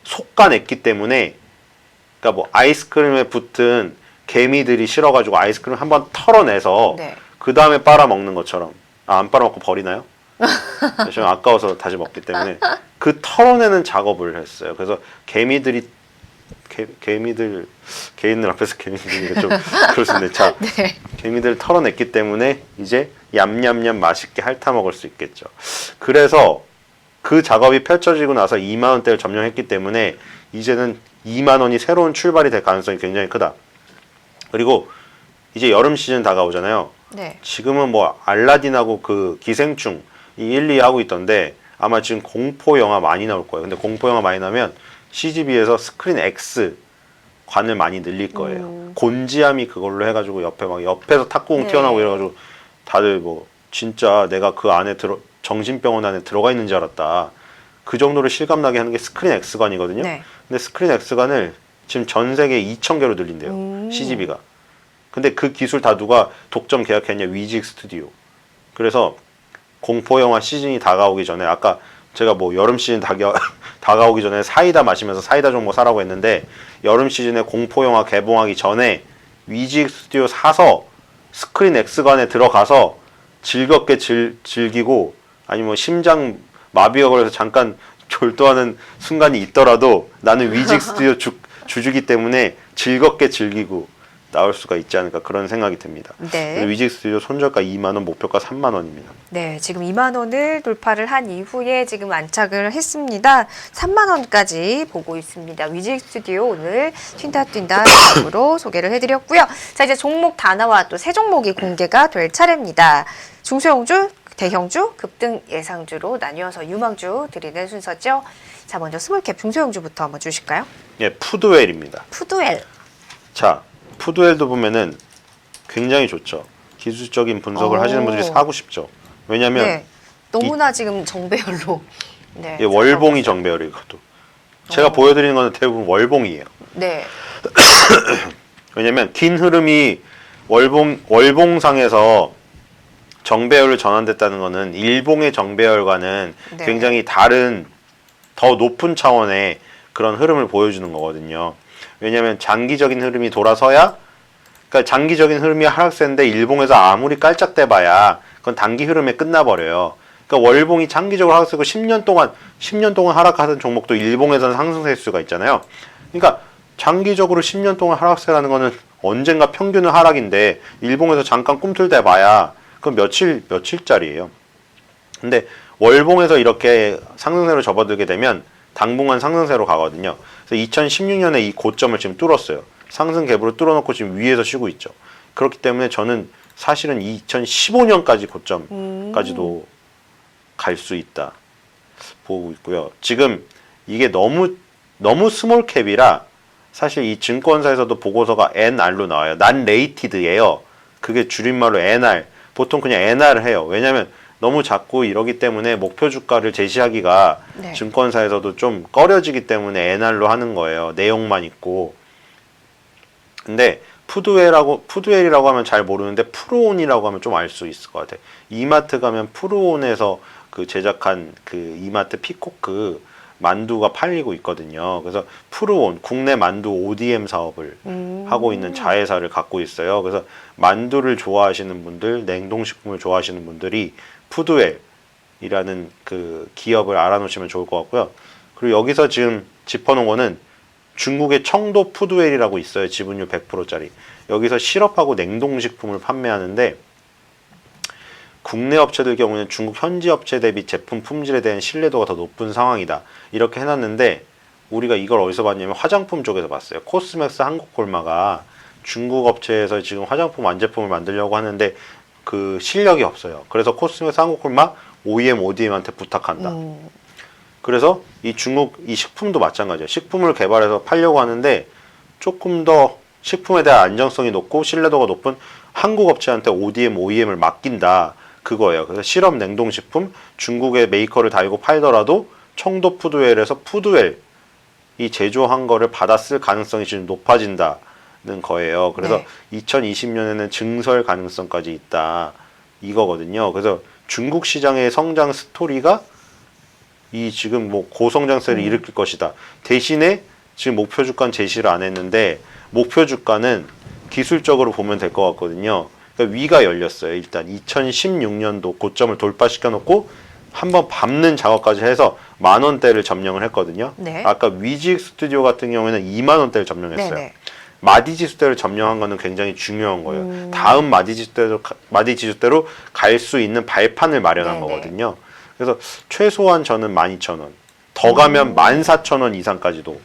솎아냈기 때문에 그러니까 뭐 아이스크림에 붙은 개미들이 싫어가지고 아이스크림 한번 털어내서 네. 그 다음에 빨아먹는 것처럼 안 빨아먹고 버리나요? 지금 아까워서 다시 먹기 때문에 그 털어내는 작업을 했어요. 그래서 개미들 개인들 앞에서 개미들이니까 좀 그럴 수 있는데 자 네. 개미들 털어냈기 때문에 이제 얌얌얌 맛있게 핥아 먹을 수 있겠죠. 그래서 그 작업이 펼쳐지고 나서 2만 원대를 점령했기 때문에 이제는 2만 원이 새로운 출발이 될 가능성이 굉장히 크다. 그리고 이제 여름 시즌 다가오잖아요. 네. 지금은 뭐 알라딘하고 그 기생충 이 1, 2 하고 있던데 아마 지금 공포 영화 많이 나올 거예요. 근데 공포 영화 많이 나면 CGV에서 스크린 X 관을 많이 늘릴 거예요. 곤지암이 그걸로 해가지고 옆에 막 옆에서 탁구공 네. 튀어나오고 이래가지고 다들 뭐 진짜 내가 그 안에 정신병원 안에 들어가 있는 줄 알았다. 그 정도로 실감나게 하는 게 스크린 X관이거든요. 네. 근데 스크린 X관을 지금 전 세계 2,000개로 늘린대요. CGV가. 근데 그 기술 다 누가 독점 계약했냐? 위직 스튜디오. 그래서 공포 영화 시즌이 다가오기 전에 아까 제가 뭐 여름 시즌 다가오기 전에 사이다 마시면서 사이다 종목 사라고 했는데 여름 시즌에 공포 영화 개봉하기 전에 위직 스튜디오 사서 스크린 X관에 들어가서 즐겁게 즐기고 아니면 뭐 심장 마비가 걸려서 잠깐 졸도하는 순간이 있더라도 나는 위직 스튜디오 주주기 때문에 즐겁게 즐기고 나올 수가 있지 않을까 그런 생각이 듭니다. 네. 위직 스튜디오 손절가 2만 원, 목표가 3만 원입니다. 네, 지금 2만 원을 돌파를 한 이후에 지금 안착을 했습니다. 3만 원까지 보고 있습니다. 위직 스튜디오 오늘 튄다 작업으로 소개를 해드렸고요. 자, 이제 종목 단화와 또 새 종목이 공개가 될 차례입니다. 중소형주, 대형주, 급등 예상주로 나뉘어서 유망주 드리는 순서죠. 자, 먼저 스몰캡 중소형주부터 한번 주실까요? 예, 푸드웰입니다. 푸드웰. 자, 푸드웰도 보면은 굉장히 좋죠. 기술적인 분석을 하시는 분들이 사고 싶죠. 왜냐하면 네, 너무나 지금 정배열로. 네, 예, 월봉이 정배열이 이것도. 제가 보여드리는 거는 대부분 월봉이에요. 네. 왜냐면 긴 흐름이 월봉상에서 정배열로 전환됐다는 거는 일봉의 정배열과는 네. 굉장히 다른 더 높은 차원의 그런 흐름을 보여주는 거거든요. 왜냐하면 장기적인 흐름이 돌아서야 그러니까 장기적인 흐름이 하락세인데 일봉에서 아무리 깔짝대봐야 그건 단기 흐름에 끝나버려요. 그러니까 월봉이 장기적으로 하락세고 10년 동안 하락하던 종목도 일봉에서는 상승세일 수가 있잖아요. 그러니까 장기적으로 10년 동안 하락세라는 거는 언젠가 평균은 하락인데 일봉에서 잠깐 꿈틀대 봐야 그건 며칠짜리예요. 근데 월봉에서 이렇게 상승세로 접어들게 되면 당분간 상승세로 가거든요. 그래서 2016년에 이 고점을 지금 뚫었어요. 상승 갭으로 뚫어놓고 지금 위에서 쉬고 있죠. 그렇기 때문에 저는 사실은 2015년까지 고점까지도 갈 수 있다 보고 있고요. 지금 이게 너무 스몰캡이라 사실 이 증권사에서도 보고서가 NR로 나와요. 난 레이티드예요. 그게 줄임말로 NR. 보통 그냥 NR을 해요. 왜냐하면 너무 작고 이러기 때문에 목표 주가를 제시하기가 네. 증권사에서도 좀 꺼려지기 때문에 NR로 하는 거예요. 내용만 있고. 근데 푸드웰이라고 하면 잘 모르는데 프로온이라고 하면 좀 알 수 있을 것 같아요. 이마트 가면 프로온에서 그 제작한 그 이마트 피코크 만두가 팔리고 있거든요. 그래서 프로온 국내 만두 ODM 사업을 하고 있는 자회사를 갖고 있어요. 그래서 만두를 좋아하시는 분들, 냉동식품을 좋아하시는 분들이 푸드웰이라는 그 기업을 알아놓으시면 좋을 것 같고요. 그리고 여기서 지금 짚어놓은 거는 중국의 청도 푸드웰이라고 있어요. 지분율 100%짜리. 여기서 시럽하고 냉동식품을 판매하는데 국내 업체들 경우에는 중국 현지 업체 대비 제품 품질에 대한 신뢰도가 더 높은 상황이다. 이렇게 해놨는데 우리가 이걸 어디서 봤냐면 화장품 쪽에서 봤어요. 코스맥스 한국콜마가 중국 업체에서 지금 화장품 완제품을 만들려고 하는데 그 실력이 없어요. 그래서 코스맥스 한국콜마 OEM, ODM한테 부탁한다. 그래서 이 중국 이 식품도 마찬가지예요. 식품을 개발해서 팔려고 하는데 조금 더 식품에 대한 안정성이 높고 신뢰도가 높은 한국 업체한테 ODM, OEM을 맡긴다. 그거예요. 그래서 실험 냉동식품 중국의 메이커를 달고 팔더라도 청도 푸드웰에서 푸드웰 이 제조한 거를 받았을 가능성이 지금 높아진다는 거예요. 그래서 네. 2020년에는 증설 가능성까지 있다 이거거든요. 그래서 중국 시장의 성장 스토리가 이 지금 뭐 고성장세를 일으킬 것이다. 대신에 지금 목표 주가는 제시를 안 했는데 목표 주가는 기술적으로 보면 될 것 같거든요. 그러니까 위가 열렸어요. 일단 2016년도 고점을 돌파시켜 놓고 한번 밟는 작업까지 해서 10,000원대를 점령을 했거든요. 네. 아까 위직 스튜디오 같은 경우에는 20,000원대를 점령했어요. 네네. 마디 지수대를 점령한 거는 굉장히 중요한 거예요. 다음 마디 지수대로 갈 수 있는 발판을 마련한 네네. 거거든요. 그래서 최소한 저는 12,000원, 더 가면 14,000원 이상까지도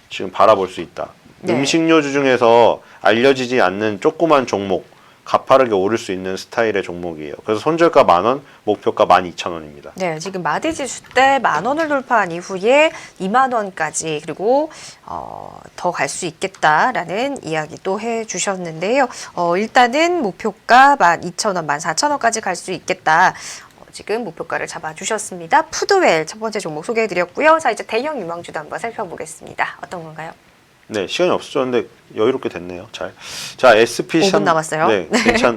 지금 바라볼 수 있다. 네. 음식료주 중에서 알려지지 않는 조그만 종목, 가파르게 오를 수 있는 스타일의 종목이에요. 그래서 손절가 10,000원, 목표가 12,000원입니다. 네, 지금 마디지수 때 10,000원을 돌파한 이후에 20,000원까지 그리고 더 갈 수 있겠다라는 이야기도 해주셨는데요. 일단은 목표가 12,000원, 14,000원까지 갈 수 있겠다. 지금 목표가를 잡아주셨습니다. 푸드웰 첫 번째 종목 소개해드렸고요. 자, 이제 대형 유망주도 한번 살펴보겠습니다. 어떤 건가요? 네, 시간이 없었는데 여유롭게 됐네요. 잘. 자, SP3 5분 남았어요. 네,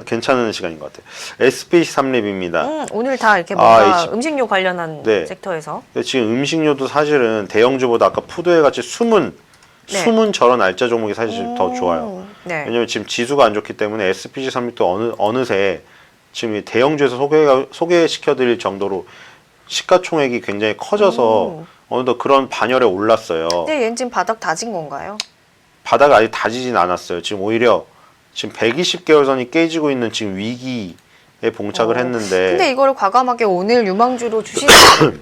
괜찮은 시간인 것 같아요. SP3립입니다. 오늘 다 이렇게 뭔가 H- 음식료 관련한 네. 섹터에서. 지금 음식료도 사실은 대형주보다 아까 푸드웨어 같이 숨은 저런 알짜 종목이 사실 더 좋아요. 네. 왜냐면 지금 지수가 안 좋기 때문에 SPC3립도 어느새 지금 이 대형주에서 소개시켜드릴 정도로 시가총액이 굉장히 커져서 어느덧 그런 반열에 올랐어요. 근데 얘는 지금 바닥 다진 건가요? 바닥을 아직 다지진 않았어요. 지금 오히려 지금 120개월선이 깨지고 있는 지금 위기에 봉착을 했는데. 근데 이거를 과감하게 오늘 유망주로 주시는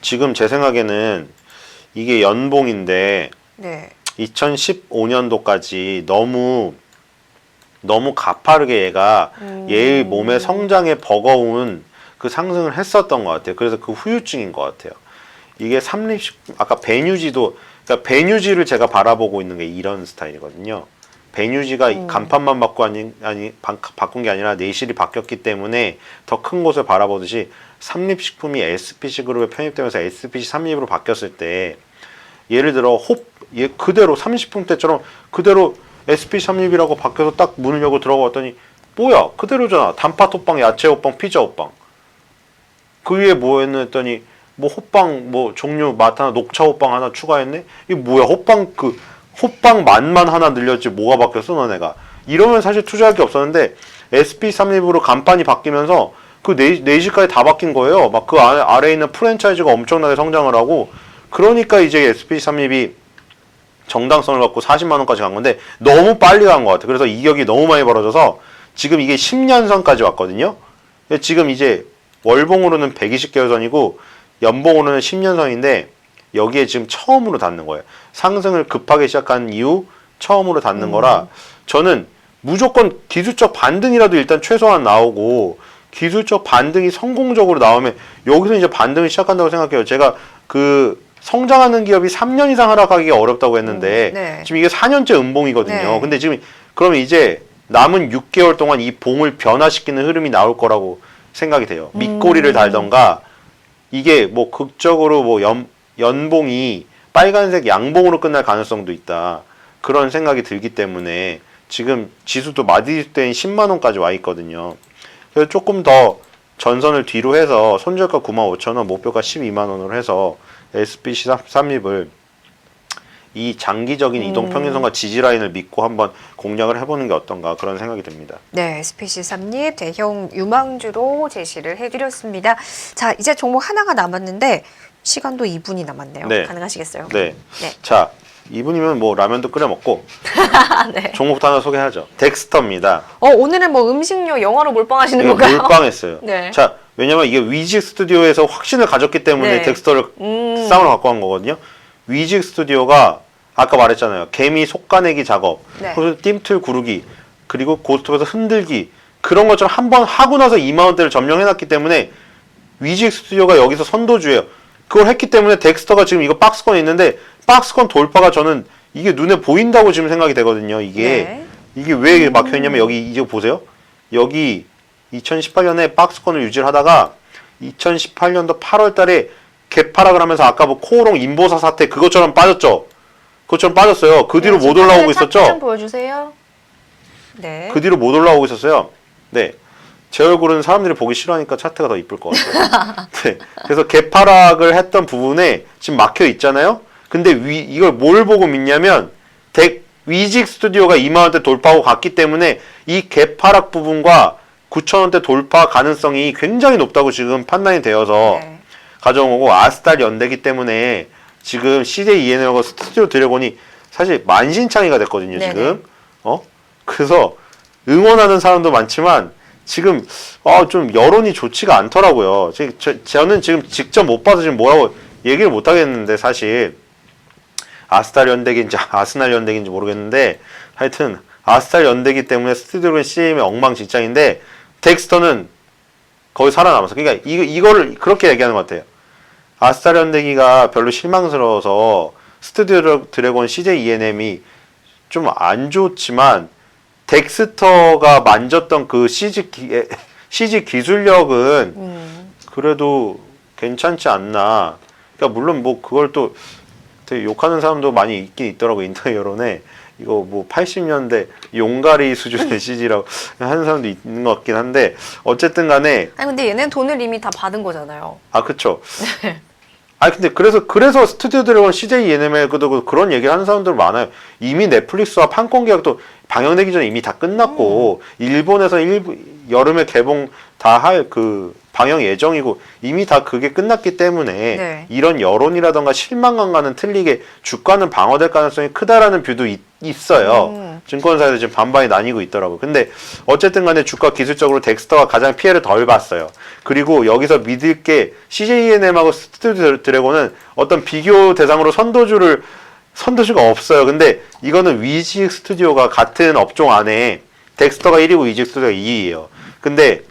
지금 제 생각에는 이게 연봉인데 네. 2015년도까지 너무 가파르게 얘가 얘의 몸의 성장에 버거운 그 상승을 했었던 것 같아요. 그래서 그 후유증인 것 같아요. 이게 아까 배뉴지도, 그러니까 배뉴지를 제가 바라보고 있는 게 이런 스타일이거든요. 배뉴지가 간판만 바꾼 게 아니라 내실이 바뀌었기 때문에 더 큰 곳을 바라보듯이 삼립식품이 SPC 그룹에 편입되면서 SPC 삼립으로 바뀌었을 때 예를 들어 얘 그대로 삼립식품때처럼 그대로 SPC 삼립이라고 바뀌어서 딱 문을 열고 들어갔더니 뭐야 그대로잖아. 단팥 호빵, 야채 호빵, 피자 호빵. 그 위에 뭐 했는 했더니 뭐 호빵 뭐 종류 맛 하나 녹차 호빵 하나 추가했네. 이게 뭐야 호빵 맛만 하나 늘렸지 뭐가 바뀌었어 너네가. 이러면 사실 투자할 게 없었는데 SP3립으로 간판이 바뀌면서 그 내실까지 다 바뀐 거예요. 막 그 아래에 있는 프랜차이즈가 엄청나게 성장을 하고 그러니까 이제 SP3립이 정당성을 갖고 40만 원까지 간 건데 너무 빨리 간 것 같아요. 그래서 이격이 너무 많이 벌어져서 지금 이게 10년선까지 왔거든요. 지금 이제 월봉으로는 120개월선이고 연봉으로는 10년선인데 여기에 지금 처음으로 닿는 거예요. 상승을 급하게 시작한 이후 처음으로 닿는 거라 저는 무조건 기술적 반등이라도 일단 최소한 나오고 기술적 반등이 성공적으로 나오면 여기서 이제 반등을 시작한다고 생각해요. 제가 그 성장하는 기업이 3년 이상 하락하기가 어렵다고 했는데 네. 지금 이게 4년째 음봉이거든요. 네. 근데 지금 그러면 이제 남은 6개월 동안 이 봉을 변화시키는 흐름이 나올 거라고 생각이 돼요. 밑꼬리를 달던가 이게 뭐 극적으로 뭐 연봉이 빨간색 양봉으로 끝날 가능성도 있다. 그런 생각이 들기 때문에 지금 지수도 마디지수 때인 10만 원까지 와 있거든요. 그래서 조금 더 전선을 뒤로 해서 손절가 95,000원, 목표가 12만 원으로 해서 SPC 삼립을 이 장기적인 이동 평균선과 지지 라인을 믿고 한번 공략을 해보는 게 어떤가 그런 생각이 듭니다. 네, SPC 삼립 대형 유망주로 제시를 해드렸습니다. 자, 이제 종목 하나가 남았는데 시간도 2분이 남았네요. 네. 가능하시겠어요? 네. 네. 자, 이분이면 뭐 라면도 끓여 먹고 네. 종목부터 하나 소개하죠. 덱스터입니다. 오늘은 뭐 음식료 영화로 몰빵하시는 이게 건가요? 몰빵했어요. 네. 자, 왜냐면 이게 위직 스튜디오에서 확신을 가졌기 때문에 네. 덱스터를 쌍으로 갖고 간 거거든요. 위직 스튜디오가 아까 말했잖아요. 개미 속가내기 작업, 네. 그리고 띵틀 구르기, 그리고 고스톱에서 흔들기 그런 것처럼 한번 하고 나서 2만 원대를 점령해놨기 때문에 위직 스튜디오가 여기서 선도주예요. 그걸 했기 때문에 덱스터가 지금 이거 박스권에 있는데 박스권 돌파가 저는 이게 눈에 보인다고 지금 생각이 되거든요. 이게 왜 막혀있냐면 여기 이제 보세요. 여기 2018년에 박스권을 유지를 하다가 2018년도 8월 달에 개파락을 하면서 아까 뭐 코오롱 인보사 사태 그것처럼 빠졌죠. 그것처럼 빠졌어요. 그 뒤로 못 올라오고 차트 좀 있었죠. 보여주세요. 네. 그 뒤로 못 올라오고 있었어요. 네. 제 얼굴은 사람들이 보기 싫어하니까 차트가 더 이쁠 것 같아요. 네. 그래서 개파락을 했던 부분에 지금 막혀 있잖아요. 근데 이걸 뭘 보고 믿냐면 위직 스튜디오가 2만 원대 돌파하고 갔기 때문에 이 개파락 부분과 9천 원대 돌파 가능성이 굉장히 높다고 지금 판단이 되어서 네. 가져온 거고 아스달 연대기 때문에 지금 CJ ENM하고 스튜디오 드래곤이 사실 만신창이가 됐거든요. 네네. 지금 그래서 응원하는 사람도 많지만 지금 좀 여론이 좋지가 않더라고요. 저는 지금 직접 못 봐서 지금 뭐라고 얘기를 못 하겠는데 사실 아스달 연대기인지 아스날 연대기인지 모르겠는데 하여튼 아스달 연대기 때문에 스튜디오는 CM의 엉망진창인데 덱스터는 거의 살아남았어. 그러니까 이거를 그렇게 얘기하는 것 같아요. 아스달 연대기가 별로 실망스러워서 스튜디오 드래곤 CJ ENM이 좀 안 좋지만 덱스터가 만졌던 그 CG 기술력은 그래도 괜찮지 않나. 그러니까 물론 뭐 그걸 또 되게 욕하는 사람도 많이 있긴 있더라고 인터넷 여론에 이거 뭐 80년대 용가리 수준의 CG라고 하는 사람도 있는 것 같긴 한데 어쨌든 간에 아니 근데 얘는 돈을 이미 다 받은 거잖아요. 그쵸. 아니 근데 그래서 스튜디오 드래곤 CJ ENM에도 그런 얘기를 하는 사람들 많아요. 이미 넷플릭스와 판권 계약도 방영되기 전에 이미 다 끝났고 일본에서 여름에 개봉 다 할 그 방영 예정이고 이미 다 그게 끝났기 때문에 네. 이런 여론이라던가 실망감과는 틀리게 주가는 방어될 가능성이 크다라는 뷰도 있어요. 증권사에서 지금 반반이 나뉘고 있더라고요. 근데 어쨌든 간에 주가 기술적으로 덱스터가 가장 피해를 덜 봤어요. 그리고 여기서 믿을 게 CJENM하고 스튜디오 드래곤은 어떤 비교 대상으로 선도주가 없어요. 근데 이거는 위직 스튜디오가 같은 업종 안에 덱스터가 1위고 위직 스튜디오가 2위예요. 근데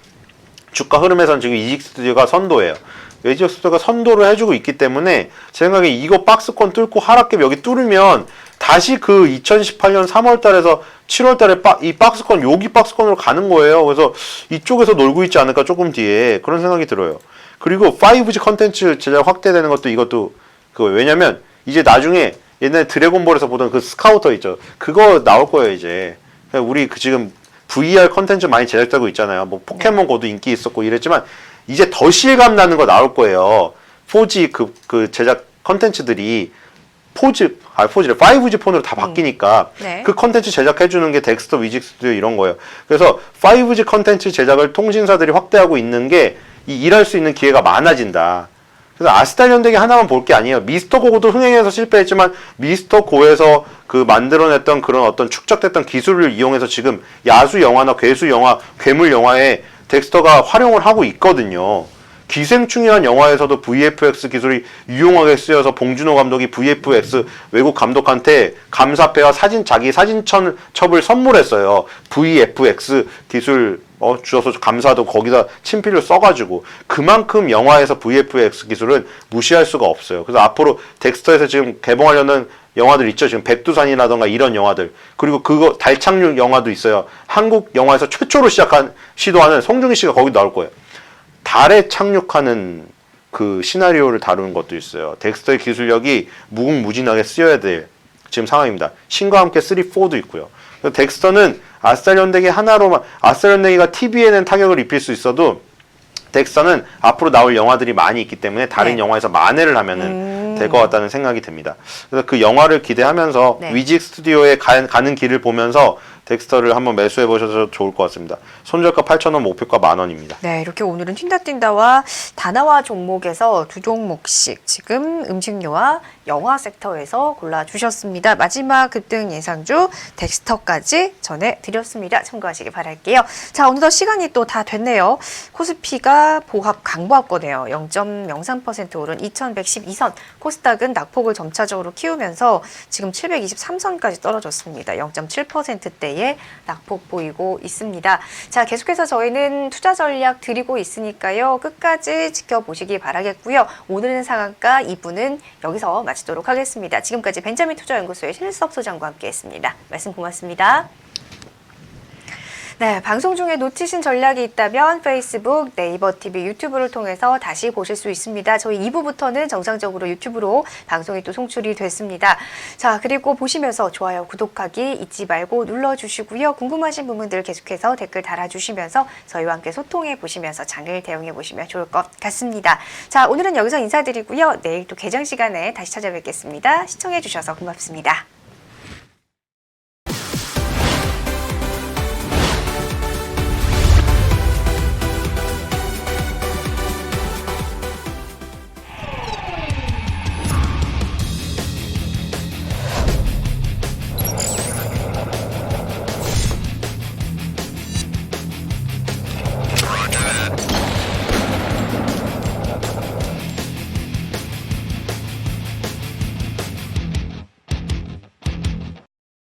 주가 흐름에선 지금 위직 스튜디오가 선도예요. 위직 스튜디오가 선도를 해주고 있기 때문에 제 생각에 이거 박스권 뚫고 하락갭 여기 뚫으면 다시 그 2018년 3월 달에서 7월 달에 이 박스권 여기 박스권으로 가는 거예요. 그래서 이쪽에서 놀고 있지 않을까 조금 뒤에 그런 생각이 들어요. 그리고 5G 컨텐츠 제작 확대되는 것도 이것도 왜냐면 이제 나중에 옛날에 드래곤볼에서 보던 그 스카우터 있죠. 그거 나올 거예요, 이제. 우리 지금 VR 컨텐츠 많이 제작되고 있잖아요. 뭐 포켓몬고도 인기 있었고 이랬지만 이제 더 실감 나는 거 나올 거예요. 4G 그 제작 컨텐츠들이 5G 폰으로 다 바뀌니까 네. 그 컨텐츠 제작해주는 게 덱스터 위직 스튜디오 이런 거예요. 그래서 5G 컨텐츠 제작을 통신사들이 확대하고 있는 게 일할 수 있는 기회가 많아진다. 그래서 아스달 연대기 하나만 볼 게 아니에요. 미스터고도 흥행해서 실패했지만 미스터고에서 그 만들어냈던 그런 어떤 축적됐던 기술을 이용해서 지금 야수 영화나 괴수 영화, 괴물 영화에 덱스터가 활용을 하고 있거든요. 기생충이라는 영화에서도 VFX 기술이 유용하게 쓰여서 봉준호 감독이 VFX 외국 감독한테 감사패와 자기 사진첩을 선물했어요. VFX 기술 주셔서 감사하다고 거기다 친필을 써가지고 그만큼 영화에서 VFX 기술은 무시할 수가 없어요. 그래서 앞으로 덱스터에서 지금 개봉하려는 영화들 있죠. 지금 백두산이라던가 이런 영화들 그리고 그거 달 착륙 영화도 있어요. 한국 영화에서 최초로 시도하는 송중기 씨가 거기 나올 거예요. 달에 착륙하는 그 시나리오를 다루는 것도 있어요. 덱스터의 기술력이 무궁무진하게 쓰여야 될 지금 상황입니다. 신과 함께 3, 4도 있고요. 그래서 덱스터는 아스달 연대기 하나로만 아스달 연대기가 TV에는 타격을 입힐 수 있어도 덱스터는 앞으로 나올 영화들이 많이 있기 때문에 다른 네. 영화에서 만회를 하면은 될 것 같다는 생각이 듭니다. 그래서 그 영화를 기대하면서 네. 위직 스튜디오에 가는 길을 보면서 덱스터를 한번 매수해 보셔도 좋을 것 같습니다. 손절가 8,000원, 목표가 10,000원입니다. 네, 이렇게 오늘은 튄다뛴다와 다나와 종목에서 두 종목씩 지금 음식료와 영화 섹터에서 골라주셨습니다. 마지막 급등 예상주 덱스터까지 전해드렸습니다. 참고하시기 바랄게요. 자, 어느덧 시간이 또 다 됐네요. 코스피가 강보합권이에요. 0.03% 오른 2112선, 코스닥은 낙폭을 점차적으로 키우면서 지금 723선까지 떨어졌습니다. 0.7%대의 낙폭 보이고 있습니다. 자, 계속해서 저희는 투자 전략 드리고 있으니까요. 끝까지 지켜보시기 바라겠고요. 오늘은 상한가 2부는 여기서 마치도록 하겠습니다. 지금까지 벤자민 투자연구소의 신일섭 소장과 함께했습니다. 말씀 고맙습니다. 네, 방송 중에 놓치신 전략이 있다면 페이스북, 네이버 TV, 유튜브를 통해서 다시 보실 수 있습니다. 저희 2부부터는 정상적으로 유튜브로 방송이 또 송출이 됐습니다. 자, 그리고 보시면서 좋아요, 구독하기 잊지 말고 눌러주시고요. 궁금하신 부분들 계속해서 댓글 달아주시면서 저희와 함께 소통해 보시면서 장을 대응해 보시면 좋을 것 같습니다. 자, 오늘은 여기서 인사드리고요. 내일 또 개장 시간에 다시 찾아뵙겠습니다. 시청해 주셔서 고맙습니다.